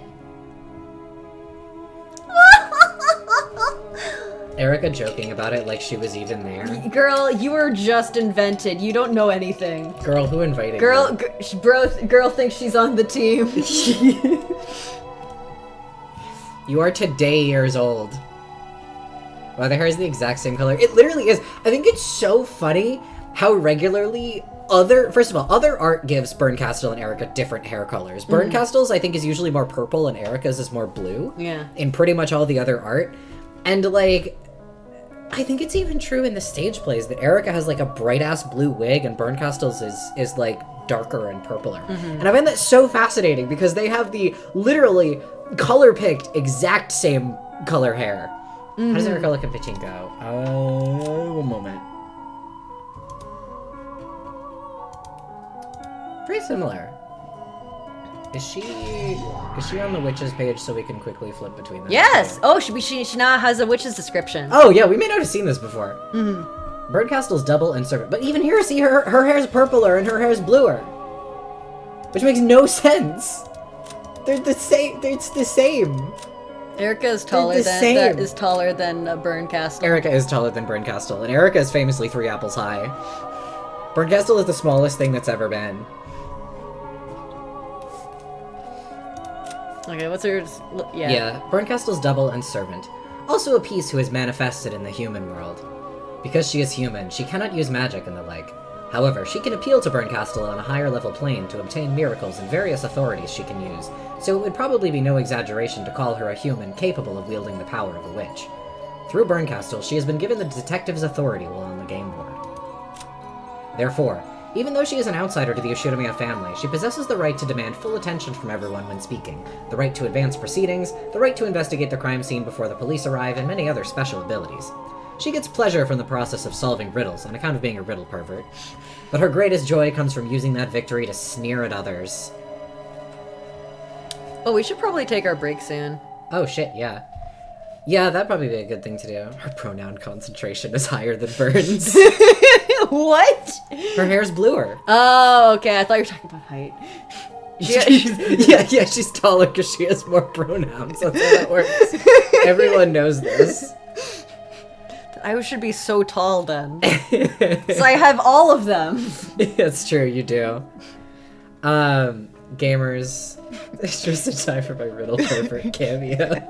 Erica joking about it like she was even there. Girl, you were just invented. You don't know anything. Girl, who invited Girl, you? girl thinks she's on the team. You are today years old. Wow, their hair is the exact same color. It literally is. I think it's so funny how regularly first of all, other art gives Berncastle and Erica different hair colors. Berncastle's, I think, is usually more purple, and Erica's is more blue. Yeah. In pretty much all the other art. And, like, I think it's even true in the stage plays that Erica has, like, a bright-ass blue wig, and Berncastle's is like, darker and purpler. And I find that so fascinating, because they have the, literally, color-picked, exact same color hair. How does Erica look in Pachinko? One moment. Pretty similar. Is she on the witches page so we can quickly flip between them? Yes! Oh, she now has a witch's description. Oh yeah, we may not have seen this before. Berncastle's double and servant. But even here, see, her hair's purpler and her hair's bluer. Which makes no sense. They're the same. It's the same. Erica is taller than Berncastle. Erica is taller than Berncastle, and Erica is famously 3 apples high. Berncastle is the smallest thing that's ever been. Okay, what's her... Yeah, Berncastle's double and servant. Also a piece who is manifested in the human world. Because she is human, she cannot use magic and the like. However, she can appeal to Berncastle on a higher level plane to obtain miracles and various authorities she can use, so it would probably be no exaggeration to call her a human capable of wielding the power of a witch. Through Berncastle, she has been given the detective's authority while on the game board. Therefore, even though she is an outsider to the Ushirimiya family, she possesses the right to demand full attention from everyone when speaking, the right to advance proceedings, the right to investigate the crime scene before the police arrive, and many other special abilities. She gets pleasure from the process of solving riddles on account of being a riddle pervert. But her greatest joy comes from using that victory to sneer at others. Oh, we should probably take our break soon. Oh shit, yeah. Yeah, that'd probably be a good thing to do. Her pronoun concentration is higher than Burns. What? Her hair's bluer. Oh, okay. I thought you were talking about height. She's taller because she has more pronouns. That's how that works. Everyone knows this. I should be so tall then. So I have all of them. That's true, you do. Gamers, it's just a time for my riddle pervert cameo.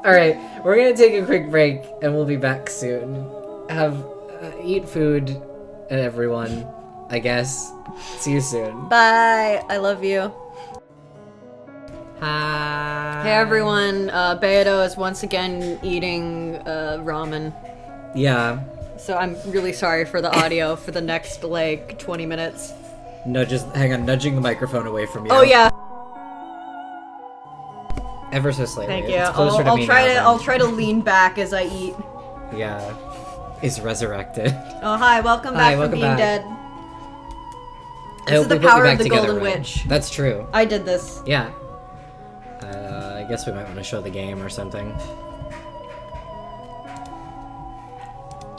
Alright, we're gonna take a quick break and we'll be back soon. Eat food, everyone, I guess. See you soon. Bye. I love you. Hi. Hey everyone, Beto is once again eating ramen. Yeah. So I'm really sorry for the audio for the next, 20 minutes. No, just hang on, nudging the microphone away from you. Oh yeah. Ever so slightly. Thank you. It's closer to me now I'll try to lean back as I eat. Yeah. Is resurrected. Oh hi, welcome back from being dead. This is the power of the Golden Witch. That's true. I did this. Yeah. I guess we might want to show the game or something.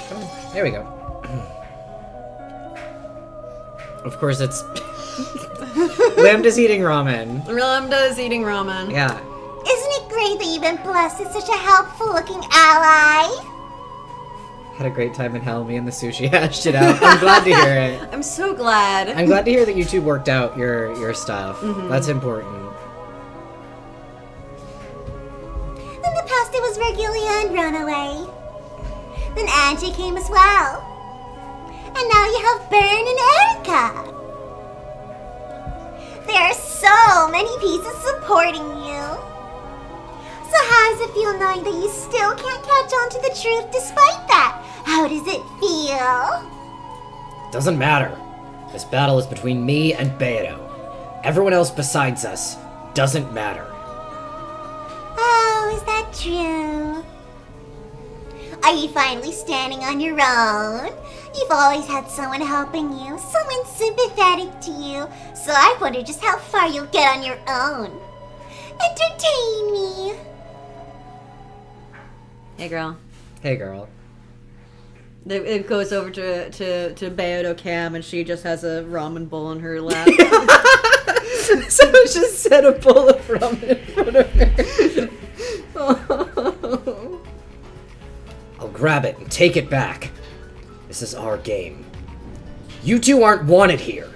Come on. There we go. Of course it's... Lambda's eating ramen. Lambda is eating ramen. Yeah. Isn't it great that you've been blessed with such a helpful-looking ally? Had a great time in hell. Me and the sushi hashed it out. I'm glad to hear it. I'm so glad. I'm glad to hear that you two worked out your stuff. Mm-hmm. That's important. In the past it was Virgilia and Runaway. Then Angie came as well. And now you have Bern and Erica. There are so many pieces supporting you. So how does it feel knowing that you still can't catch on to the truth despite that? How does it feel? Doesn't matter. This battle is between me and Beto. Everyone else besides us doesn't matter. Oh, is that true? Are you finally standing on your own? You've always had someone helping you, someone sympathetic to you, so I wonder just how far you'll get on your own. Entertain me. Hey girl. Hey, girl. It goes over to Beodo Cam and she just has a ramen bowl in her lap. So just set a bowl of ramen in front of her. I'll grab it and take it back. This is our game. You two aren't wanted here.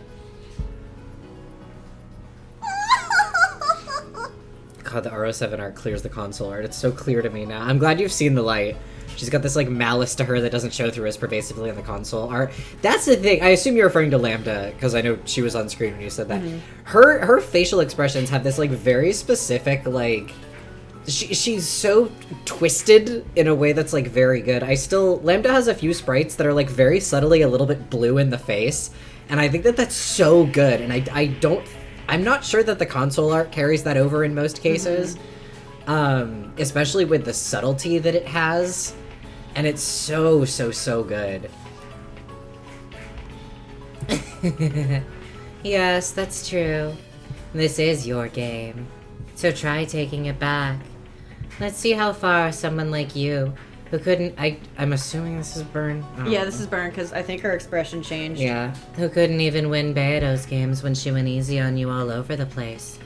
how the RO7 art clears the console art. It's so clear to me now. I'm glad you've seen the light. She's got this, like, malice to her that doesn't show through as pervasively in the console art. That's the thing. I assume you're referring to Lambda, because I know she was on screen when you said that. Her facial expressions have this, like, very specific, like... She's so twisted in a way that's, like, very good. Lambda has a few sprites that are, like, very subtly a little bit blue in the face, and I think that that's so good, and I'm not sure that the console art carries that over in most cases, especially with the subtlety that it has, and it's so good. Yes, that's true. This is your game. So try taking it back. Let's see how far someone like you, who couldn't... I'm assuming this is Burn? Yeah, this is Burn, because I think her expression changed. Yeah, who couldn't even win Beato's games when she went easy on you all over the place,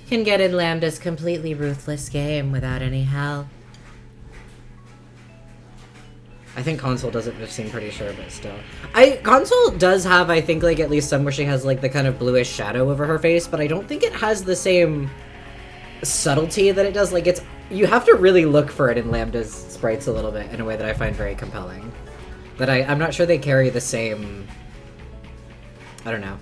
can get in Lambda's completely ruthless game without any help. I think console doesn't seem pretty sure, but still. Console does have, I think, like, at least some where she has, like, the kind of bluish shadow over her face, but I don't think it has the same subtlety that it does. Like, you have to really look for it in Lambda's sprites a little bit in a way that I find very compelling. That I'm not sure they carry the same... I don't know.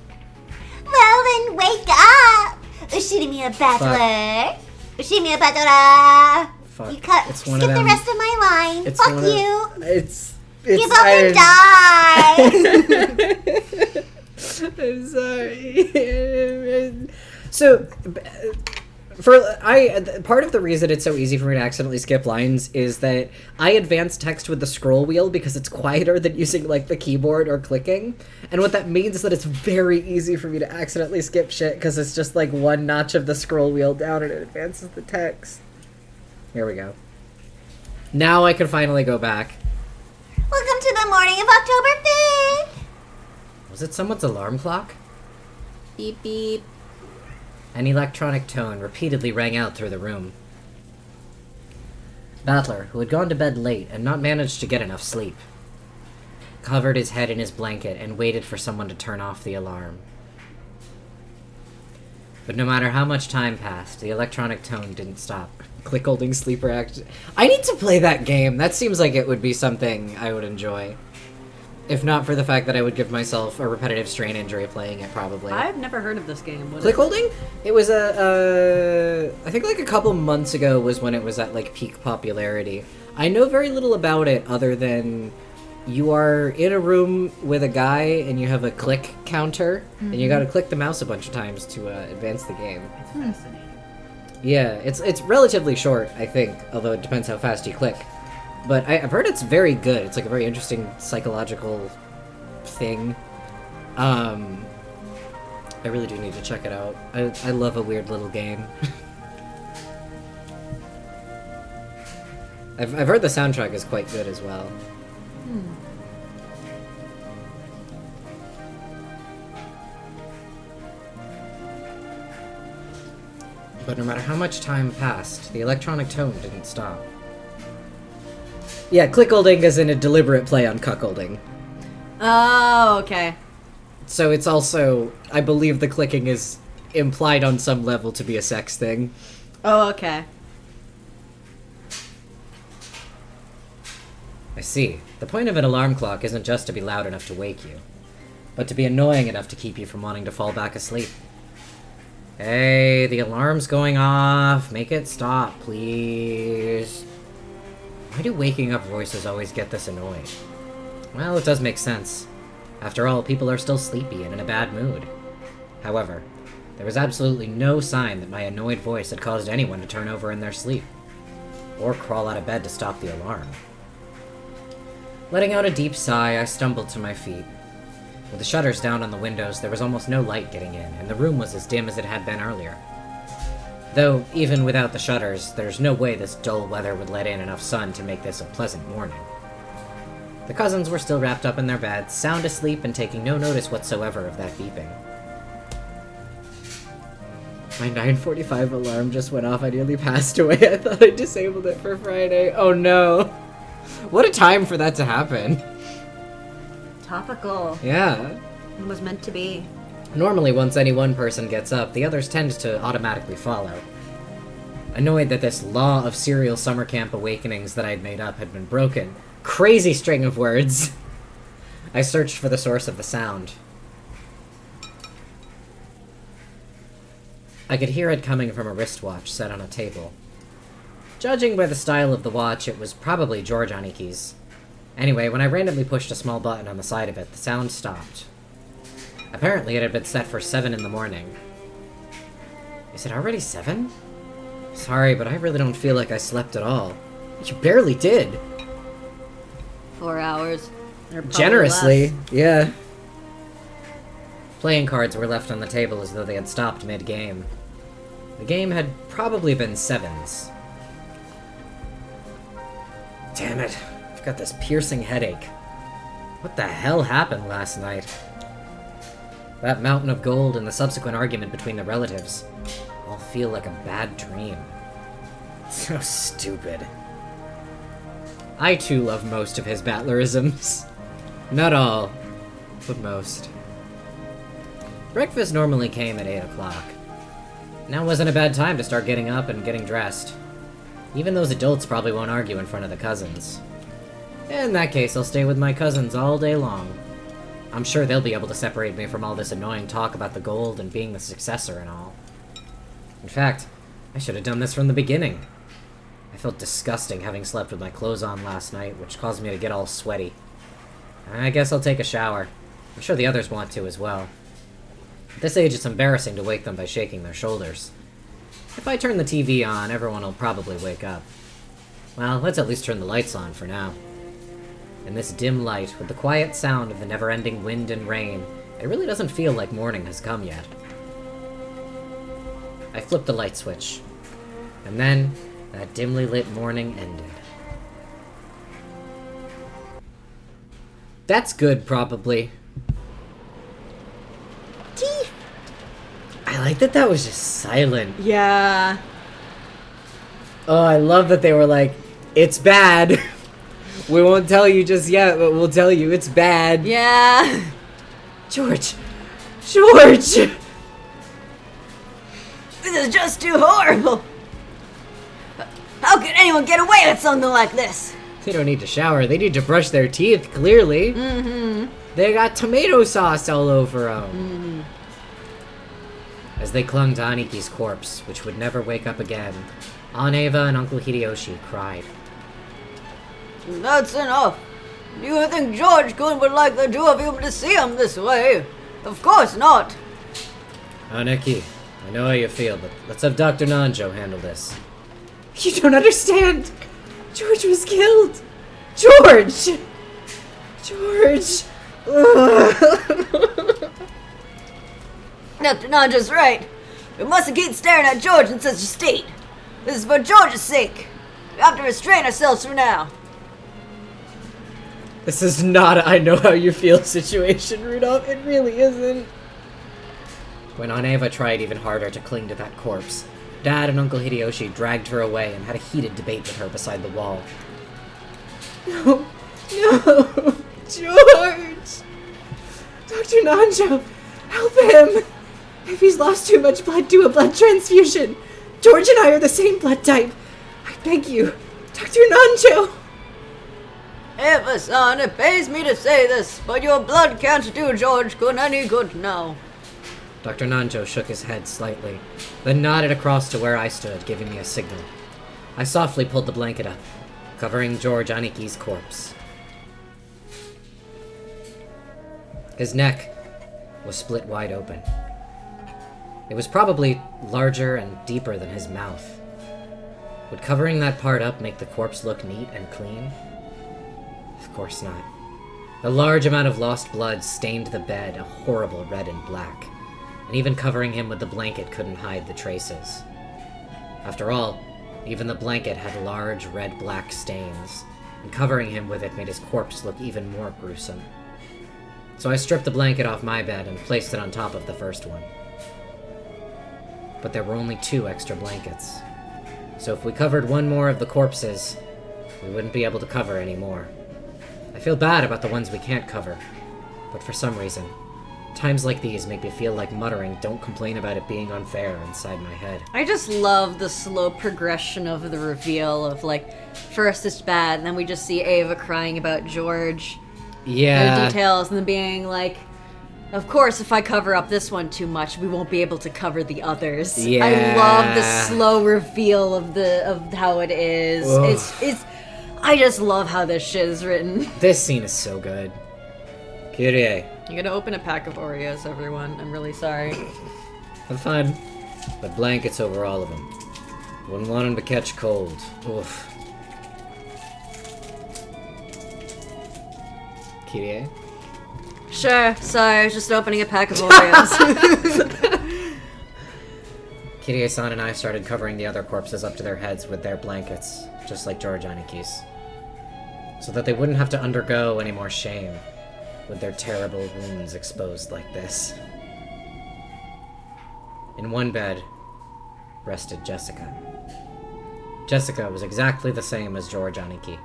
Well then, wake up! Ushirimiya battler! Ushirimiya battler! Fuck. You cut. It's Skip one of the them. rest of my line. It's Fuck one of- you! It's Give up and die! I'm sorry. So, part of the reason it's so easy for me to accidentally skip lines is that I advance text with the scroll wheel because it's quieter than using, like, the keyboard or clicking. And what that means is that it's very easy for me to accidentally skip shit because it's just, like, one notch of the scroll wheel down and it advances the text. Here we go. Now I can finally go back. Welcome to the morning of October 5th! Was it someone's alarm clock? Beep beep. An electronic tone repeatedly rang out through the room. Battler, who had gone to bed late and not managed to get enough sleep, covered his head in his blanket and waited for someone to turn off the alarm. But no matter how much time passed, the electronic tone didn't stop. Click holding sleeper action. I need to play that game. That seems like it would be something I would enjoy. If not for the fact that I would give myself a repetitive strain injury playing it, probably. I've never heard of this game. What Click is it? holding? It was I think like a couple months ago was when it was at like peak popularity. I know very little about it other than you are in a room with a guy and you have a click counter and you gotta click the mouse a bunch of times to advance the game. It's fascinating. Yeah, it's relatively short, I think, although it depends how fast you click. But I've heard it's very good. It's like a very interesting psychological thing. I really do need to check it out. I love a weird little game. I've heard the soundtrack is quite good as well. But no matter how much time passed, the electronic tone didn't stop. Yeah, click-holding is in a deliberate play on cuckolding. Oh, okay. So it's also, I believe the clicking is implied on some level to be a sex thing. Oh, okay. I see. The point of an alarm clock isn't just to be loud enough to wake you, but to be annoying enough to keep you from wanting to fall back asleep. Hey, the alarm's going off. Make it stop, please. Why do waking up voices always get this annoying? Well, it does make sense. After all, people are still sleepy and in a bad mood. However, there was absolutely no sign that my annoyed voice had caused anyone to turn over in their sleep, or crawl out of bed to stop the alarm. Letting out a deep sigh, I stumbled to my feet. With the shutters down on the windows, there was almost no light getting in, and the room was as dim as it had been earlier. Though, even without the shutters, there's no way this dull weather would let in enough sun to make this a pleasant morning. The cousins were still wrapped up in their beds, sound asleep and taking no notice whatsoever of that beeping. My 9:45 alarm just went off. I nearly passed away. I thought I disabled it for Friday. Oh no. What a time for that to happen. Topical. Yeah. It was meant to be. Normally, once any one person gets up, the others tend to automatically follow. Annoyed that this law of serial summer camp awakenings that I'd made up had been broken. Crazy string of words! I searched for the source of the sound. I could hear it coming from a wristwatch set on a table. Judging by the style of the watch, it was probably George Aniki's. Anyway, when I randomly pushed a small button on the side of it, the sound stopped. Apparently it had been set for 7 in the morning. Is it already 7? Sorry, but I really don't feel like I slept at all. You barely did. 4 hours. Or probably Generously, less. yeah. Playing cards were left on the table as though they had stopped mid-game. The game had probably been 7s. Damn it. I've got this piercing headache. What the hell happened last night? That mountain of gold and the subsequent argument between the relatives all feel like a bad dream. So stupid. I too love most of his battlerisms. Not all, but most. Breakfast normally came at 8 o'clock. Now wasn't a bad time to start getting up and getting dressed. Even those adults probably won't argue in front of the cousins. In that case, I'll stay with my cousins all day long. I'm sure they'll be able to separate me from all this annoying talk about the gold and being the successor and all. In fact, I should have done this from the beginning. I felt disgusting having slept with my clothes on last night, which caused me to get all sweaty. I guess I'll take a shower. I'm sure the others want to as well. At this age, it's embarrassing to wake them by shaking their shoulders. If I turn the TV on, everyone will probably wake up. Well, let's at least turn the lights on for now. In this dim light, with the quiet sound of the never-ending wind and rain, it really doesn't feel like morning has come yet. I flipped the light switch, and then that dimly lit morning ended. That's good, probably. Teeth. I like that that was just silent. Yeah. Oh, I love that they were like, it's bad. We won't tell you just yet, but we'll tell you it's bad. Yeah. George! George! This is just too horrible. How could anyone get away with something like this? They don't need to shower, they need to brush their teeth, clearly. Mm-hmm. They got tomato sauce all over them. Mm-hmm. As they clung to Aniki's corpse, which would never wake up again, Aunt Eva and Uncle Hideyoshi cried. That's enough. Do you think George-kun would like the two of you to see him this way? Of course not. Aniki, I know how you feel, but let's have Dr. Nanjo handle this. You don't understand! George was killed! George! George! Dr. Nanja's right. We mustn't keep staring at George in such a state. This is for George's sake. We have to restrain ourselves for now. This is not a I know how you feel situation, Rudolph. It really isn't. When Aunt Eva tried even harder to cling to that corpse, Dad and Uncle Hideyoshi dragged her away and had a heated debate with her beside the wall. No, no, George! Dr. Nanjo, help him! If he's lost too much blood, do a blood transfusion. George and I are the same blood type. I beg you, Dr. Nanjo! Eva-san, it pains me to say this, but your blood can't do George-kun any good now. Dr. Nanjo shook his head slightly, then nodded across to where I stood, giving me a signal. I softly pulled the blanket up, covering George Aniki's corpse. His neck was split wide open. It was probably larger and deeper than his mouth. Would covering that part up make the corpse look neat and clean? Of course not. The large amount of lost blood stained the bed a horrible red and black, and even covering him with the blanket couldn't hide the traces. After all, even the blanket had large red-black stains, and covering him with it made his corpse look even more gruesome. So I stripped the blanket off my bed and placed it on top of the first one. But there were only 2 extra blankets, so if we covered one more of the corpses, we wouldn't be able to cover any more. I feel bad about the ones we can't cover, but for some reason, Times like these make me feel like muttering, "Don't complain about it being unfair," inside my head. I just love the slow progression of the reveal of, like, first it's bad, and then we just see Ava crying about George. Yeah. The details, and then being like, of course, if I cover up this one too much, we won't be able to cover the others. Yeah. I love the slow reveal of how it is. Ugh. It's I just love how this shit is written. This scene is so good. Kyrie. You're gonna open a pack of Oreos, everyone. I'm really sorry. Have fun. But blankets over all of them. Wouldn't want them to catch cold. Oof. Kyrie? Sure, sorry, I was just opening a pack of Oreos. Kirie-san and I started covering the other corpses up to their heads with their blankets, just like George Aniki's, so that they wouldn't have to undergo any more shame with their terrible wounds exposed like this. In one bed rested Jessica. Jessica was exactly the same as George Aniki.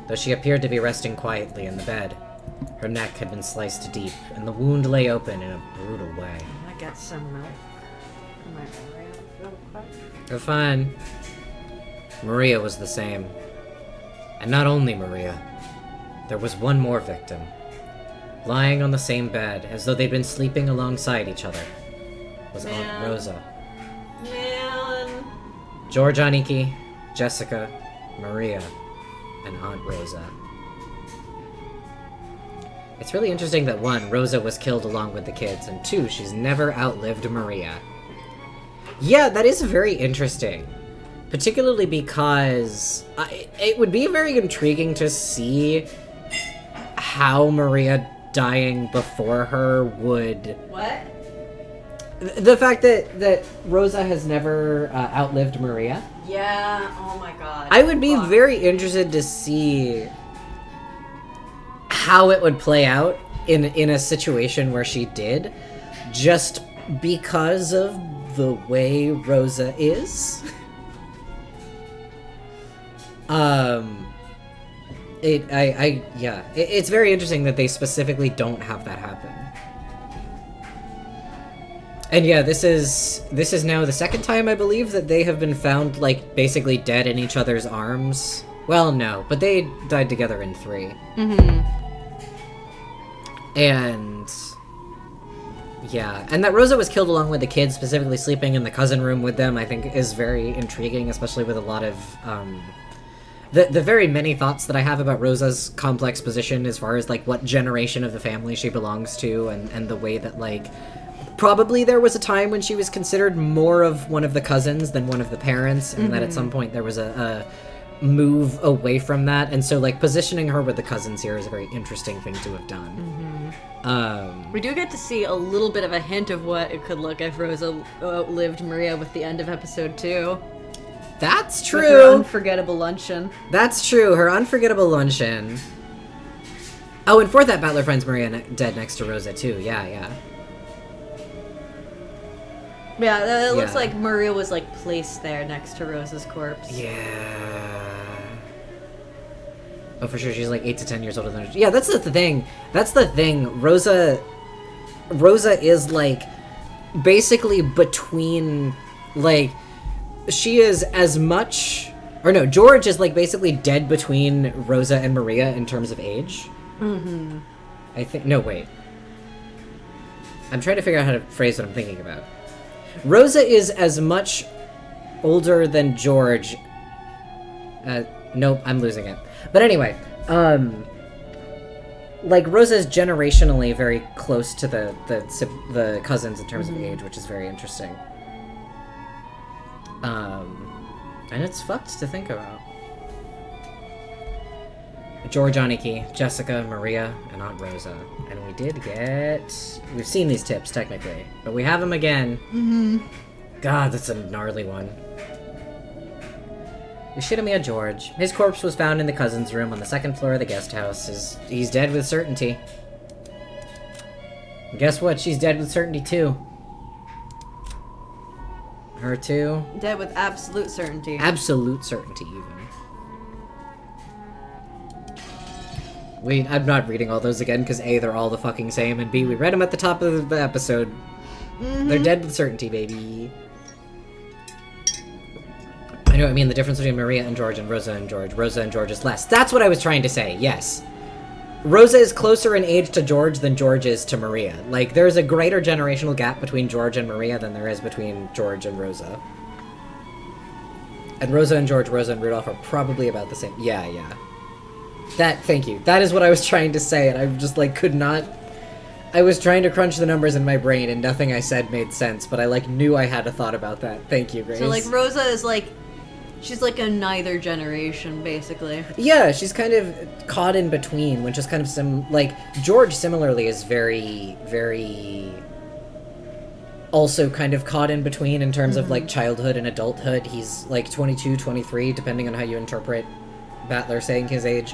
Though she appeared to be resting quietly in the bed, her neck had been sliced deep, and the wound lay open in a brutal way. I got some milk. Am I real quick? You're fine. Maria was the same. And not only Maria. There was one more victim. Lying on the same bed, as though they'd been sleeping alongside each other, was Aunt Rosa. Man. George Aniki, Jessica, Maria, and Aunt Rosa. It's really interesting that 1, Rosa was killed along with the kids, and 2, she's never outlived Maria. Yeah, that is very interesting. Particularly because it would be very intriguing to see how Maria dying before her would... What? The fact that Rosa has never outlived Maria. Yeah, oh my god. I would be very interested to see how it would play out in a situation where she did, just because of the way Rosa is. It's very interesting that they specifically don't have that happen. And yeah, this is now the second time, I believe, that they have been found, like, basically dead in each other's arms. Well, no, but they died together in 3. Mm-hmm. And... yeah, and that Rosa was killed along with the kids, specifically sleeping in the cousin room with them, I think is very intriguing, especially with a lot of, the very many thoughts that I have about Rosa's complex position as far as, like, what generation of the family she belongs to, and the way that, like, probably there was a time when she was considered more of one of the cousins than one of the parents, and that at some point there was a move away from that, and so, like, positioning her with the cousins here is a very interesting thing to have done. We do get to see a little bit of a hint of what it could look if Rosa outlived Maria with the end of episode 2. That's With her true! unforgettable luncheon. That's true, her unforgettable luncheon. Oh, and for that, Battler finds Maria dead next to Rosa, too. Yeah. Yeah, it looks Yeah. like Maria was, like, placed there next to Rosa's corpse. Yeah. Oh, for sure, she's like 8 to 10 years older than her. Yeah, that's the thing. That's the thing. Rosa is, like, basically between, like, she is as much... or no, George is, like, basically dead between Rosa and Maria in terms of age. Mm-hmm. I think... no, wait. I'm trying to figure out how to phrase what I'm thinking about. Rosa is as much older than George... nope, I'm losing it. But anyway, like, Rosa's generationally very close to the cousins in terms of age, which is very interesting. And it's fucked to think about. George Aniki, Jessica, Maria, and Aunt Rosa. And we did get... we've seen these tips, technically. But we have them again. God, that's a gnarly one. Yoshinomiya George. His corpse was found in the cousin's room on the 2nd floor of the guest house. He's dead with certainty. And guess what? She's dead with certainty, too. Her, too. Dead with absolute certainty. Absolute certainty, even. I'm not reading all those again because A, they're all the fucking same, and B, we read them at the top of the episode. They're dead with certainty, baby. I know what I mean, the difference between Maria and George and Rosa and George. Rosa and George is less. That's what I was trying to say, yes. Rosa is closer in age to George than George is to Maria. Like, there's a greater generational gap between George and Maria than there is between George and Rosa. And Rosa and George, Rosa and Rudolph are probably about the same. Yeah. Thank you. That is what I was trying to say, and I just, like, could not... I was trying to crunch the numbers in my brain, and nothing I said made sense, but I, like, knew I had a thought about that. Thank you, Grace. So, like, Rosa is, like... She's like a neither generation, basically. Yeah, she's kind of caught in between, which is kind of like, George similarly is very, very... also kind of caught in between in terms of, like, childhood and adulthood. He's, like, 22, 23, depending on how you interpret Battler saying his age.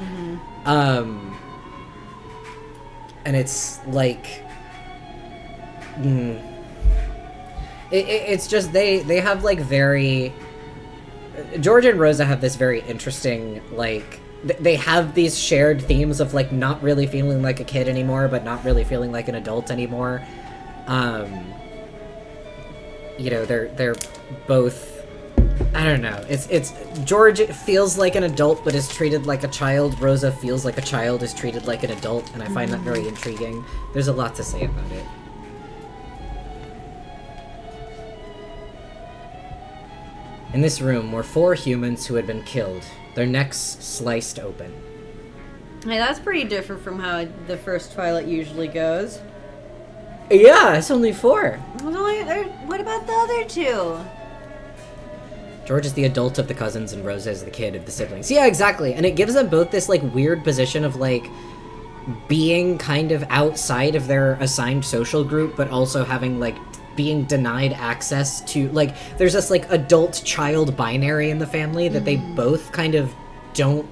And it's, like... It's just, they have, like, very... George and Rosa have this very interesting, like... They have these shared themes of, like, not really feeling like a kid anymore, but not really feeling like an adult anymore. You know, they're both... I don't know. It's George feels like an adult, but is treated like a child. Rosa feels like a child, is treated like an adult, and I find that very intriguing. There's a lot to say about it. In this room were 4 humans who had been killed, their necks sliced open. Hey, that's pretty different from how the first Twilight usually goes. Yeah, it's only 4. What about the other 2? George is the adult of the cousins and Rosa is the kid of the siblings. Yeah, exactly. And it gives them both this, like, weird position of, like, being kind of outside of their assigned social group, but also having, like, being denied access to, like, there's this, like, adult-child binary in the family that they both kind of don't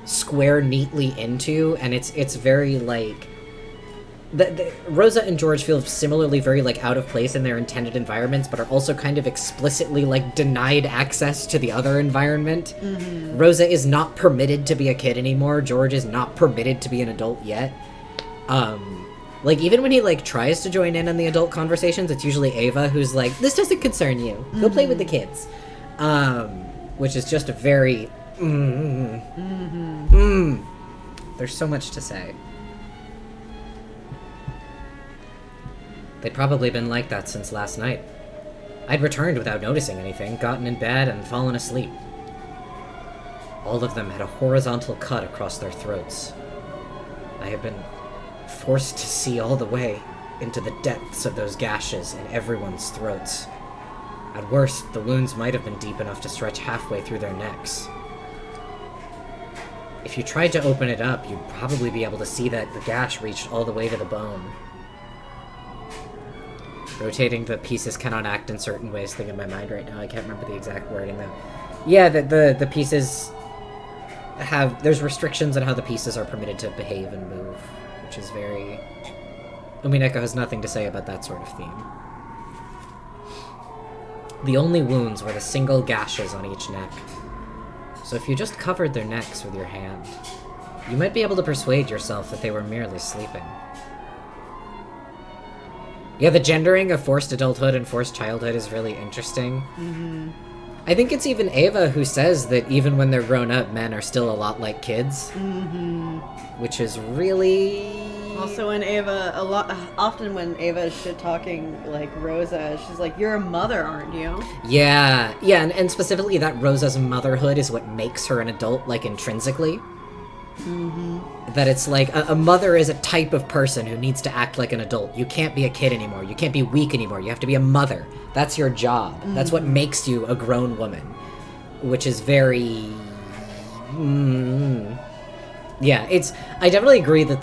square neatly into, and it's very, like... Rosa and George feel similarly very, like, out of place in their intended environments, but are also kind of explicitly, like, denied access to the other environment. Rosa is not permitted to be a kid anymore. George is not permitted to be an adult yet. Like, even when he, like, tries to join in on the adult conversations, it's usually Ava who's like, this doesn't concern you. Go play with the kids. Which is just a very... There's so much to say. They'd probably been like that since last night. I'd returned without noticing anything, gotten in bed, and fallen asleep. All of them had a horizontal cut across their throats. I had been forced to see all the way into the depths of those gashes in everyone's throats. At worst, the wounds might have been deep enough to stretch halfway through their necks. If you tried to open it up, you'd probably be able to see that the gash reached all the way to the bone. Rotating the pieces cannot act in certain ways thing in my mind right now. I can't remember the exact wording though. Yeah, the pieces have... There's restrictions on how the pieces are permitted to behave and move, which is very... Umineko has nothing to say about that sort of theme. The only wounds were the single gashes on each neck. So if you just covered their necks with your hand, you might be able to persuade yourself that they were merely sleeping. Yeah, the gendering of forced adulthood and forced childhood is really interesting. I think it's even Ava who says that even when they're grown up, men are still a lot like kids. Which is really... Also, when often when Ava is shit-talking, like, Rosa, she's like, you're a mother, aren't you? Yeah, and specifically that Rosa's motherhood is what makes her an adult, like, intrinsically. That it's like, a mother is a type of person who needs to act like an adult. You can't be a kid anymore. You can't be weak anymore. You have to be a mother. That's your job. That's what makes you a grown woman. Which is very... Yeah, it's... I definitely agree that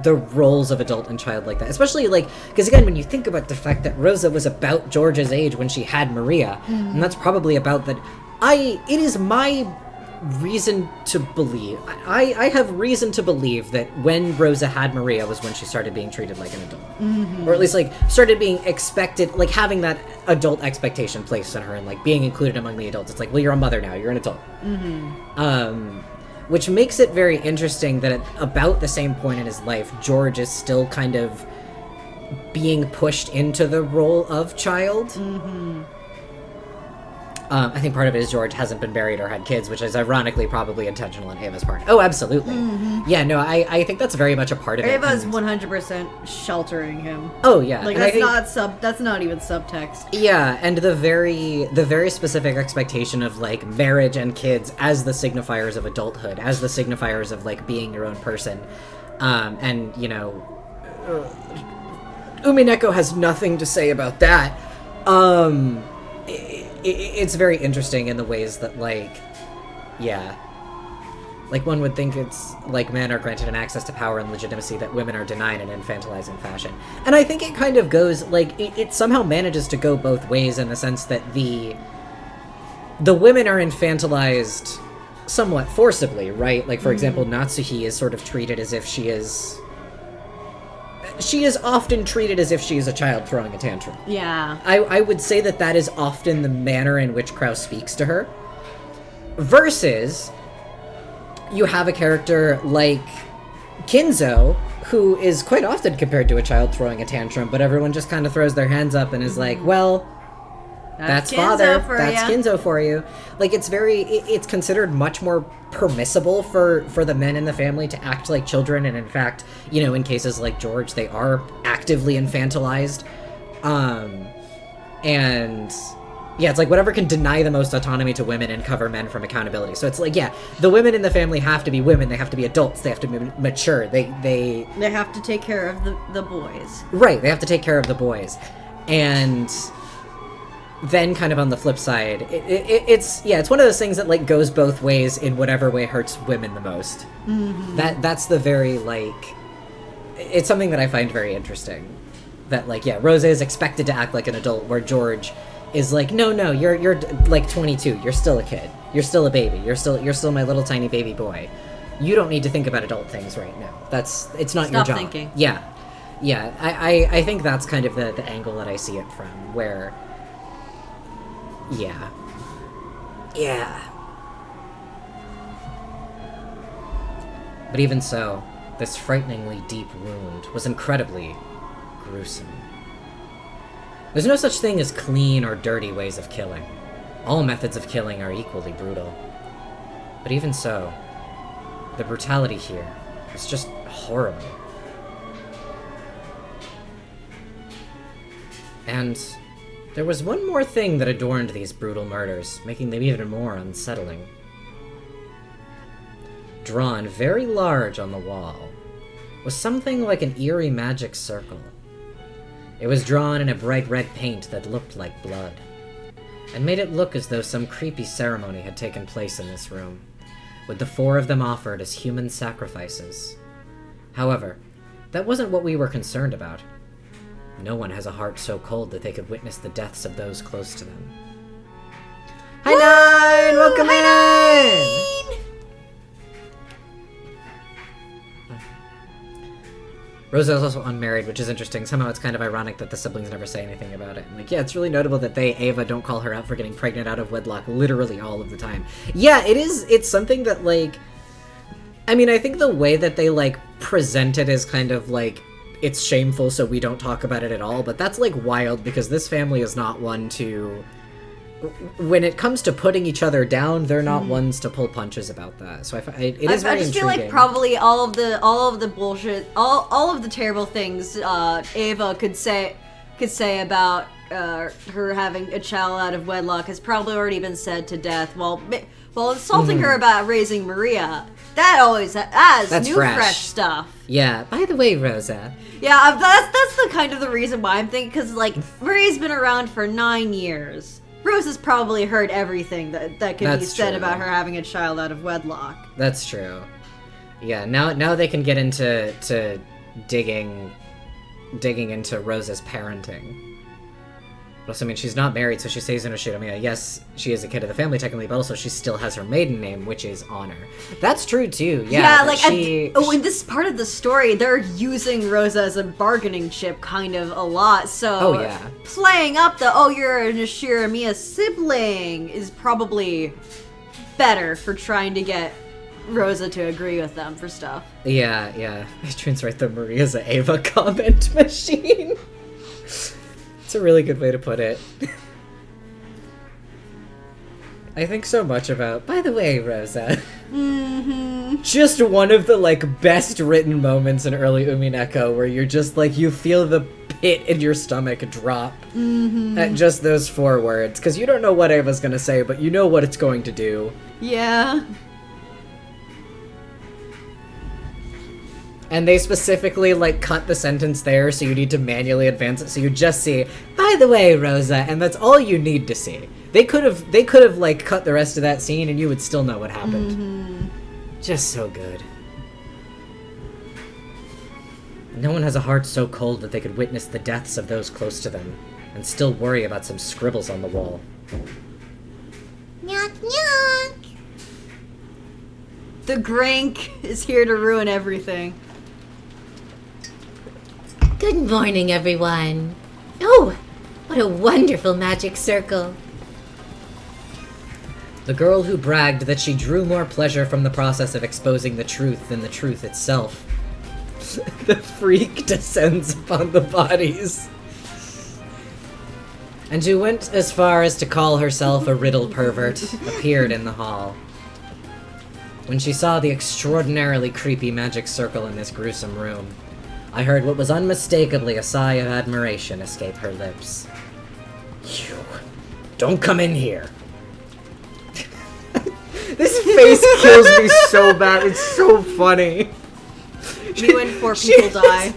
the roles of adult and child like that, especially, like, because again, when you think about the fact that Rosa was about George's age when she had Maria, and that's probably about that... It is my reason to believe... I have reason to believe that when Rosa had Maria was when she started being treated like an adult. Or at least, like, started being expected, like, having that adult expectation placed on her and, like, being included among the adults. It's like, well, you're a mother now, you're an adult. which makes it very interesting that at about the same point in his life, George is still kind of being pushed into the role of child. Mm-hmm. I think part of it is George hasn't been married or had kids, which is ironically probably intentional on Ava's part. Oh, absolutely. Mm-hmm. Yeah, no, I think that's very much a part of it. Ava's 100% sheltering him. Oh, yeah. Like, that's not even subtext. Yeah, and the very specific expectation of, like, marriage and kids as the signifiers of adulthood, as the signifiers of, like, being your own person. And, you know, Umineko has nothing to say about that. It's very interesting in the ways that, like, yeah. Like, one would think it's, like, men are granted an access to power and legitimacy that women are denied in an infantilizing fashion. And I think it kind of goes, like, it somehow manages to go both ways in the sense that the women are infantilized somewhat forcibly, right? Like, for example, Natsuhi is sort of treated as if she is often treated as if she is a child throwing a tantrum. Yeah. I would say that is often the manner in which Kraus speaks to her. Versus, you have a character like Kinzo, who is quite often compared to a child throwing a tantrum, but everyone just kind of throws their hands up and is like, well, that's father, that's Kinzo for you. Like, it's considered much more permissible for the men in the family to act like children, and in fact, you know, in cases like George, they are actively infantilized. And yeah, it's like whatever can deny the most autonomy to women and cover men from accountability. So it's like, yeah, the women in the family have to be women, they have to be adults, they have to be mature, they have to take care of the boys. Right, they have to take care of the boys. And then kind of on the flip side, it's one of those things that, like, goes both ways in whatever way hurts women the most. Mm-hmm. That's the very, like, it's something that I find very interesting. That, like, yeah, Rose is expected to act like an adult, where George is like, no, you're like 22, you're still a kid, you're still a baby, you're still my little tiny baby boy. You don't need to think about adult things right now. It's not your job. Stop thinking. Yeah. I think that's kind of the angle that I see it from, where. Yeah. But even so, this frighteningly deep wound was incredibly gruesome. There's no such thing as clean or dirty ways of killing. All methods of killing are equally brutal. But even so, the brutality here is just horrible. And there was one more thing that adorned these brutal murders, making them even more unsettling. Drawn very large on the wall was something like an eerie magic circle. It was drawn in a bright red paint that looked like blood, and made it look as though some creepy ceremony had taken place in this room, with the four of them offered as human sacrifices. However, that wasn't what we were concerned about. No one has a heart so cold that they could witness the deaths of those close to them. Hi, Nine! Welcome in! Rosa is also unmarried, which is interesting. Somehow it's kind of ironic that the siblings never say anything about it. And, like, yeah, it's really notable that Ava, don't call her out for getting pregnant out of wedlock literally all of the time. Yeah, it's something that, like, I mean, I think the way that they, like, present it is kind of, like, it's shameful so we don't talk about it at all, but that's, like, wild, because this family is not one to... When it comes to putting each other down, they're not ones to pull punches about that. So it is very intriguing. I just feel like probably all of the bullshit, all of the terrible things Ava could say about her having a child out of wedlock has probably already been said to death. While insulting her about raising Maria, that always has that's new fresh stuff. Yeah. By the way, Rosa. Yeah, that's the kind of the reason why I'm thinking, because, like, Maria's been around for 9 years. Rose has probably heard everything that can be said about her having a child out of wedlock. That's true. Yeah, now they can get into digging into Rosa's parenting. But also, I mean, she's not married, so she stays in Oshinomiya. Yes, she is a kid of the family, technically, but also she still has her maiden name, which is Honor. That's true, too. Yeah, like, in this part of the story, they're using Rosa as a bargaining chip kind of a lot, so playing up you're an Oshinomiya sibling is probably better for trying to get Rosa to agree with them for stuff. Yeah. Patrons write the Maria's a Ava comment machine. It's a really good way to put it. I think so much about... By the way, Rosa. Just one of the, like, best written moments in early Umineko where you're just, like, you feel the pit in your stomach drop at just those 4 words. Because you don't know what Ava's gonna say, but you know what it's going to do. Yeah. And they specifically, like, cut the sentence there, so you need to manually advance it, so you just see, by the way, Rosa, and that's all you need to see. They could have, like, cut the rest of that scene, and you would still know what happened. Just so good. No one has a heart so cold that they could witness the deaths of those close to them, and still worry about some scribbles on the wall. Knock, knock. The Grank is here to ruin everything. Good morning, everyone. Oh, what a wonderful magic circle. The girl who bragged that she drew more pleasure from the process of exposing the truth than the truth itself. The freak descends upon the bodies. And who went as far as to call herself a riddle pervert appeared in the hall. When she saw the extraordinarily creepy magic circle in this gruesome room, I heard what was unmistakably a sigh of admiration escape her lips. You don't come in here. This face kills me so bad, it's so funny. Me when 4 people die.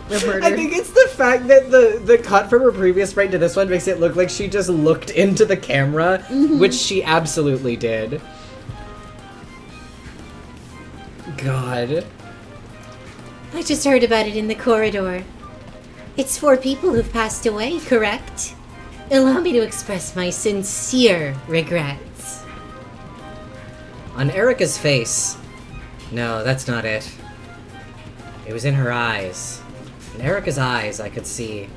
They're murdered. I think it's the fact that the cut from her previous sprite to this one makes it look like she just looked into the camera, which she absolutely did. God. I just heard about it in the corridor. It's 4 people who've passed away, correct? Allow me to express my sincere regrets. On Erica's face... No, that's not it. It was in her eyes. In Erica's eyes, I could see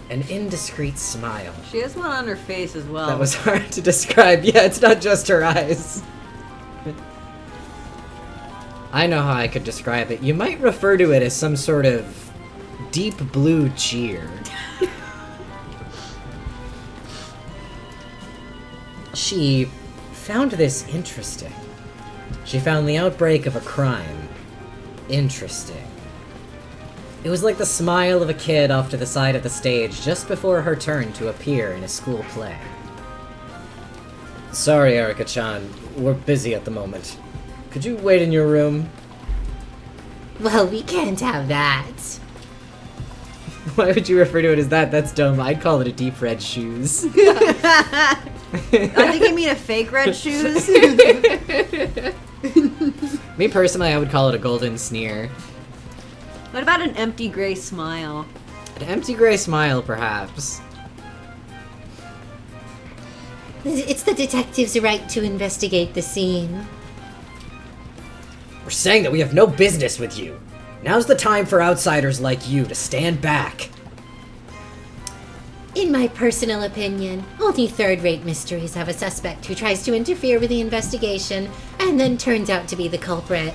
an indiscreet smile. She has one on her face as well. That was hard to describe. Yeah, it's not just her eyes. I know how I could describe it. You might refer to it as some sort of deep blue cheer. She found this interesting. She found the outbreak of a crime interesting. It was like the smile of a kid off to the side of the stage just before her turn to appear in a school play. Sorry, Erica-chan. We're busy at the moment. Could you wait in your room? Well, we can't have that. Why would you refer to it as that? That's dumb. I'd call it a deep red shoes. I think you mean a fake red shoes. Me personally, I would call it a golden sneer. What about an empty gray smile? An empty gray smile, perhaps. It's the detective's right to investigate the scene. We're saying that we have no business with you. Now's the time for outsiders like you to stand back. In my personal opinion, only third-rate mysteries have a suspect who tries to interfere with the investigation and then turns out to be the culprit.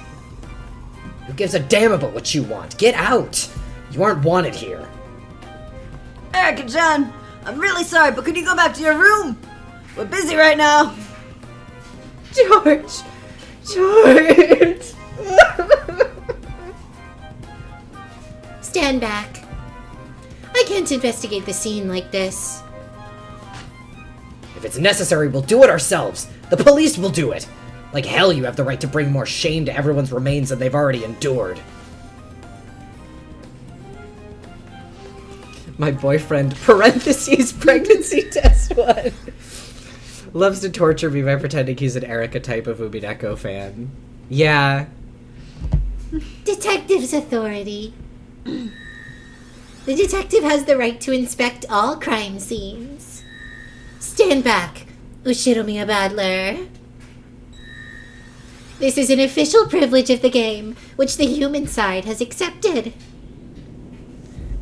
Who gives a damn about what you want? Get out! You aren't wanted here. Erica-chan, I'm really sorry, but could you go back to your room? We're busy right now. George! Stand back. I can't investigate the scene like this. If it's necessary, we'll do it ourselves. The police will do it. Like hell, you have the right to bring more shame to everyone's remains than they've already endured. My boyfriend, parentheses, pregnancy test one, loves to torture me by pretending he's an Erica type of Umineko fan. Yeah. Detective's authority. The detective has the right to inspect all crime scenes. Stand back, Ushiromiya Badler. This is an official privilege of the game, which the human side has accepted.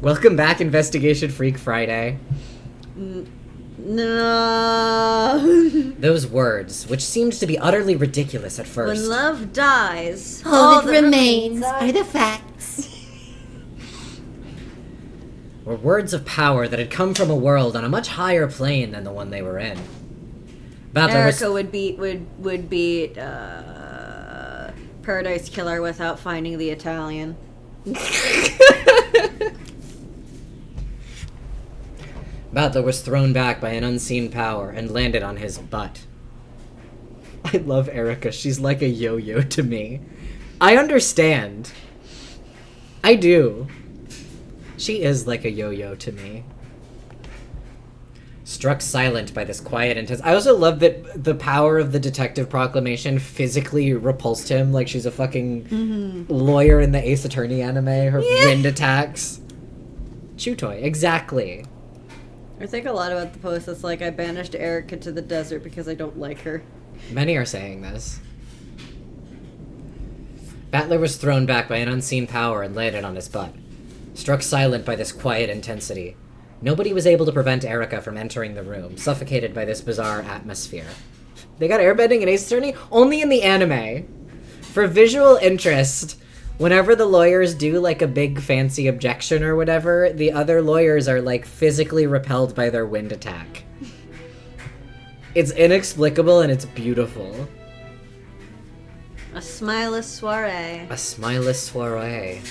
Welcome back, Investigation Freak Friday. No. Those words, which seemed to be utterly ridiculous at first. When love dies, All that remains are the facts. were words of power that had come from a world on a much higher plane than the one they were in. Battler was... Erica would beat Paradise Killer without finding the Italian. Battler was thrown back by an unseen power and landed on his butt. I love Erica. She's like a yo-yo to me. I understand. I do. She is like a yo-yo to me. Struck silent by this quiet intense... I also love that the power of the detective proclamation physically repulsed him, like she's a fucking lawyer in the Ace Attorney anime. Her wind attacks. Chew toy, exactly. I think a lot about the post that's like, I banished Erica to the desert because I don't like her. Many are saying this. Battler was thrown back by an unseen power and landed on his butt. Struck silent by this quiet intensity. Nobody was able to prevent Erica from entering the room, suffocated by this bizarre atmosphere. They got airbending in Ace Attorney? Only in the anime. For visual interest, whenever the lawyers do, like, a big fancy objection or whatever, the other lawyers are, like, physically repelled by their wind attack. It's inexplicable and it's beautiful. A smileless soiree. A smileless soiree.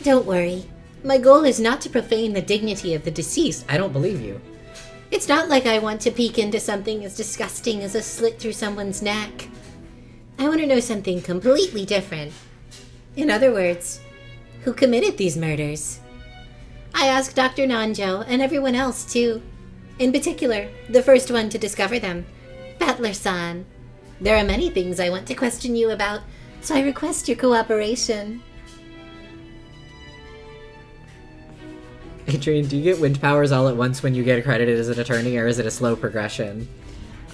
Don't worry. My goal is not to profane the dignity of the deceased. I don't believe you. It's not like I want to peek into something as disgusting as a slit through someone's neck. I want to know something completely different. In other words, who committed these murders? I asked Dr. Nanjo and everyone else, too. In particular, the first one to discover them, Battler-san. There are many things I want to question you about, so I request your cooperation. Adrian, do you get wind powers all at once when you get accredited as an attorney, or is it a slow progression?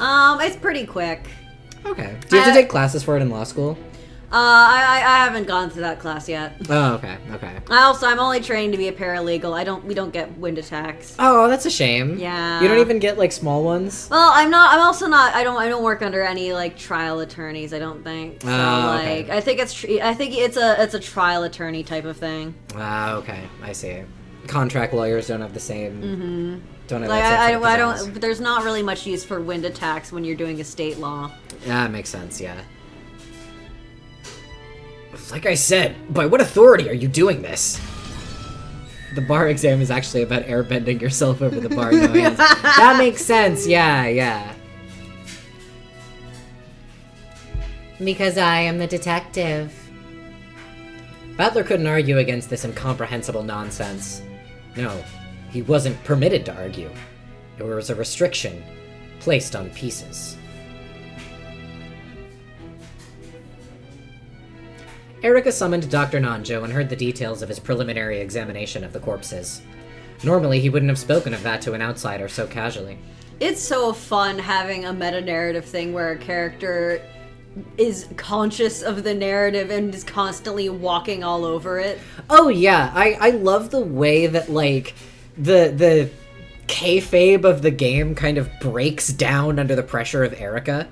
It's pretty quick. Okay. Do you have to take classes for it in law school? I haven't gone through that class yet. Oh, okay, okay. I'm only trained to be a paralegal. We don't get wind attacks. Oh, that's a shame. Yeah. You don't even get, like, small ones? Well, I'm also not, I don't work under any, like, trial attorneys, I don't think. So, okay. like, I think it's a trial attorney type of thing. Okay, I see. Contract lawyers don't have the same, don't have Like, that same I pizzazz. don't, there's not really much use for wind attacks when you're doing estate law. Yeah, that makes sense, yeah. Like I said, by what authority are you doing this? The bar exam is actually about airbending yourself over the bar, no hands. That makes sense, yeah. Because I am the detective. Battler couldn't argue against this incomprehensible nonsense. No, he wasn't permitted to argue. It was a restriction placed on pieces. Erica summoned Dr. Nanjo and heard the details of his preliminary examination of the corpses. Normally, he wouldn't have spoken of that to an outsider so casually. It's so fun having a meta-narrative thing where a character is conscious of the narrative and is constantly walking all over it. Oh yeah, I love the way that, like, the kayfabe of the game kind of breaks down under the pressure of Erica.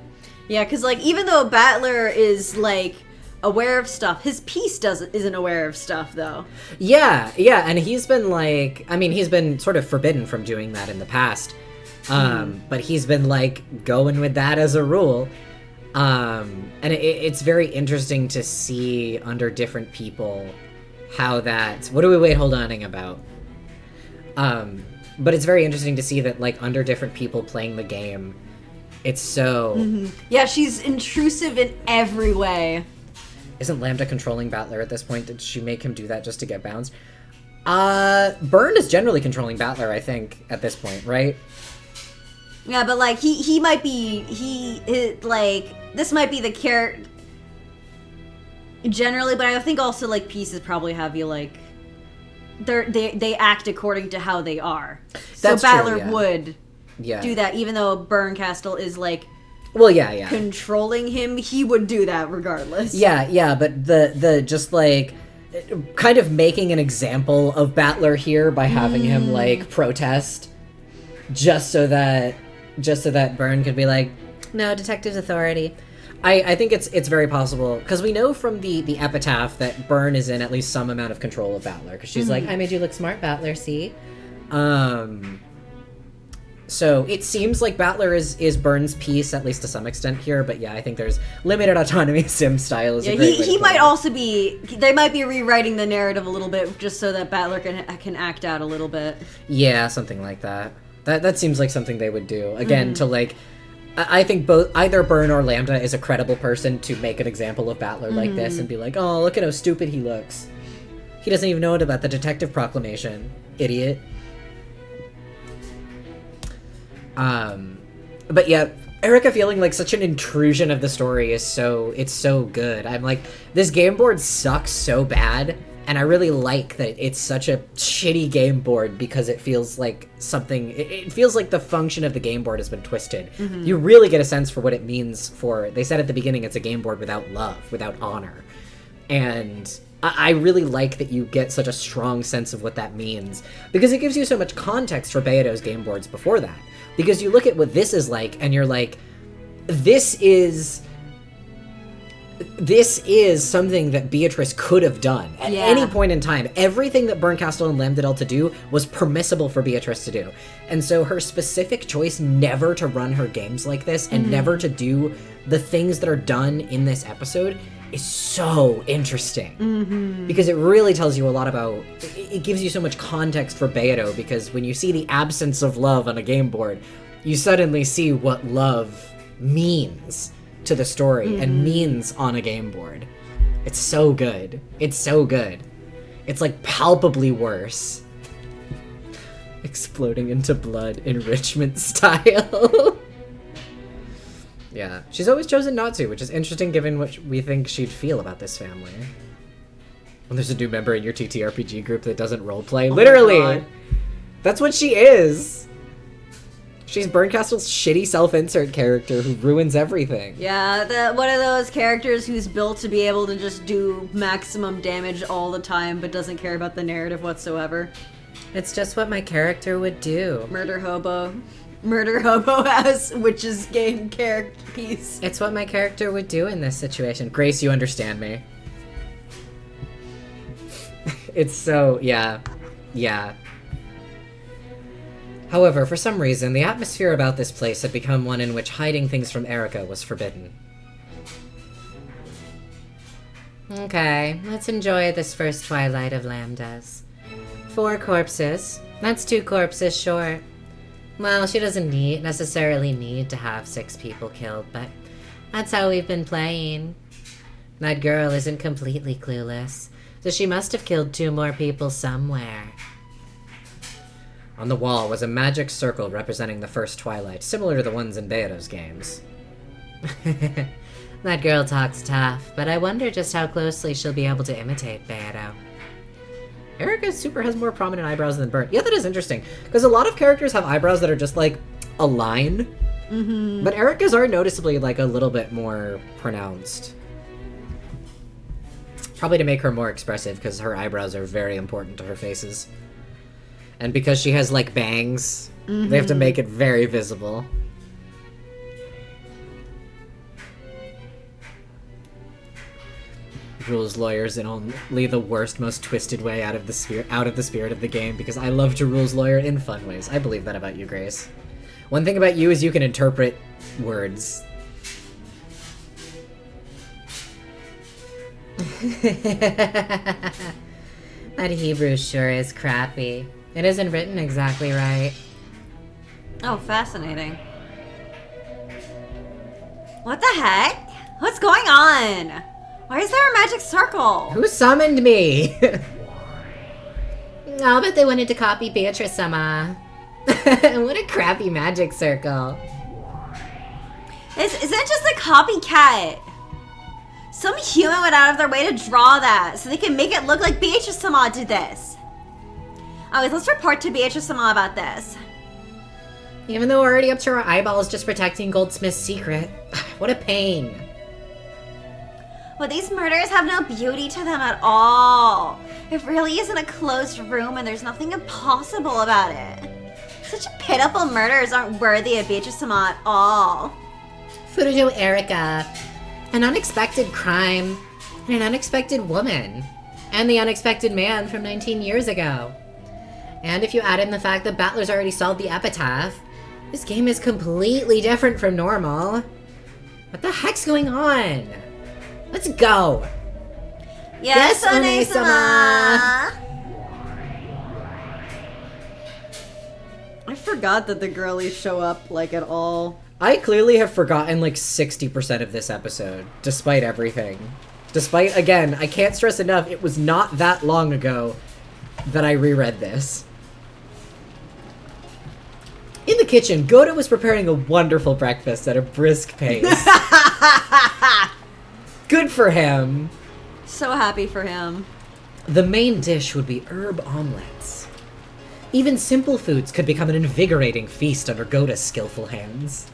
Yeah, because, like, even though Battler is, like, aware of stuff, his piece isn't aware of stuff, though. Yeah, and he's been, like, I mean, he's been sort of forbidden from doing that in the past. But he's been, like, going with that as a rule. And it's very interesting to see under different people how that... What are we wait holding about? But it's very interesting to see that, like, under different people playing the game, it's so... Yeah, she's intrusive in every way. Isn't Lambda controlling Battler at this point? Did she make him do that just to get bounced? Burn is generally controlling Battler, I think, at this point, right? Yeah, but, like, he might be... like, this might be the character... Generally, but I think also, like, pieces probably have you, like... They act according to how they are. That's so Battler true, yeah. would Yeah. do that, even though Burncastle is, like... Well, yeah. Controlling him, he would do that regardless. Yeah, but the just, like, kind of making an example of Battler here by having him, like, protest. just so that Byrne could be like, no, detective's authority. I think it's very possible, because we know from the epitaph that Byrne is in at least some amount of control of Battler, because she's like, I made you look smart, Battler, see? So it seems like Battler is Byrne's piece, at least to some extent here, but yeah, I think there's limited autonomy sim style is a great way he to might put it. also be, they might be rewriting the narrative a little bit just so that Battler can act out a little bit. Yeah, something like that. That seems like something they would do. Again, to like, I think either Byrne or Lambda is a credible person to make an example of Battler like this and be like, oh, look at how stupid he looks. He doesn't even know about the detective proclamation, idiot. But yeah, Erica feeling like such an intrusion of the story is it's so good. I'm like, this game board sucks so bad, and I really like that it's such a shitty game board because it feels like something, it feels like the function of the game board has been twisted. You really get a sense for what it means they said at the beginning it's a game board without love, without honor. And I really like that you get such a strong sense of what that means, because it gives you so much context for Beato's game boards before that. Because you look at what this is like, and you're like, this is something that Beatrice could have done at any point in time. Everything that Berncastle and Lambdadel to do was permissible for Beatrice to do. And so her specific choice never to run her games like this and never to do the things that are done in this episode is so interesting. Because it really tells you a lot about, it gives you so much context for Beato, because when you see the absence of love on a game board, you suddenly see what love means to the story and means on a game board. It's so good. It's so good. It's like palpably worse. Exploding into blood enrichment style. Yeah, she's always chosen not to, which is interesting given what we think she'd feel about this family. When there's a new member in your TTRPG group that doesn't roleplay. Literally! That's what she is! She's Berncastle's shitty self-insert character who ruins everything. Yeah, one of those characters who's built to be able to just do maximum damage all the time but doesn't care about the narrative whatsoever. It's just what my character would do. Murder hobo as witch's game character piece. It's what my character would do in this situation. Grace, you understand me. It's so, yeah. However, for some reason, the atmosphere about this place had become one in which hiding things from Erica was forbidden. Okay, let's enjoy this first twilight of Lambda's. 4 corpses. That's 2 corpses short. Well, she doesn't necessarily need to have 6 people killed, but that's how we've been playing. That girl isn't completely clueless, so she must have killed 2 more people somewhere. On the wall was a magic circle representing the first twilight, similar to the ones in Beato's games. That girl talks tough, but I wonder just how closely she'll be able to imitate Beato. Erica super has more prominent eyebrows than Byrne. Yeah, that is interesting, because a lot of characters have eyebrows that are just like a line, but Erica's are noticeably like a little bit more pronounced. Probably to make her more expressive, because her eyebrows are very important to her faces. And because she has, like, bangs, they have to make it very visible. Rule's lawyers in only the worst, most twisted way out of the spirit of the game, because I love to Rule's lawyer in fun ways. I believe that about you, Grace. One thing about you is you can interpret words. That Hebrew sure is crappy. It isn't written exactly right. Oh, fascinating. What the heck? What's going on? Why is there a magic circle? Who summoned me? I'll bet they wanted to copy Beatrice-sama. What a crappy magic circle. Isn't it just a copycat? Some human went out of their way to draw that so they can make it look like Beatrice-sama did this. Anyways, let's report to Beatrice-sama about this. Even though we're already up to our eyeballs just protecting Goldsmith's secret. What a pain. Well, these murders have no beauty to them at all. It really isn't a closed room and there's nothing impossible about it. Such pitiful murders aren't worthy of Beatrice-sama at all. Furujo Erica, an unexpected crime, and an unexpected woman, and the unexpected man from 19 years ago. And if you add in the fact that Battler's already solved the epitaph, this game is completely different from normal. What the heck's going on? Let's go! Yes, One-sama! I forgot that the girlies show up, like, at all. I clearly have forgotten like 60% of this episode, despite everything. Despite, again, I can't stress enough, it was not that long ago that I reread this. In the kitchen, Goda was preparing a wonderful breakfast at a brisk pace. Good for him. So happy for him. The main dish would be herb omelets. Even simple foods could become an invigorating feast under Goda's skillful hands.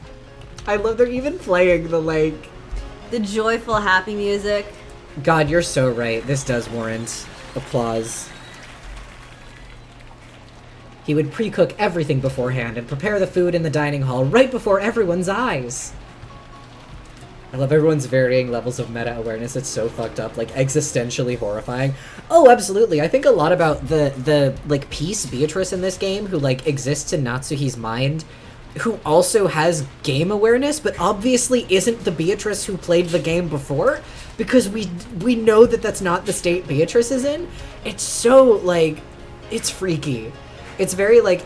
I love they're even playing the, like... The joyful, happy music. God, you're so right. This does warrant applause. He would pre-cook everything beforehand and prepare the food in the dining hall right before everyone's eyes. I love everyone's varying levels of meta-awareness. It's so fucked up, like, existentially horrifying. Oh, absolutely. I think a lot about the like, piece Beatrice in this game, who, like, exists in Natsuhi's mind, who also has game awareness, but obviously isn't the Beatrice who played the game before, because we know that that's not the state Beatrice is in. It's so, like, it's freaky. It's very, like,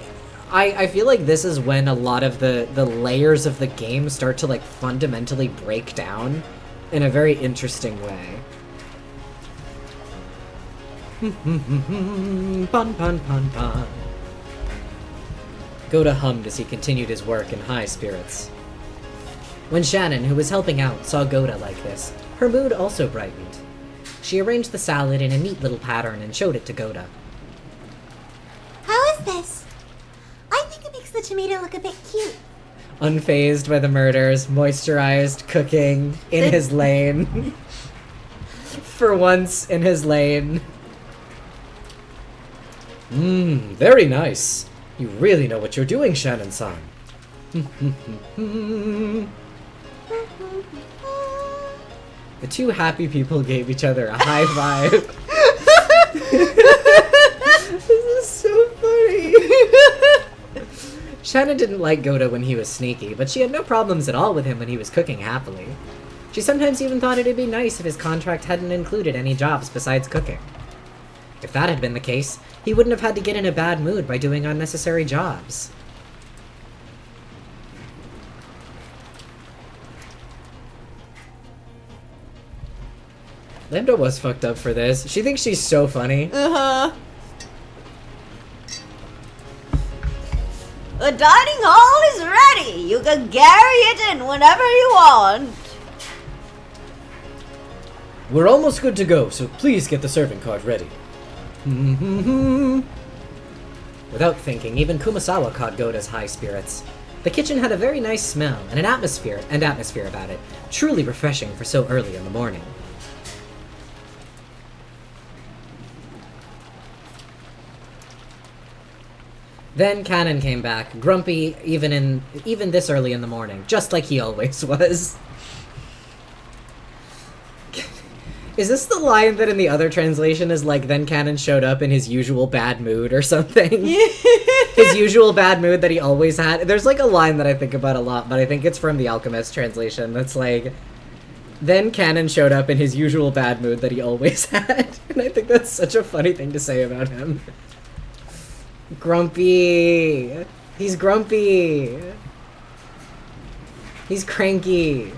I feel like this is when a lot of the layers of the game start to, like, fundamentally break down in a very interesting way. Pun pun pun pun. Goda hummed as he continued his work in high spirits. When Shannon, who was helping out, saw Goda like this, her mood also brightened. She arranged the salad in a neat little pattern and showed it to Goda. How is this? I think it makes the tomato look a bit cute. Unfazed by the murders, moisturized, cooking, in his lane. For once, in his lane. Very nice. You really know what you're doing, Shannon-san. The two happy people gave each other a high five. This is so funny. Shannon didn't like Goda when he was sneaky, but she had no problems at all with him when he was cooking happily. She sometimes even thought it'd be nice if his contract hadn't included any jobs besides cooking. If that had been the case, he wouldn't have had to get in a bad mood by doing unnecessary jobs. Lambda was fucked up for this. She thinks she's so funny. Uh-huh. The dining hall is ready. You can carry it in whenever you want. We're almost good to go, so please get the serving card ready. Without thinking, even Kumasawa caught Goda's high spirits. The kitchen had a very nice smell and an atmosphere about it, truly refreshing for so early in the morning. Then Cannon came back, grumpy even this early in the morning, just like he always was. Is this the line that in the other translation is like, then Cannon showed up in his usual bad mood or something? His usual bad mood that he always had? There's like a line that I think about a lot, but I think it's from the Alchemist translation that's like, then Cannon showed up in his usual bad mood that he always had. And I think that's such a funny thing to say about him. Grumpy. He's grumpy. He's cranky.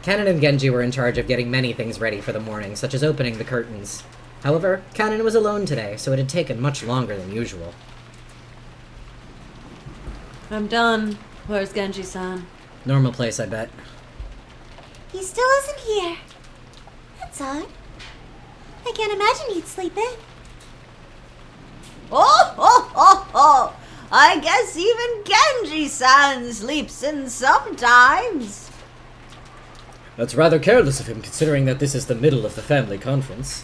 Cannon and Genji were in charge of getting many things ready for the morning, such as opening the curtains. However, Cannon was alone today, so it had taken much longer than usual. I'm done. Where's Genji-san? Normal place, I bet. He still isn't here. That's odd. I can't imagine he'd sleep in. Oh! I guess even Genji-san sleeps in sometimes. That's rather careless of him, considering that this is the middle of the family conference.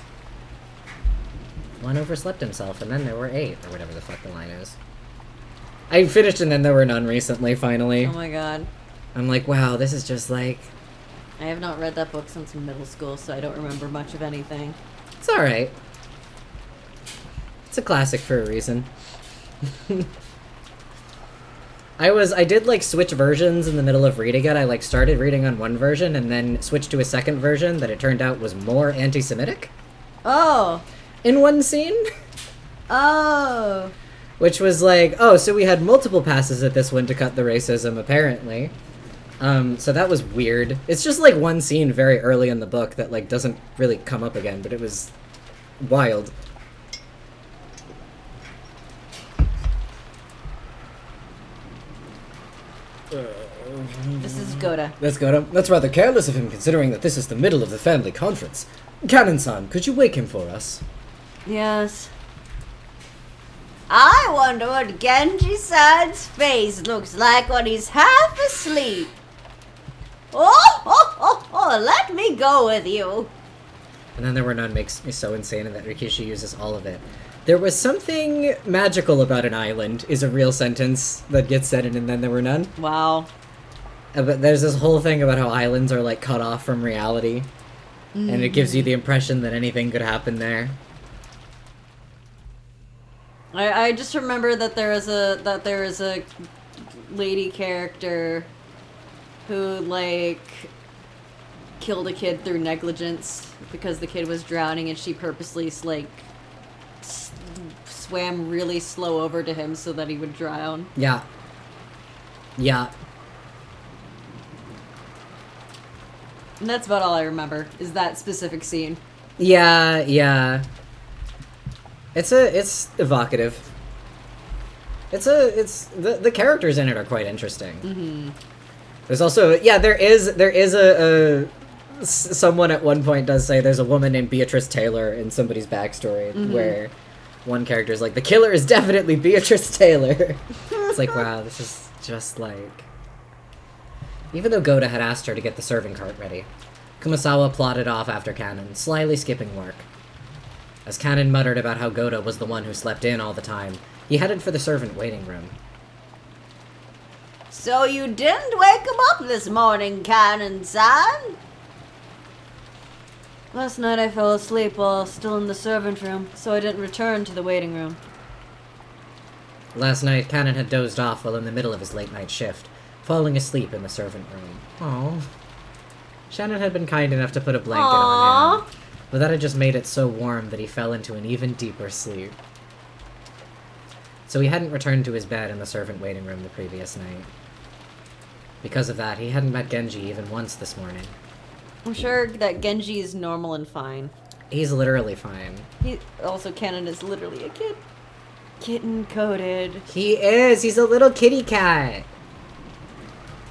One overslept himself, and then there were 8, or whatever the fuck the line is. I finished And Then There Were None recently, finally. Oh my god. I'm like, wow, this is just like... I have not read that book since middle school, so I don't remember much of anything. It's alright. It's a classic for a reason. I did like switch versions in the middle of reading it. I like started reading on one version and then switched to a second version that it turned out was more anti-Semitic Oh. in one scene. Oh. Which was like, oh, so we had multiple passes at this one to cut the racism, apparently. So that was weird. It's just like one scene very early in the book that like doesn't really come up again, but it was wild. This is Goda. Let's go to... That's rather careless of him, considering that this is the middle of the family conference. Canon-san, could you wake him for us? Yes. I wonder what Genji-san's face looks like when he's half asleep. Oh, let me go with you. And Then There Were None makes me so insane, and that Rikishi uses all of it. There was something magical about an island, is a real sentence that gets said in And Then There Were None. Wow. But there's this whole thing about how islands are like cut off from reality. And it gives you the impression that anything could happen there. I just remember that there is a lady character who like killed a kid through negligence because the kid was drowning and she purposely like swam really slow over to him so that he would drown. Yeah. Yeah. And that's about all I remember, is that specific scene. Yeah. It's evocative. The characters in it are quite interesting. Mm-hmm. There's also, there is a someone at one point does say there's a woman named Beatrice Taylor in somebody's backstory where one character is like, the killer is definitely Beatrice Taylor. It's like, wow, this is just like... Even though Goda had asked her to get the serving cart ready, Kumasawa plodded off after Cannon, slyly skipping work. As Cannon muttered about how Goda was the one who slept in all the time, he headed for the servant waiting room. So you didn't wake him up this morning, Cannon-san? Last night I fell asleep while still in the servant room, so I didn't return to the waiting room. Last night, Cannon had dozed off while in the middle of his late-night shift, falling asleep in the servant room. Aww. Shannon had been kind enough to put a blanket on him, but that had just made it so warm that he fell into an even deeper sleep. So he hadn't returned to his bed in the servant waiting room the previous night. Because of that, he hadn't met Genji even once this morning. I'm sure that Genji is normal and fine. He's literally fine. Cannon is literally a kid. Kitten-coded. He is! He's a little kitty cat!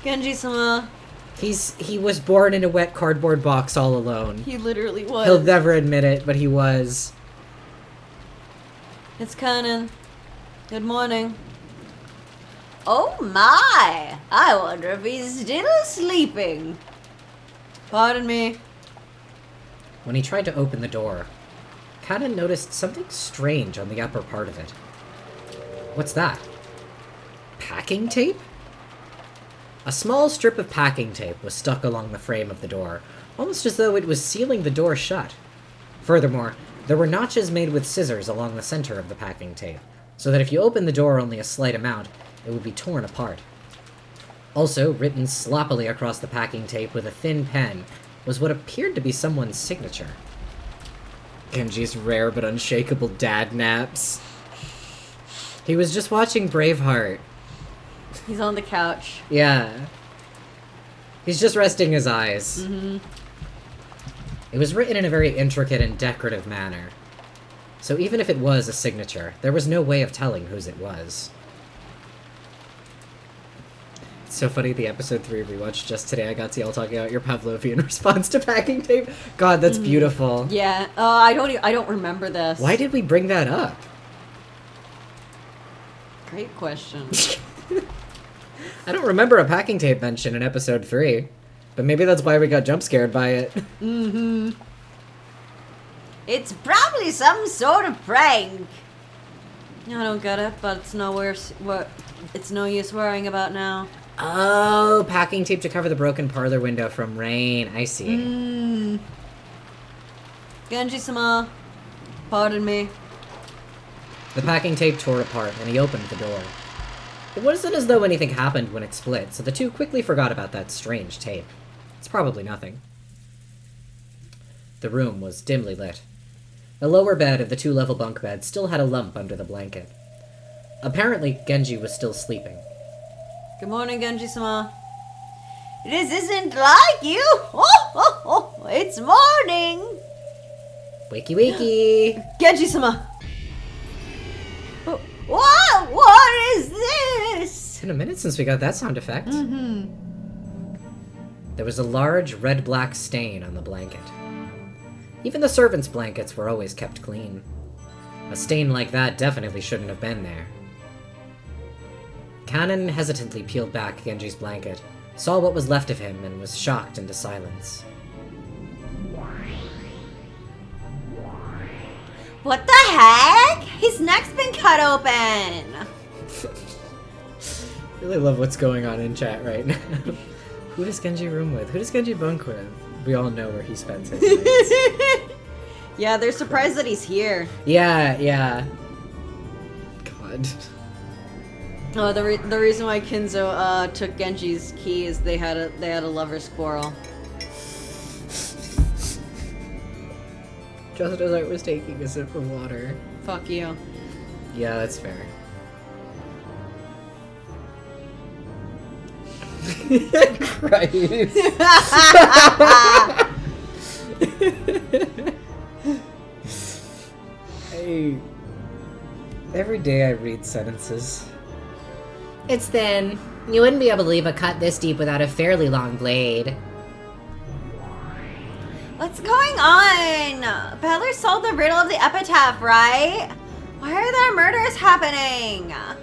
Genji-sama. He was born in a wet cardboard box all alone. He literally was. He'll never admit it, but he was. It's Cannon. Good morning. Oh my! I wonder if he's still sleeping. Pardon me. When he tried to open the door, Cannon noticed something strange on the upper part of it. What's that? Packing tape? A small strip of packing tape was stuck along the frame of the door, almost as though it was sealing the door shut. Furthermore, there were notches made with scissors along the center of the packing tape, so that if you opened the door only a slight amount, it would be torn apart. Also, written sloppily across the packing tape with a thin pen, was what appeared to be someone's signature. Genji's rare but unshakable dad naps. He was just watching Braveheart. He's on the couch. Yeah. He's just resting his eyes. Mm-hmm. It was written in a very intricate and decorative manner. So even if it was a signature, there was no way of telling whose it was. It's so funny, the episode 3 rewatch just today, I got y'all talking about your Pavlovian response to packing tape. God, that's beautiful. Yeah. I don't remember this. Why did we bring that up? Great question. I don't remember a packing tape mention in episode 3. But maybe that's why we got jump scared by it. Mm-hmm. It's probably some sort of prank. I don't get it, but it's no use worrying about now. Oh, packing tape to cover the broken parlor window from rain. I see. Genji-sama, pardon me. The packing tape tore apart, and he opened the door. It wasn't as though anything happened when it split, so the two quickly forgot about that strange tape. It's probably nothing. The room was dimly lit. The lower bed of the two-level bunk bed still had a lump under the blanket. Apparently, Genji was still sleeping. Good morning, Genji-sama. This isn't like you. Oh, it's morning. Wakey wakey! Genji-sama. What is this? It's been a minute since we got that sound effect. There was a large red-black stain on the blanket. Even the servants' blankets were always kept clean. A stain like that definitely shouldn't have been there. Kanon hesitantly peeled back Genji's blanket, saw what was left of him, and was shocked into silence. What the heck? His neck's been cut open. Really love what's going on in chat right now. Who does Genji room with? Who does Genji bunk with? We all know where he spends his nights. Yeah, they're surprised that he's here. Yeah. God. Oh, the reason why Kinzo took Genji's key is they had a lover's quarrel. Just as I was taking a sip of water. Fuck you. Yeah, that's fair. Christ. Every day I read sentences. It's thin. You wouldn't be able to leave a cut this deep without a fairly long blade. What's going on? Beller solved the riddle of the epitaph, right? Why are there murders happening? I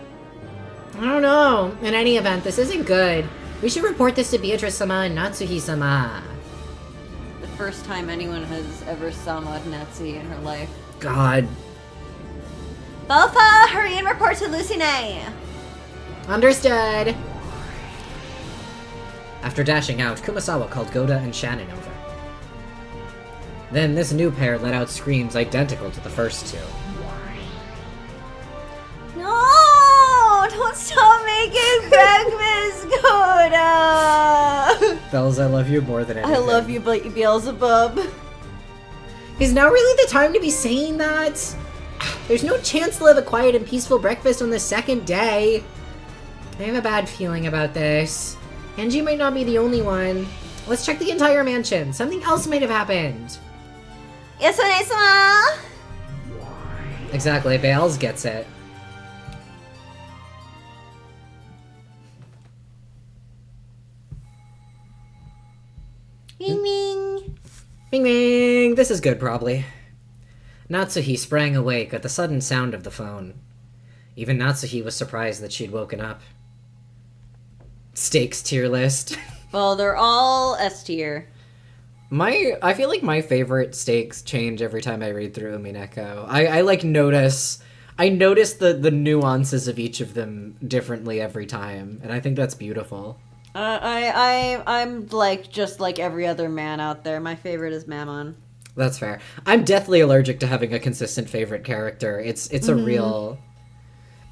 don't know. In any event, this isn't good. We should report this to Beatrice-sama and Natsuhi-sama. The first time anyone has ever summoned Natsu in her life. God. Bofa, hurry and report to Lucine. Understood. After dashing out, Kumasawa called Goda and Shannon over. Then this new pair let out screams identical to the first two. No! Don't stop making breakfast, Goda! Bells, I love you more than anything. I love you, Beelzebub. Is now really the time to be saying that? There's no chance to live a quiet and peaceful breakfast on the second day. I have a bad feeling about this. Genji might not be the only one. Let's check the entire mansion. Something else might have happened. Yasune-sama! Exactly, Bales gets it. Bing bing. Bing bing! This is good, probably. Natsuhi sprang awake at the sudden sound of the phone. Even Natsuhi was surprised that she'd woken up. Stakes tier list. Well, they're all S tier. I feel like my favorite stakes change every time I read through Umineko. I like notice the nuances of each of them differently every time, and I think that's beautiful. I'm like just like every other man out there. My favorite is Mammon. That's fair. I'm deathly allergic to having a consistent favorite character. It's a real.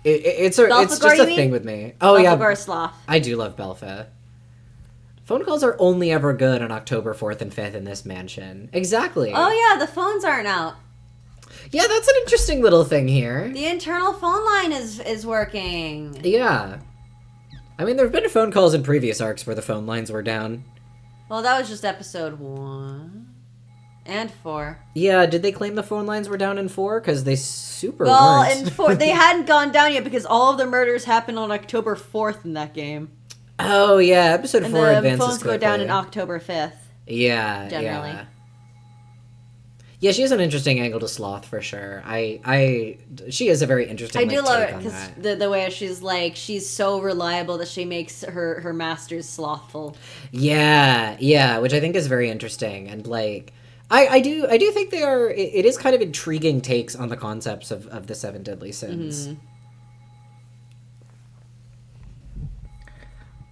It's just a thing with me. Oh Belphegor yeah, Sloth. I do love Belpha. Phone calls are only ever good on October 4th and 5th in this mansion. Exactly. Oh yeah, the phones aren't out. Yeah, that's an interesting little thing here. The internal phone line is working. Yeah. I mean, there have been phone calls in previous arcs where the phone lines were down. Well, that was just episode 1 and 4. Yeah, did they claim the phone lines were down in 4? Because they super Well, weren't. in 4, they hadn't gone down yet because all of the murders happened on October 4th in that game. Oh, yeah, episode And 4 the advances phones quickly. go down in October 5th. Yeah, generally. yeah. Yeah, she has an interesting angle to Sloth for sure. She is a very interesting. I do love take it on because that. the way she's so reliable that she makes her masters slothful. Yeah, which I think is very interesting, and like, I do think they are. It is kind of intriguing takes on the concepts of the seven deadly sins.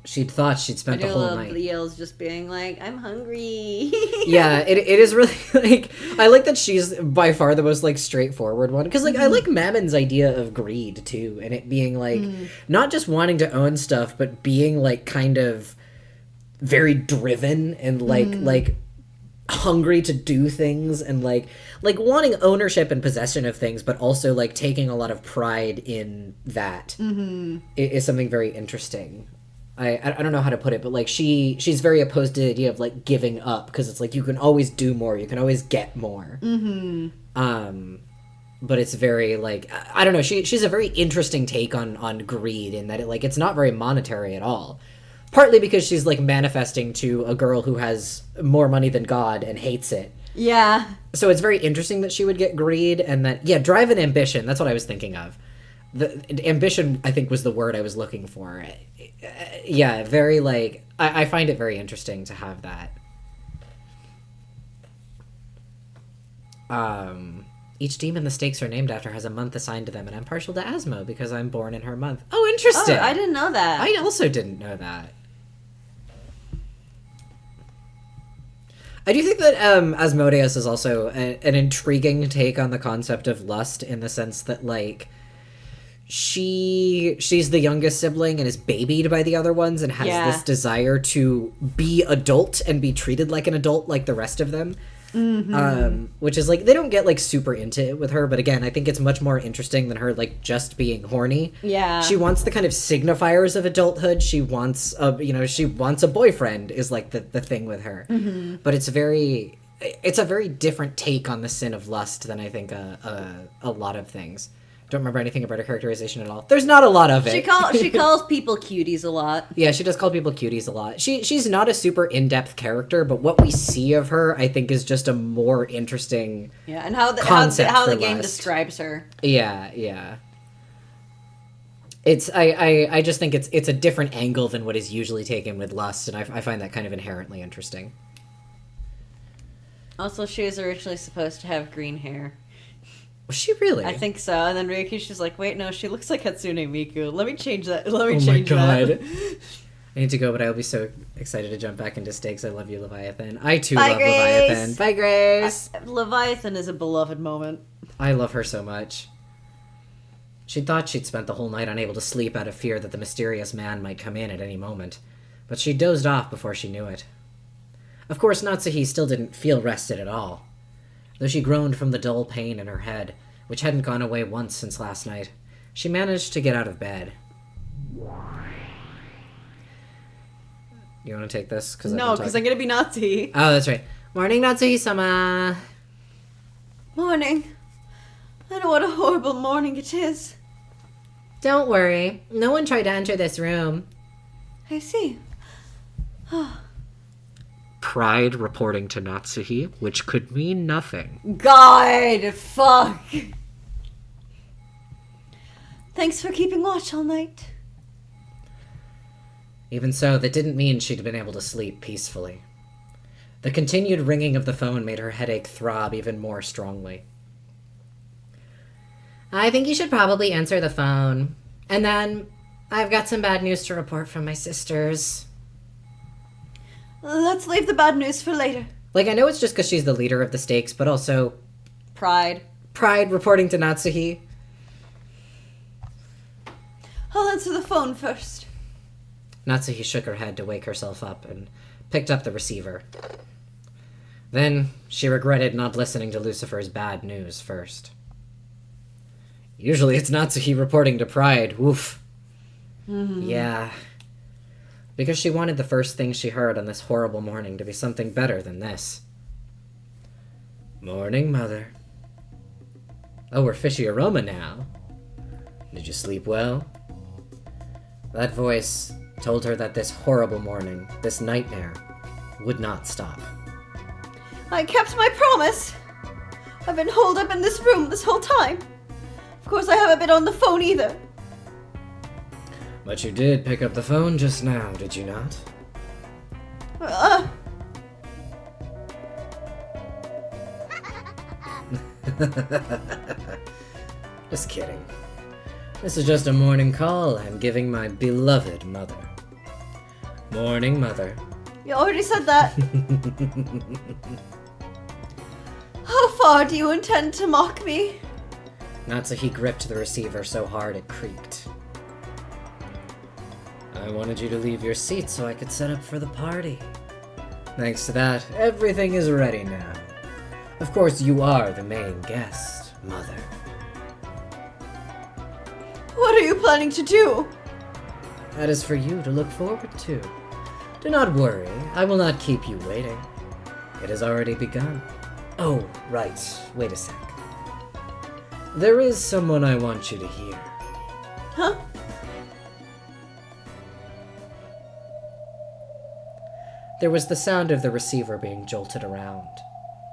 She'd thought she'd spent the whole night. Leo's just being like, I'm hungry. Yeah, it is really, like, I like that she's by far the most, like, straightforward one. Because, like, I like Mammon's idea of greed, too. And it being, like, not just wanting to own stuff, but being, like, kind of very driven and, like, hungry to do things. And, like wanting ownership and possession of things, but also, like, taking a lot of pride in that is something very interesting. I don't know how to put it, but, like, she's very opposed to the idea of, like, giving up, because it's like you can always do more, you can always get more. But it's very, like, I don't know, she's a very interesting take on greed, in that it's not very monetary at all. Partly because she's, like, manifesting to a girl who has more money than God and hates it. Yeah. So it's very interesting that she would get greed, and that, yeah, drive and ambition, that's what I was thinking of. The ambition, I think, was the word I was looking for. Yeah, very, like, I find it very interesting to have that. Each demon the stakes are named after has a month assigned to them, and I'm partial to Asmo because I'm born in her month. Oh, interesting! Oh, I didn't know that. I also didn't know that. I do think that Asmodeus is also an intriguing take on the concept of lust, in the sense that, like, she's the youngest sibling and is babied by the other ones and has this desire to be adult and be treated like an adult like the rest of them. Which is, like, they don't get, like, super into it with her, but again, I think it's much more interesting than her, like, just being horny. Yeah. She wants the kind of signifiers of adulthood. She wants a boyfriend is, like, the thing with her. But it's a very different take on the sin of lust than I think a lot of things. Don't remember anything about her characterization at all. There's not a lot of it. She calls people cuties a lot. Yeah, she does call people cuties a lot. She's not a super in-depth character, but what we see of her, I think, is just a more interesting and how the game describes her. Yeah. It's I just think it's a different angle than what is usually taken with lust, and I find that kind of inherently interesting. Also, she was originally supposed to have green hair. Was she really? I think so. And then Ryukishi's like, wait, no, she looks like Hatsune Miku. Let me change that. Let me change that. I need to go, but I'll be so excited to jump back into stakes. I love you, Leviathan. I too love Grace. Leviathan. Bye, Grace. Leviathan is a beloved moment. I love her so much. She thought she'd spent the whole night unable to sleep out of fear that the mysterious man might come in at any moment, but she dozed off before she knew it. Of course, Natsuhi still didn't feel rested at all. Though she groaned from the dull pain in her head, which hadn't gone away once since last night, she managed to get out of bed. You want to take this? No, because I'm going to be Natsuhi. Oh, that's right. Morning, Natsuhi-sama. Morning. I know what a horrible morning it is. Don't worry. No one tried to enter this room. I see. Pride reporting to Natsuhi, which could mean nothing. God, fuck. Thanks for keeping watch all night. Even so, that didn't mean she'd been able to sleep peacefully. The continued ringing of the phone made her headache throb even more strongly. I think you should probably answer the phone. And then, I've got some bad news to report from my sisters. Let's leave the bad news for later. Like, I know it's just because she's the leader of the stakes, but also... Pride reporting to Natsuhi. I'll answer the phone first. Natsuhi shook her head to wake herself up and picked up the receiver. Then, she regretted not listening to Lucifer's bad news first. Usually it's Natsuhi reporting to Pride. Woof. Yeah. Because she wanted the first thing she heard on this horrible morning to be something better than this. Morning, Mother. Oh, we're fishy aroma now. Did you sleep well? That voice told her that this horrible morning, this nightmare, would not stop. I kept my promise. I've been holed up in this room this whole time. Of course, I haven't been on the phone either. But you did pick up the phone just now, did you not? Just kidding. This is just a morning call I'm giving my beloved mother. Morning, mother. You already said that. How far do you intend to mock me? Natsuhi gripped the receiver so hard it creaked. I wanted you to leave your seat so I could set up for the party. Thanks to that, everything is ready now. Of course, you are the main guest, mother. What are you planning to do? That is for you to look forward to. Do not worry, I will not keep you waiting. It has already begun. Oh, right, wait a sec. There is someone I want you to hear. Huh? There was the sound of the receiver being jolted around.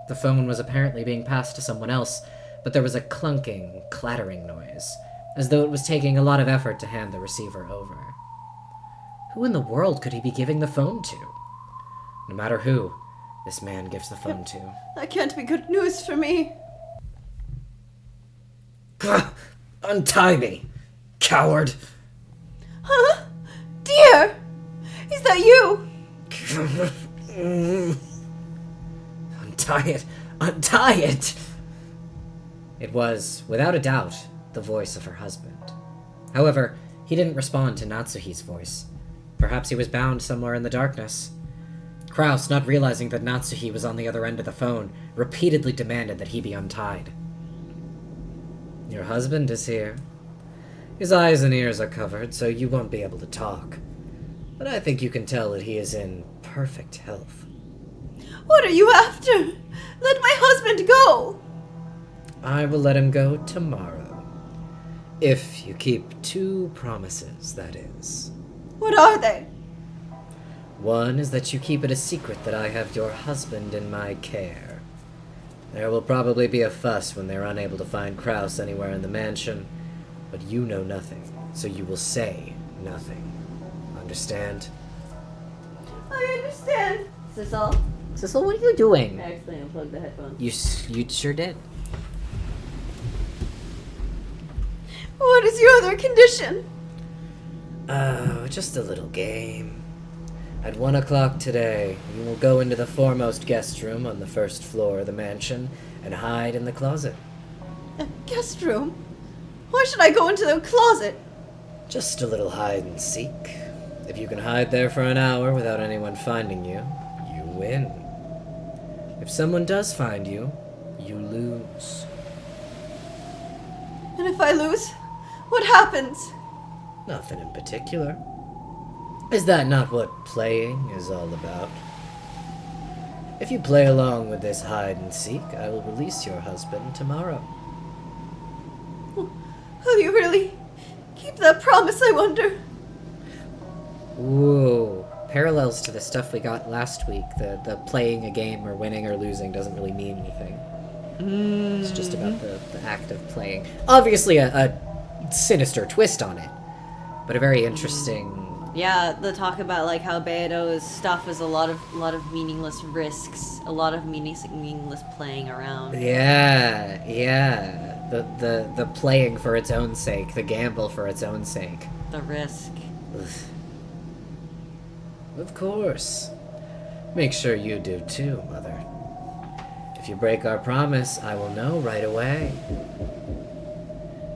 The phone was apparently being passed to someone else, but there was a clunking, clattering noise, as though it was taking a lot of effort to hand the receiver over. Who in the world could he be giving the phone to? No matter who, this man gives the phone to. That can't be good news for me. Untie me, coward! Huh? Dear! Is that you? Untie it! Untie it! It was, without a doubt, the voice of her husband. However, he didn't respond to Natsuhi's voice. Perhaps he was bound somewhere in the darkness. Kraus, not realizing that Natsuhi was on the other end of the phone, repeatedly demanded that he be untied. Your husband is here. His eyes and ears are covered, so you won't be able to talk. But I think you can tell that he is in perfect health. What are you after? Let my husband go! I will let him go tomorrow. If you keep 2 promises, that is. What are they? One is that you keep it a secret that I have your husband in my care. There will probably be a fuss when they're unable to find Kraus anywhere in the mansion, but you know nothing, so you will say nothing. Understand? I understand. Sissel? Sissel, what are you doing? I accidentally unplugged the headphones. You sure did. What is your other condition? Oh, just a little game. At 1 o'clock today, you will go into the foremost guest room on the 1st floor of the mansion and hide in the closet. A guest room? Why should I go into the closet? Just a little hide and seek. If you can hide there for an hour without anyone finding you, you win. If someone does find you, you lose. And if I lose, what happens? Nothing in particular. Is that not what playing is all about? If you play along with this hide and seek, I will release your husband tomorrow. Will you really keep that promise, I wonder? Ooh, parallels to the stuff we got last week. The playing a game or winning or losing doesn't really mean anything. It's just about the act of playing. Obviously a sinister twist on it, but a very interesting... Yeah, the talk about like how Beato's stuff is a lot of meaningless risks, a lot of meaningless playing around. Yeah. The playing for its own sake, the gamble for its own sake. The risk. Ugh. Of course. Make sure you do too, Mother. If you break our promise, I will know right away.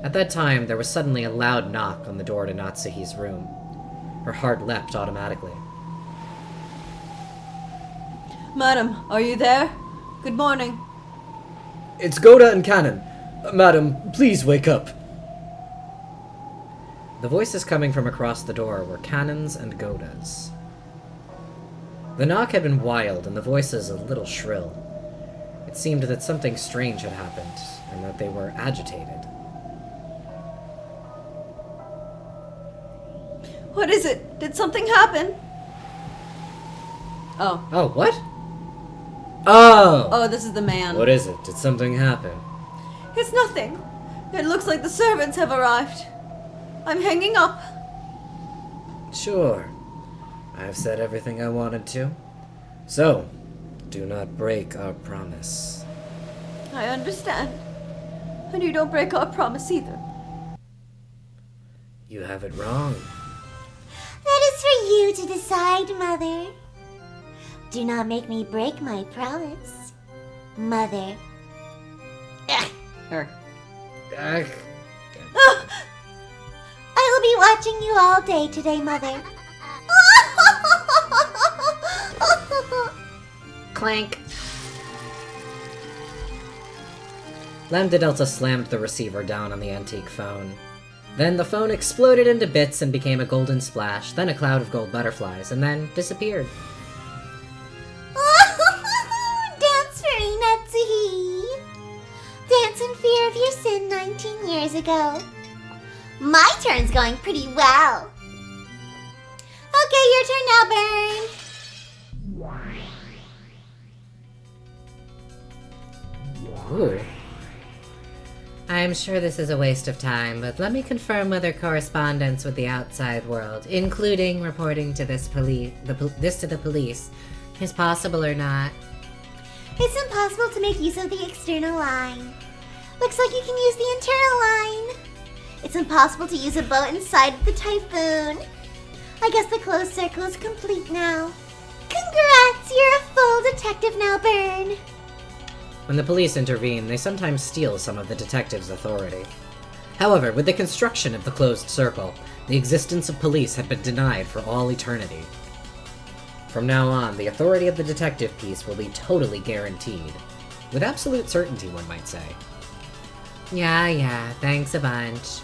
At that time, there was suddenly a loud knock on the door to Natsuhi's room. Her heart leapt automatically. Madam, are you there? Good morning. It's Goda and Cannon. Madam, please wake up. The voices coming from across the door were Cannon's and Goda's. The knock had been wild and the voices a little shrill. It seemed that something strange had happened, and that they were agitated. What is it? Did something happen? Oh. Oh, what? Oh! Oh, this is the man. What is it? Did something happen? It's nothing. It looks like the servants have arrived. I'm hanging up. Sure. I've said everything I wanted to. So, do not break our promise. I understand. And you don't break our promise either. You have it wrong. That is for you to decide, Mother. Do not make me break my promise, Mother. Her. Ugh. I will be watching you all day today, Mother. Clank. Lambda Delta slammed the receiver down on the antique phone. Then the phone exploded into bits and became a golden splash, then a cloud of gold butterflies, and then disappeared. Dance for me, Natsuhi. Dance in fear of your sin 19 years ago. My turn's going pretty well. Okay, your turn now, Burn. Ooh. I'm sure this is a waste of time, but let me confirm whether correspondence with the outside world, including reporting to this to the police, is possible or not. It's impossible to make use of the external line. Looks like you can use the internal line. It's impossible to use a boat inside the typhoon. I guess the closed circle is complete now. Congrats, you're a full detective now, Burn. When the police intervene, they sometimes steal some of the detective's authority. However, with the construction of the closed circle, the existence of police had been denied for all eternity. From now on, the authority of the detective piece will be totally guaranteed. With absolute certainty, one might say. Yeah, thanks a bunch.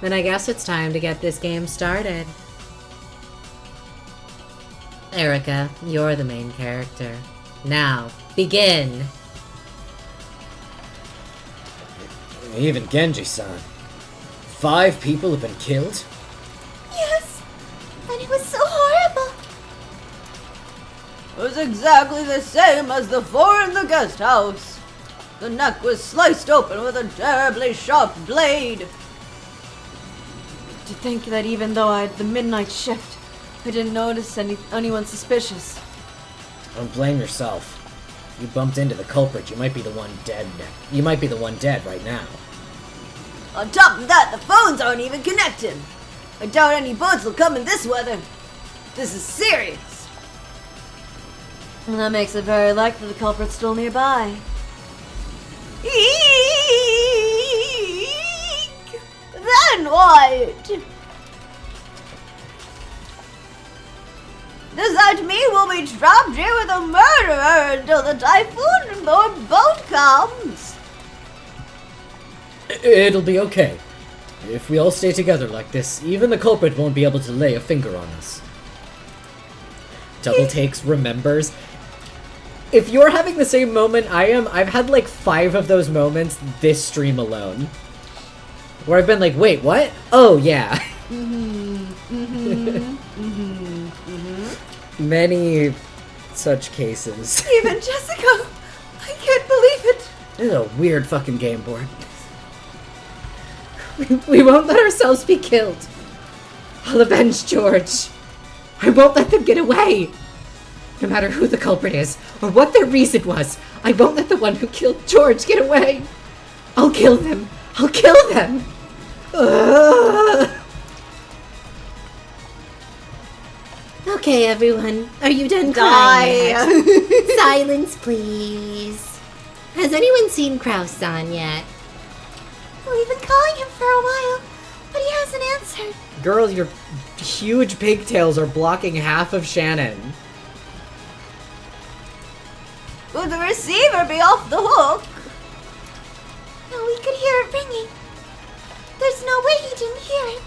Then I guess it's time to get this game started. Erica, you're the main character. Now, begin! Even Genji-san. 5 people have been killed? Yes, and it was so horrible. It was exactly the same as the 4 in the guest house. The neck was sliced open with a terribly sharp blade. To think that even though I had the midnight shift, I didn't notice anyone suspicious. Don't blame yourself. You bumped into the culprit, you might be the one dead. You might be the one dead right now. On top of that, the phones aren't even connected. I doubt any boats will come in this weather. This is serious. And that makes it very likely the culprit's still nearby. Eek! Then what? Does that mean we'll be trapped here with a murderer until the typhoon or boat comes? It'll be okay. If we all stay together like this, even the culprit won't be able to lay a finger on us. Double takes remembers. If you're having the same moment I am, I've had like 5 of those moments this stream alone. Where I've been like, wait, what? Oh, yeah. Many such cases. Even Jessica! I can't believe it! This is a weird fucking game board. We won't let ourselves be killed. I'll avenge George. I won't let them get away. No matter who the culprit is, or what their reason was, I won't let the one who killed George get away. I'll kill them. I'll kill them. Okay, everyone. Are you done crying yet? Silence, please. Has anyone seen Kraus-san yet? We've been calling him for a while, but he hasn't answered. Girl, your huge pigtails are blocking half of Shannon. Would the receiver be off the hook? No, we could hear it ringing. There's no way he didn't hear it.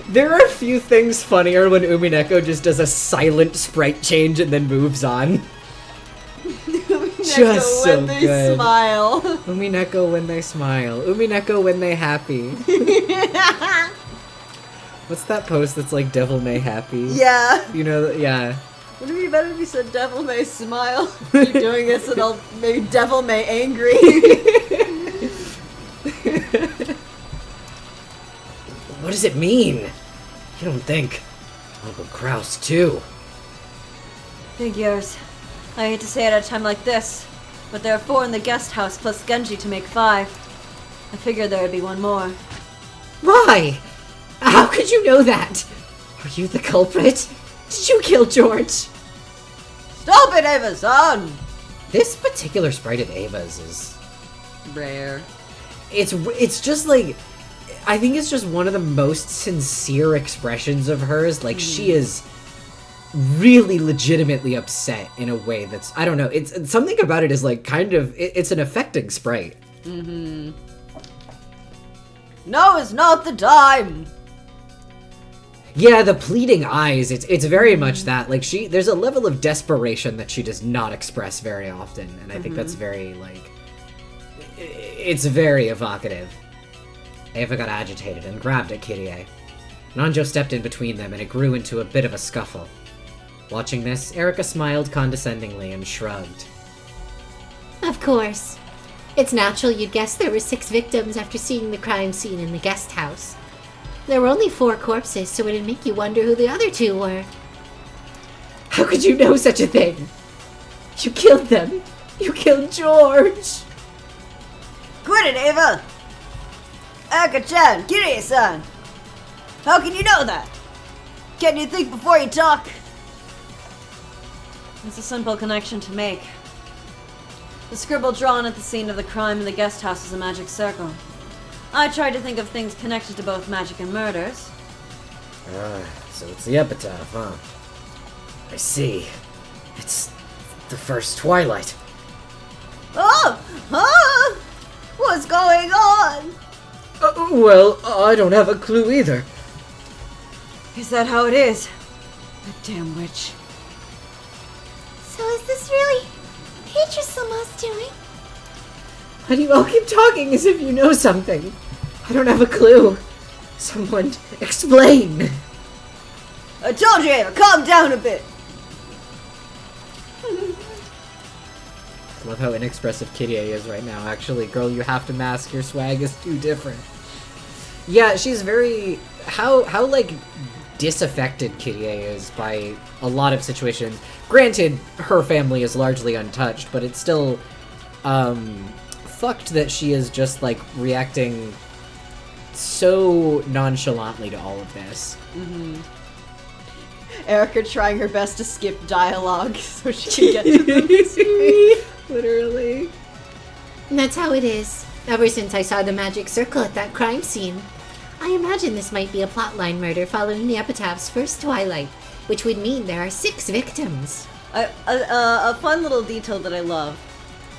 There are a few things funnier when Umineko just does a silent sprite change and then moves on. Just so when they good. smile. Umineko when they smile. Umineko when they happy. What's that post that's like devil may happy? Yeah. You know, yeah. Wouldn't it be better if you said devil may smile? Keep doing this and I'll make devil may angry. What does it mean? You don't think Uncle Kraus too? Figures. I hate to say it at a time like this, but there are 4 in the guest house plus Genji to make 5. I figured there would be one more. Why? How could you know that? Are you the culprit? Did you kill George? Stop it, Ava-san! This particular sprite of Ava's is... Rare. It's just like... I think it's just one of the most sincere expressions of hers. Like, she is really legitimately upset in a way that's... I don't know. It's something about it is like kind of... It's an affecting sprite. Mm-hmm. Now is not the time! Yeah, the pleading eyes, it's very much that. Like, there's a level of desperation that she does not express very often, and I think that's very, like, it's very evocative. Ava got agitated and grabbed at Kirie. Nanjo stepped in between them, and it grew into a bit of a scuffle. Watching this, Erika smiled condescendingly and shrugged. Of course. It's natural you'd guess there were 6 victims after seeing the crime scene in the guest house. There were only 4 corpses, so it'd make you wonder who the other 2 were. How could you know such a thing? You killed them. You killed George. Quit it, Ava! Aka-chan, Kirie-san! How can you know that? Can't you think before you talk? It's a simple connection to make. The scribble drawn at the scene of the crime in the guest house is a magic circle. I tried to think of things connected to both magic and murders. So it's the epitaph, huh? I see. It's the first Twilight. Oh! Huh? What's going on? Well, I don't have a clue either. Is that how it is? The damn witch. So is this really Petrus-sama's doing? Why do you all keep talking as if you know something? I don't have a clue. Someone explain. I told you, Ava, calm down a bit. I love how inexpressive Kirie is right now. Actually, girl, you have to mask. Your swag is too different. Yeah, she's very... How like, disaffected Kirie is by a lot of situations. Granted, her family is largely untouched, but it's still, fucked that she is just, like, reacting so nonchalantly to all of this. Mm-hmm. Erika trying her best to skip dialogue so she can get to the scene. Literally. And that's how it is. Ever since I saw the magic circle at that crime scene. I imagine this might be a plotline murder following the epitaph's first Twilight, which would mean there are 6 victims. A fun little detail that I love.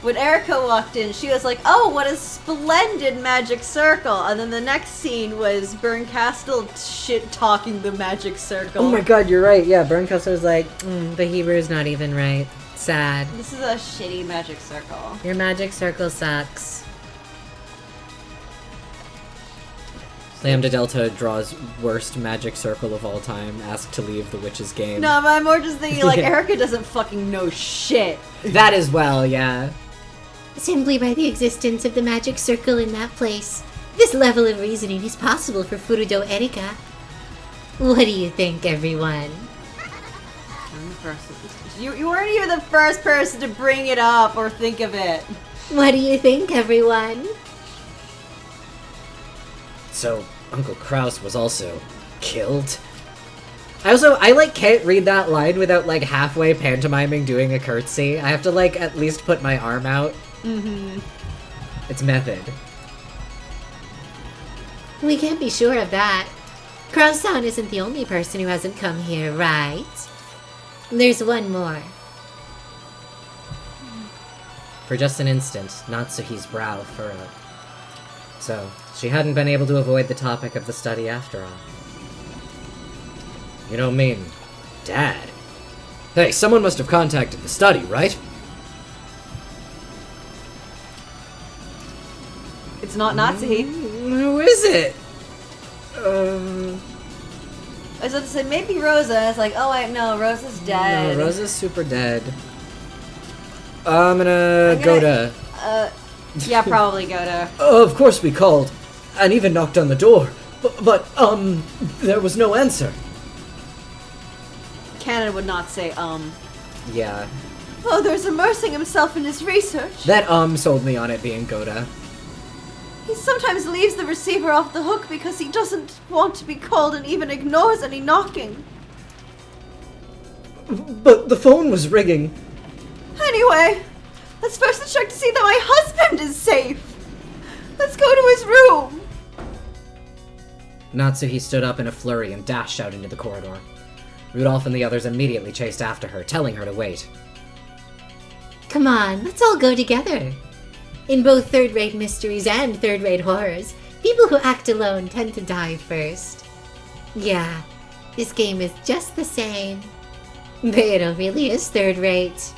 When Erika walked in, she was like, "Oh, what a splendid magic circle!" And then the next scene was Berncastle shit-talking the magic circle. Oh my god, you're right. Yeah, Berncastle was like, the Hebrew's not even right. Sad. This is a shitty magic circle. Your magic circle sucks. Lambda Delta draws worst magic circle of all time. Asked to leave the witch's game. No, but I'm more just thinking, like, Yeah. Erika doesn't fucking know shit. That as well, yeah. Simply by the existence of the magic circle in that place, this level of reasoning is possible for Furudo Erika. What do you think, everyone? You weren't even the first person to bring it up or think of it. What do you think, everyone? So, Uncle Kraus was also killed? I like can't read that line without like halfway pantomiming doing a curtsy. I have to like at least put my arm out. Mm-hmm. It's method. We can't be sure of that. Kraus-san isn't the only person who hasn't come here, right? There's one more. For just an instant, Natsuhi's brow furrowed. So, she hadn't been able to avoid the topic of the study after all. You don't mean... Dad? Hey, someone must have contacted the study, right? It's not Nazi. Who is it? I was about to say, maybe Rosa. And it's like, oh wait, no, Rosa's dead. No, Rosa's super dead. I'm gonna go to... Yeah, probably go to... Oh, of course we called. And even knocked on the door. But, there was no answer. Canada would not say, Yeah. Father's immersing himself in his research. That sold me on it being Goda. He sometimes leaves the receiver off the hook because he doesn't want to be called and even ignores any knocking. But the phone was ringing. Anyway, let's first check to see that my husband is safe. Let's go to his room. Natsuhi stood up in a flurry and dashed out into the corridor. Rudolph and the others immediately chased after her, telling her to wait. Come on, let's all go together. In both third-rate mysteries and third-rate horrors, people who act alone tend to die first. Yeah, this game is just the same. Beto really is third-rate.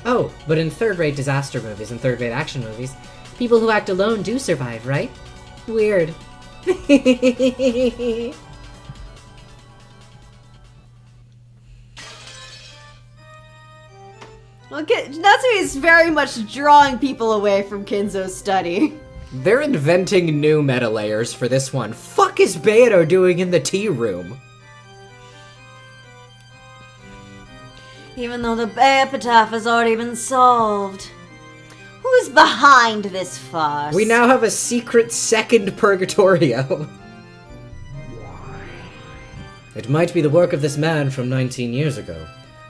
Oh, but in third-rate disaster movies and third-rate action movies, people who act alone do survive, right? Weird. Okay, Natsumi is very much drawing people away from Kinzo's study. They're inventing new meta layers for this one. Fuck is Beto doing in the tea room? Even though the epitaph has already been solved. Who's behind this farce? We now have a secret second Purgatorio. It might be the work of this man from 19 years ago,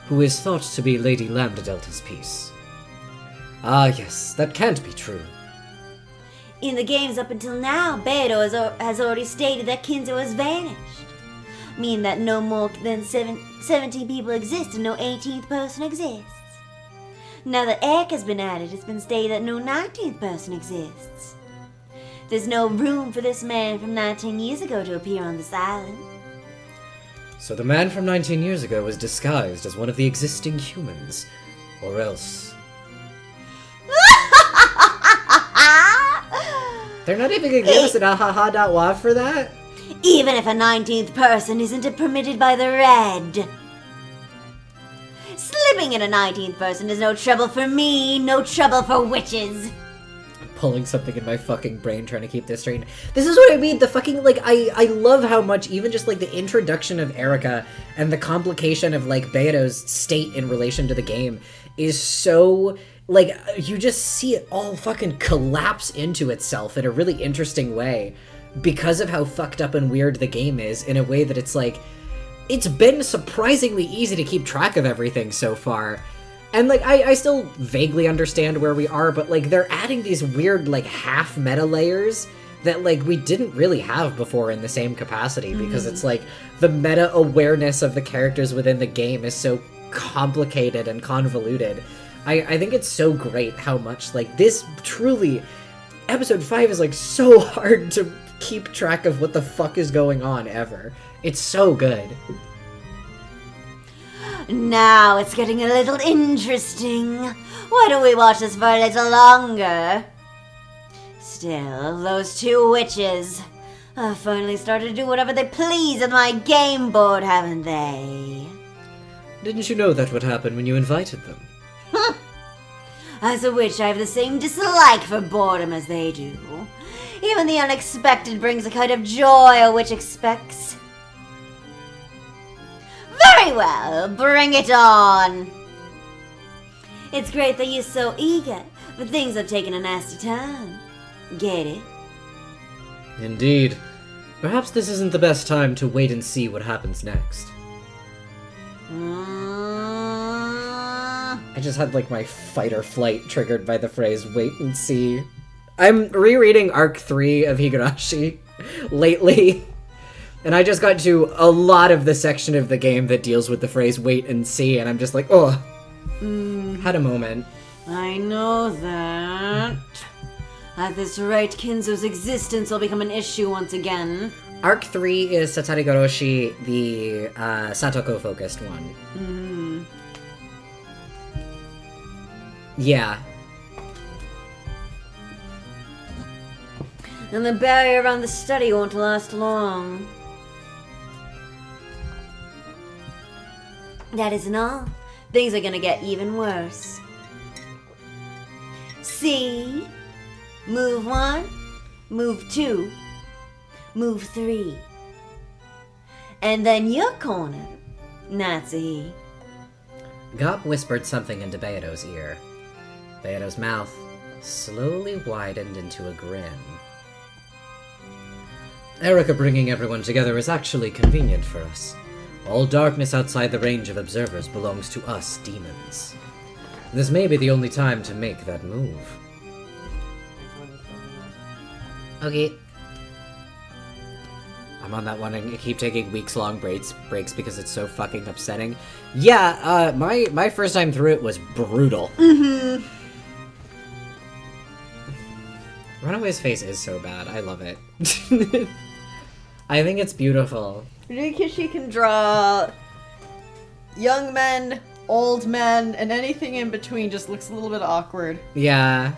who is thought to be Lady Lambda Delta's piece. Ah yes, that can't be true. In the games up until now, Beto has already stated that Kinzo has vanished. Meaning that no more than 17 people exist and no 18th person exists. Now that Ek has been added, it's been stated that no 19th person exists. There's no room for this man from 19 years ago to appear on this island. So the man from 19 years ago was disguised as one of the existing humans. Or else... They're not even gonna give us an ahaha.wa for that? Even if a 19th person isn't permitted by the Red. Slipping in a 19th person is no trouble for me, no trouble for witches. Pulling something in my fucking brain trying to keep this straight. This is what I mean, the fucking, like, I love how much, even just, like, the introduction of Erika and the complication of, like, Beto's state in relation to the game is so, like, you just see it all fucking collapse into itself in a really interesting way because of how fucked up and weird the game is, in a way that it's, like, it's been surprisingly easy to keep track of everything so far. And, like, I still vaguely understand where we are, but, like, they're adding these weird, like, half meta layers that, like, we didn't really have before in the same capacity, because it's, like, the meta awareness of the characters within the game is so complicated and convoluted. I think it's so great how much, like, this truly... Episode 5 is, like, so hard to keep track of what the fuck is going on ever. It's so good. Now it's getting a little interesting. Why don't we watch this for a little longer? Still, those two witches have finally started to do whatever they please on my game board, haven't they? Didn't you know that would happen when you invited them? As a witch, I have the same dislike for boredom as they do. Even the unexpected brings a kind of joy a witch expects. Very well, bring it on! It's great that you're so eager, but things have taken a nasty turn. Get it? Indeed. Perhaps this isn't the best time to wait and see what happens next. I just had, like, my fight or flight triggered by the phrase, wait and see. I'm rereading Arc 3 of Higurashi lately, and I just got to a lot of the section of the game that deals with the phrase, wait and see, and I'm just like, oh. Had a moment. I know that. At this rate, Kinzo's existence will become an issue once again. Arc 3 is Satsari Goroshi, the Satoko-focused one. Yeah. And the barrier around the study won't last long. That isn't all. Things are gonna get even worse. See? Move 1, move 2, move 3. And then you're cornered, Natsuhi. Gop whispered something into Beato's ear. Beato's mouth slowly widened into a grin. Erica bringing everyone together is actually convenient for us. All darkness outside the range of observers belongs to us demons. This may be the only time to make that move. Okay. I'm on that one and I keep taking weeks-long breaks because it's so fucking upsetting. Yeah, my first time through it was brutal. Mm-hmm. Runaway's face is so bad. I love it. I think it's beautiful. Rikishi can draw young men, old men, and anything in between just looks a little bit awkward. Yeah.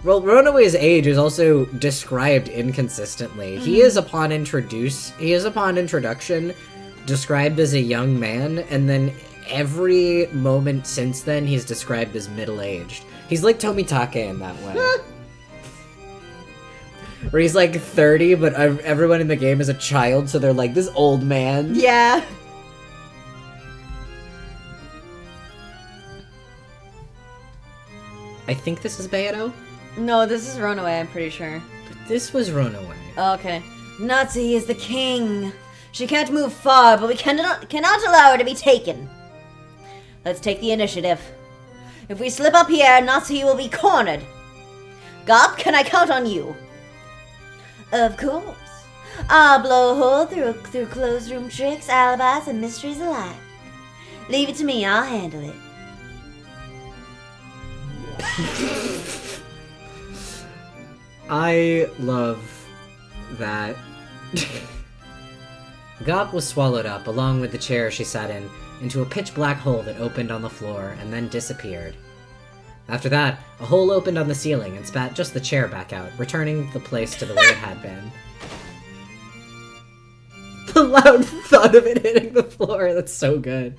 Well, Runaway's age is also described inconsistently. Mm-hmm. He is upon introduction described as a young man, and then every moment since then he's described as middle-aged. He's like Tomitake in that way. Where he's like 30, but everyone in the game is a child, so they're like this old man. Yeah. I think this is Beato? No, this is Runaway, I'm pretty sure. But this was Runaway. Okay. Natsuhi is the king. She can't move far, but we cannot allow her to be taken. Let's take the initiative. If we slip up here, Natsuhi will be cornered. Gop, can I count on you? Of course. I'll blow a hole through closed room tricks, alibis, and mysteries alike. Leave it to me, I'll handle it. I love that. Gop was swallowed up, along with the chair she sat in, into a pitch-black hole that opened on the floor and then disappeared. After that, a hole opened on the ceiling and spat just the chair back out, returning the place to the way it had been. The loud thud of it hitting the floor, that's so good.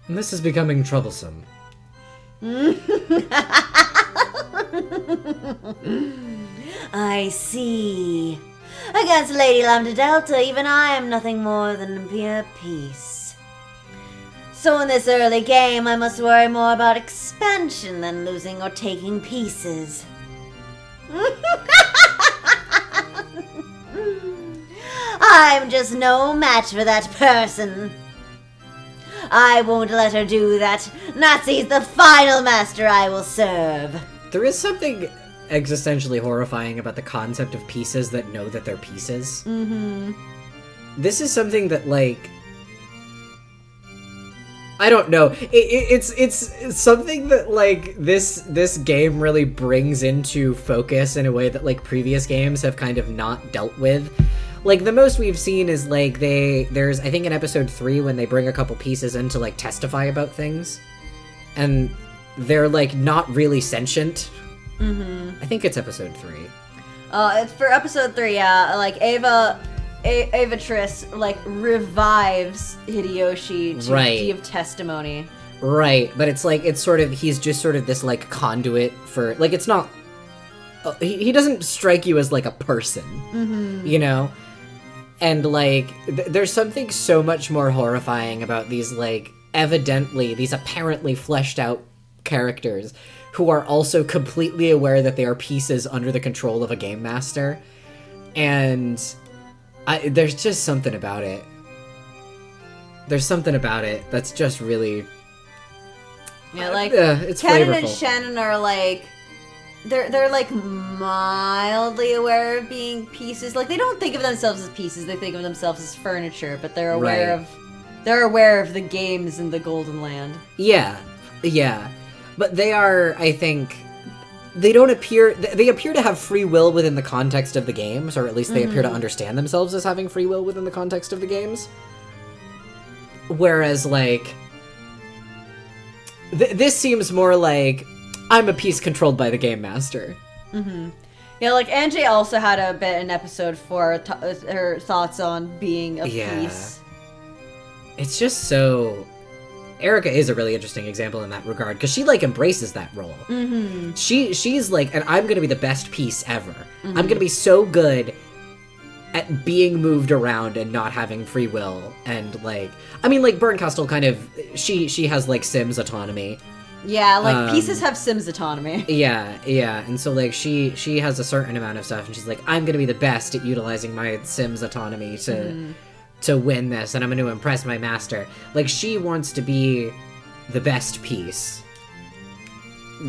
And this is becoming troublesome. I see. Against Lady Lambda Delta, even I am nothing more than mere peace. So in this early game, I must worry more about expansion than losing or taking pieces. I'm just no match for that person. I won't let her do that. Natsuhi's the final master I will serve. There is something existentially horrifying about the concept of pieces that know that they're pieces. Mm-hmm. This is something that, like, I don't know. It's something that, like, this game really brings into focus in a way that, like, previous games have kind of not dealt with. Like, the most we've seen is, like, there's, I think in episode 3 when they bring a couple pieces in to, like, testify about things. And they're, like, not really sentient. Mm-hmm. I think it's episode 3. It's for episode 3, yeah. Like, Avatrice, like, revives Hideyoshi to Right. give testimony. Right, but it's like, it's sort of, he's just sort of this, like, conduit for, like, it's not, he doesn't strike you as, like, a person, you know? And, like, there's something so much more horrifying about these, like, these apparently fleshed out characters who are also completely aware that they are pieces under the control of a game master. And there's just something about it. There's something about it that's just really... Yeah, like, it's Kennen flavorful. and Shannon are, like, they're like mildly aware of being pieces. Like, they don't think of themselves as pieces, they think of themselves as furniture, but they're aware Right. they're aware of the games in the Golden Land. Yeah. But they are, I think, they appear to have free will within the context of the games, or at least they appear to understand themselves as having free will within the context of the games. Whereas, like, this seems more like, I'm a piece controlled by the game master. Mm-hmm. Yeah, like, Angie also had a bit in episode 4, her thoughts on being a piece. It's just so... Erica is a really interesting example in that regard, because she, like, embraces that role. Mm-hmm. She's like, and I'm gonna be the best piece ever. I'm gonna be so good at being moved around and not having free will, and like, I mean, like Bernkastel kind of, she has like Sims autonomy. Yeah, like pieces have Sims autonomy. Yeah, and so like she has a certain amount of stuff, and she's like, I'm gonna be the best at utilizing my Sims autonomy to win this, and I'm gonna impress my master. Like, she wants to be the best piece,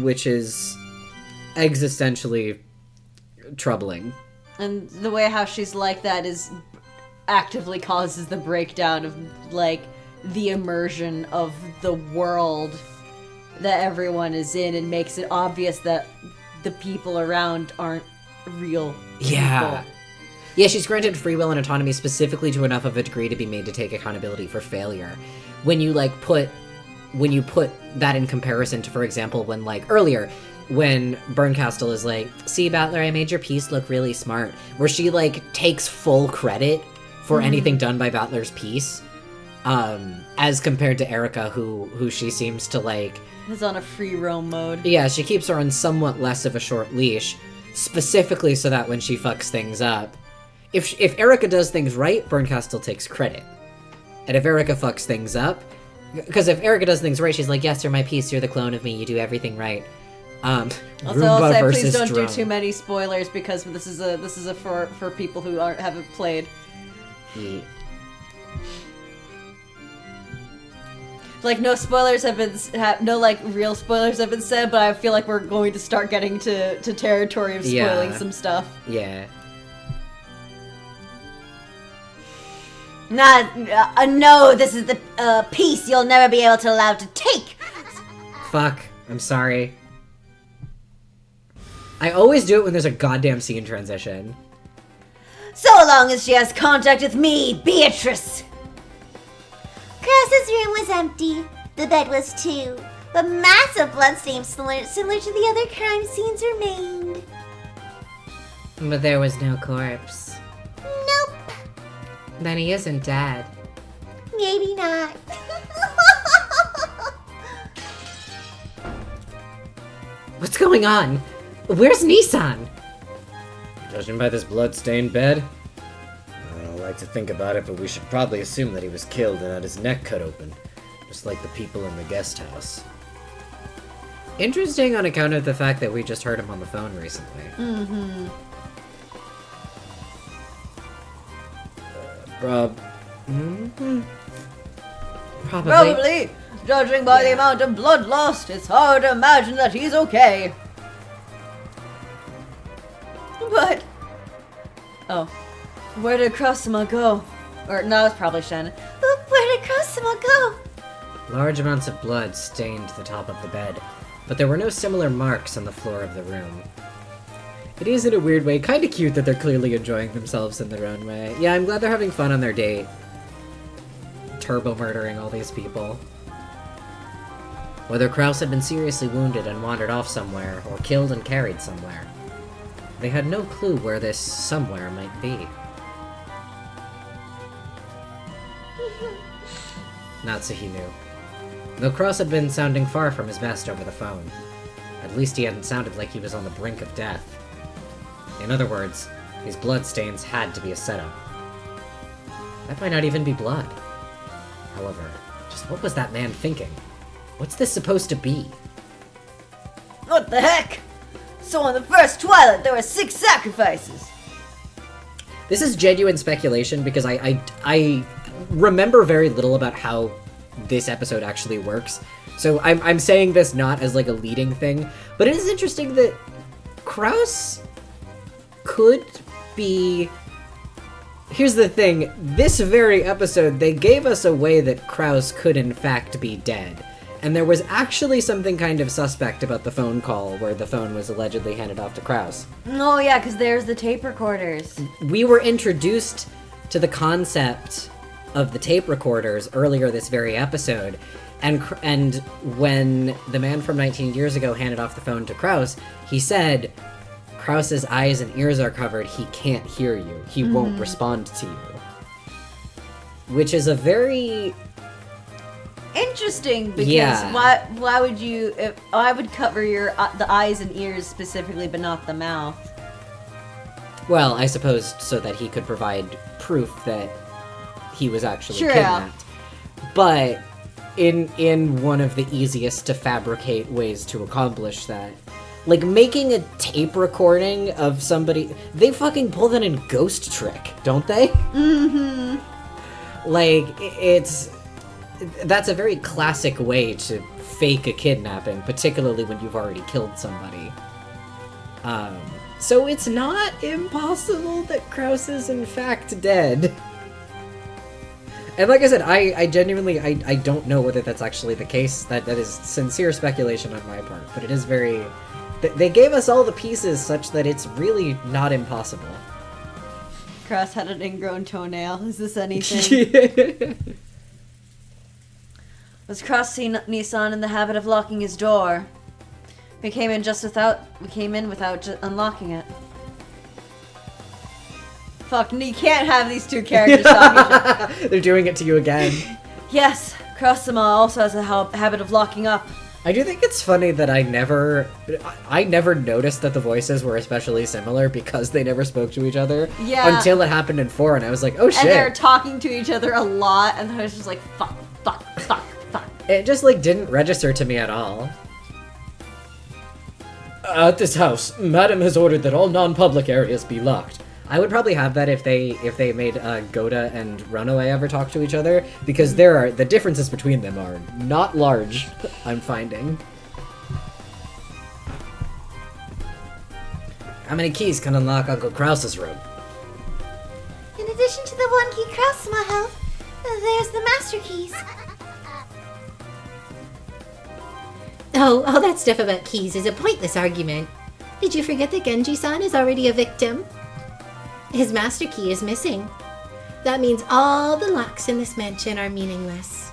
which is existentially troubling. And the way how she's like that is actively causes the breakdown of, like, the immersion of the world that everyone is in, and makes it obvious that the people around aren't real people. Yeah, she's granted free will and autonomy specifically to enough of a degree to be made to take accountability for failure. When you put that in comparison to, for example, when earlier, when Bernkastel is like, see, Battler, I made your piece look really smart, where she takes full credit for anything done by Battler's piece, as compared to Erica, who she seems to is on a free roam mode. Yeah, she keeps her on somewhat less of a short leash, specifically so that when she fucks things up, if Erica does things right, Bernkastel takes credit. And if Erica fucks things up, because if Erica does things right, she's like, yes, you're my piece, you're the clone of me, you do everything right. Also, Roomba I'll say, versus please don't drone. do too many spoilers, because this is a for people who haven't played. Yeah. No spoilers have been no real spoilers have been said, but I feel like we're going to start getting to territory of spoiling some stuff. Yeah. No, this is the piece you'll never be able to allow to take. Fuck. I'm sorry. I always do it when there's a goddamn scene transition. So long as she has contact with me, Beatrice. Krause's room was empty. The bed was too. But massive bloodstains similar to the other crime scenes remained. But there was no corpse. Nope. Then he isn't dead. Maybe not. What's going on? Where's Nissan? Judging by this blood-stained bed, I don't like to think about it, but we should probably assume that he was killed and had his neck cut open, just like the people in the guest house. Interesting on account of the fact that we just heard him on the phone recently. Mm-hmm. Probably. Judging by the amount of blood lost, it's hard to imagine that he's okay. But... oh. Where did Krasima go? Or, no, it's probably Shannon. Where did Krasima go? Large amounts of blood stained the top of the bed, but there were no similar marks on the floor of the room. It is, in a weird way, kind of cute that they're clearly enjoying themselves in their own way. Yeah, I'm glad they're having fun on their date. Turbo murdering all these people. Whether Krause had been seriously wounded and wandered off somewhere, or killed and carried somewhere, they had no clue where this somewhere might be. Natsuhi knew. Though Krause had been sounding far from his best over the phone, at least he hadn't sounded like he was on the brink of death. In other words, these bloodstains had to be a setup. That might not even be blood. However, just what was that man thinking? What's this supposed to be? What the heck? So on the first Twilight, there were 6 sacrifices. This is genuine speculation because I remember very little about how this episode actually works. So I'm saying this not as a leading thing, but it is interesting that Krause could be... Here's the thing, this very episode, they gave us a way that Krause could in fact be dead. And there was actually something kind of suspect about the phone call where the phone was allegedly handed off to Krause. Oh yeah, because there's the tape recorders. We were introduced to the concept of the tape recorders earlier this very episode, and when the man from 19 years ago handed off the phone to Krause, he said, Krause's eyes and ears are covered, he can't hear you, he won't respond to you. Which is a very... interesting, because Yeah. why would you... I would cover the eyes and ears specifically, but not the mouth. Well, I suppose so that he could provide proof that he was actually Sure. kidnapped. But in one of the easiest to fabricate ways to accomplish that. Like, making a tape recording of somebody... They fucking pull that in Ghost Trick, don't they? Mm-hmm. Like, that's a very classic way to fake a kidnapping, particularly when you've already killed somebody. So it's not impossible that Kraus is in fact dead. And like I said, I genuinely, I don't know whether that's actually the case. That is sincere speculation on my part, but it is very... They gave us all the pieces such that it's really not impossible. Kraus had an ingrown toenail. Is this anything? Was Kraus seen Nissan in the habit of locking his door? We came in without unlocking it. Fuck, you can't have these two characters talking each other. They're doing it to you again. Yes, Kraus-sama also has a habit of locking up. I do think it's funny that I never noticed that the voices were especially similar because they never spoke to each other. Yeah. Until it happened in 4, and I was like, oh shit. And they're talking to each other a lot, and I was just like, fuck. It just, like, didn't register to me at all. At this house, Madam has ordered that all non-public areas be locked. I would probably have that if they made Goda and Runaway ever talk to each other, because the differences between them are not large, I'm finding. How many keys can unlock Uncle Krause's room? In addition to the one key Krausma held, there's the master keys. Oh, all that stuff about keys is a pointless argument. Did you forget that Genji-san is already a victim? His master key is missing. That means all the locks in this mansion are meaningless.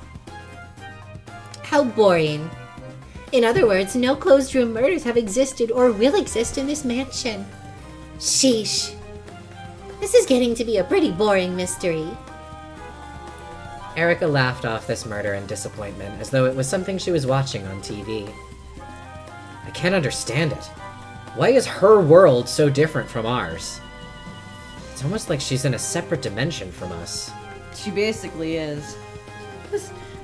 How boring. In other words, no closed room murders have existed or will exist in this mansion. Sheesh. This is getting to be a pretty boring mystery. Erica laughed off this murder in disappointment, as though it was something she was watching on TV. I can't understand it. Why is her world so different from ours? It's almost like she's in a separate dimension from us. She basically is.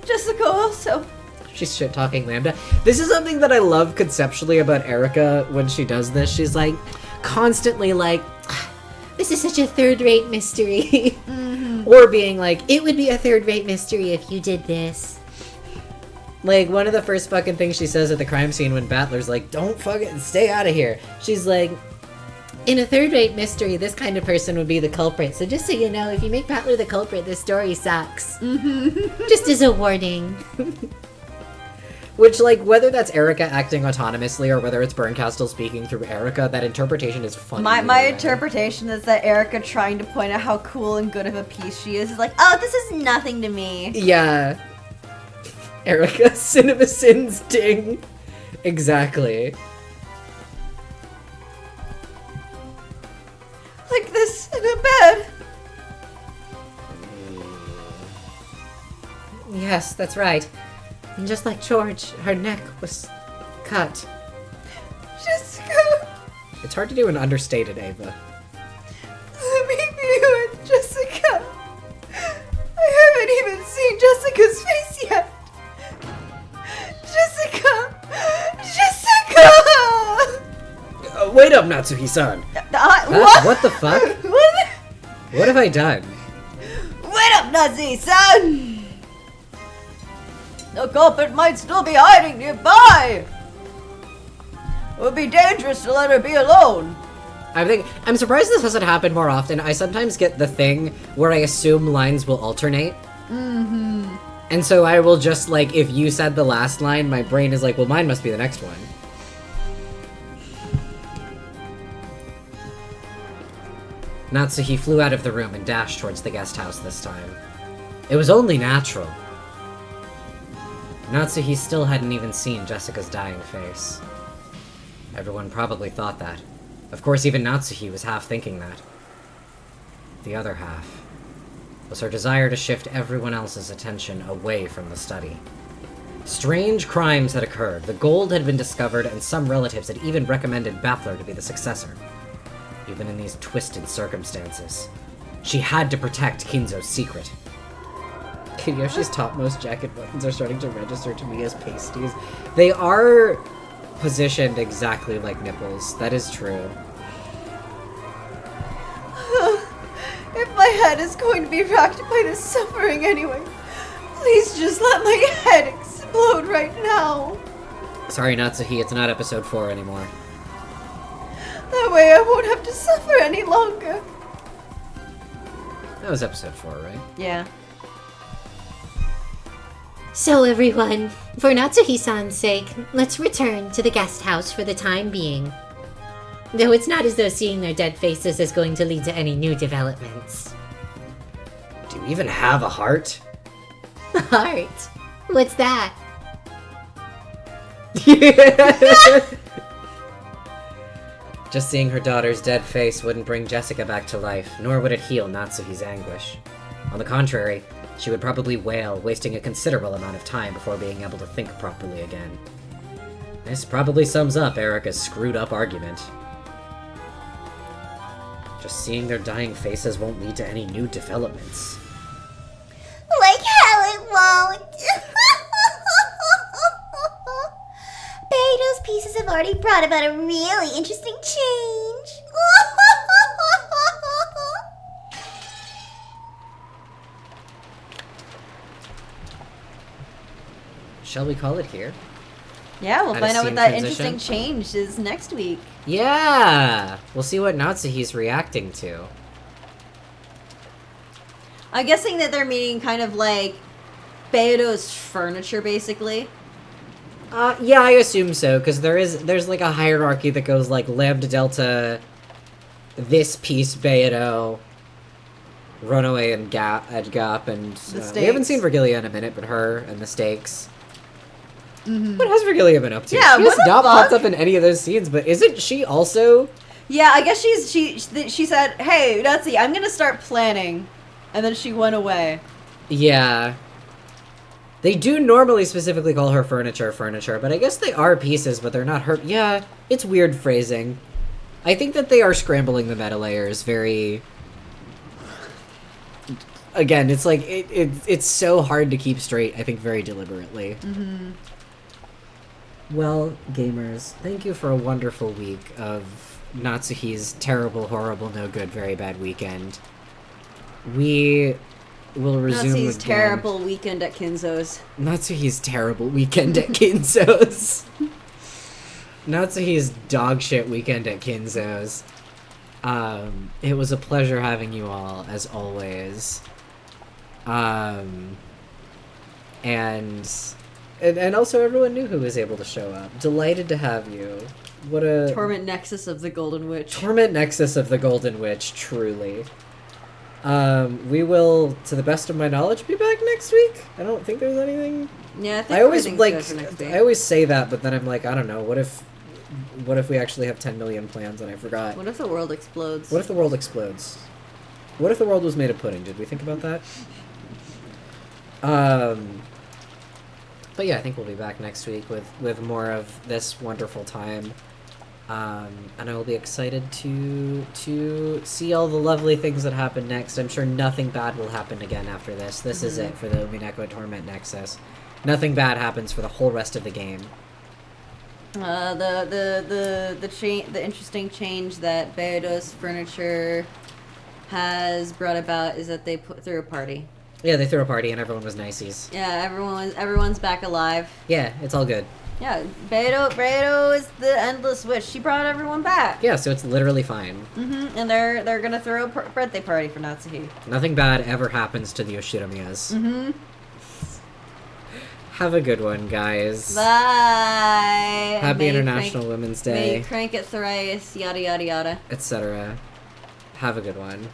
Jessica also. She's shit-talking Lambda. This is something that I love conceptually about Erica when she does this. She's like, constantly like, This is such a third-rate mystery. or being like, It would be a third-rate mystery if you did this. like, one of the first fucking things she says at the crime scene when Battler's like, don't fucking stay out of here. She's like, In a third-rate mystery, this kind of person would be the culprit. So just so you know, if you make Battler the culprit, this story sucks. Just as a warning. which, like, whether that's Erica acting autonomously or whether it's Bernkastel speaking through Erica, that interpretation is funny. My interpretation is that Erica trying to point out how cool and good of a piece she is like, oh, this is nothing to me. Yeah. Erica, Cinema Sins ding. Exactly. Like this in a bed. Yes, that's right. And just like George, her neck was cut. Jessica. It's hard to do an understated Ava. Let me be with Jessica. I haven't even seen Jessica's face yet. Jessica! Wait up, Natsuhi-san! What the fuck? What? What have I done? Wait up, Nazi-san! The culprit might still be hiding nearby! It would be dangerous to let her be alone. I'm surprised this doesn't happen more often. I sometimes get the thing where I assume lines will alternate. Mm-hmm. And so I will just, like, if you said the last line, my brain is like, well, mine must be the next one. Natsuhi flew out of the room and dashed towards the guest house this time. It was only natural. Natsuhi still hadn't even seen Jessica's dying face. Everyone probably thought that. Of course, even Natsuhi was half thinking that. The other half was her desire to shift everyone else's attention away from the study. Strange crimes had occurred, the gold had been discovered, and some relatives had even recommended Baffler to be the successor. even in these twisted circumstances. She had to protect Kinzo's secret. Kiyoshi's topmost jacket buttons are starting to register to me as pasties. They are positioned exactly like nipples. That is true. If my head is going to be racked by this suffering anyway, please just let my head explode right now. Sorry, Natsuhi, it's not episode 4 anymore. That way I won't have to suffer any longer. That was episode 4, right? Yeah. So everyone, for Natsuhi-san's sake, let's return to the guest house for the time being. Though it's not as though seeing their dead faces is going to lead to any new developments. Do you even have a heart? Heart? What's that? Just seeing her daughter's dead face wouldn't bring Jessica back to life, nor would it heal Natsuhi's anguish. On the contrary, she would probably wail, wasting a considerable amount of time before being able to think properly again. This probably sums up Erika's screwed up argument. Just seeing their dying faces won't lead to any new developments. Like hell it won't. Beto's pieces have already brought about a really interesting change. Shall we call it here? Yeah, we'll At a find out what scene that transition? interesting change is next week. Yeah! We'll see what Natsuhi's reacting to. I'm guessing that they're meaning kind of like Beto's furniture, basically. Yeah, I assume so, because there's like a hierarchy that goes like Lambda Delta, this piece Beto, Runaway and Gap, and we haven't Stakes. seen Virgilia in a minute, but her and the Stakes. What has Virgilia been up to? Yeah, she what has the not fuck? popped up in any of those scenes, but isn't she also? Yeah, I guess she said, "Hey, Natsu, I'm gonna start planning," and then she went away. Yeah. They do normally specifically call her furniture, but I guess they are pieces, but they're not her. Yeah, it's weird phrasing. I think that they are scrambling the meta layers very. Again, it's like it's so hard to keep straight. I think very deliberately. Well, gamers, thank you for a wonderful week of Natsuhi's terrible, horrible, no good, very bad weekend. We will resume Natsu's again. terrible weekend at Kinzo's. Natsuhi's terrible weekend at Kinzo's. Natsuhi's dogshit weekend at Kinzo's. It was a pleasure having you all, as always. And also everyone new who was able to show up. Delighted to have you. What a... Torment Nexus of the Golden Witch. Torment Nexus of the Golden Witch, truly. We will, to the best of my knowledge, be back next week. I don't think there's anything... Yeah, I think I always, everything's like, good for next week. I always say that, but then I'm like, I don't know, what if we actually have 10 million plans and I forgot? What if the world explodes? What if the world explodes? What if the world was made of pudding? Did we think about that? But yeah, I think we'll be back next week with more of this wonderful time. And I will be excited to see all the lovely things that happen next. I'm sure nothing bad will happen again after this. This is it for the Umineko Torment Nexus. Nothing bad happens for the whole rest of the game. The interesting change that Beodo's furniture has brought about is that they threw a party. Yeah, they threw a party and everyone was niceys. Yeah, everyone's back alive. Yeah, it's all good. Yeah, Beodo is the endless witch. She brought everyone back. Yeah, so it's literally fine. And they're gonna throw a birthday party for Natsuhi. Nothing bad ever happens to the Yoshiramiyas. Have a good one, guys. Bye. Happy International Women's May Day, you crank it thrice, yada yada yada. etc. Have a good one.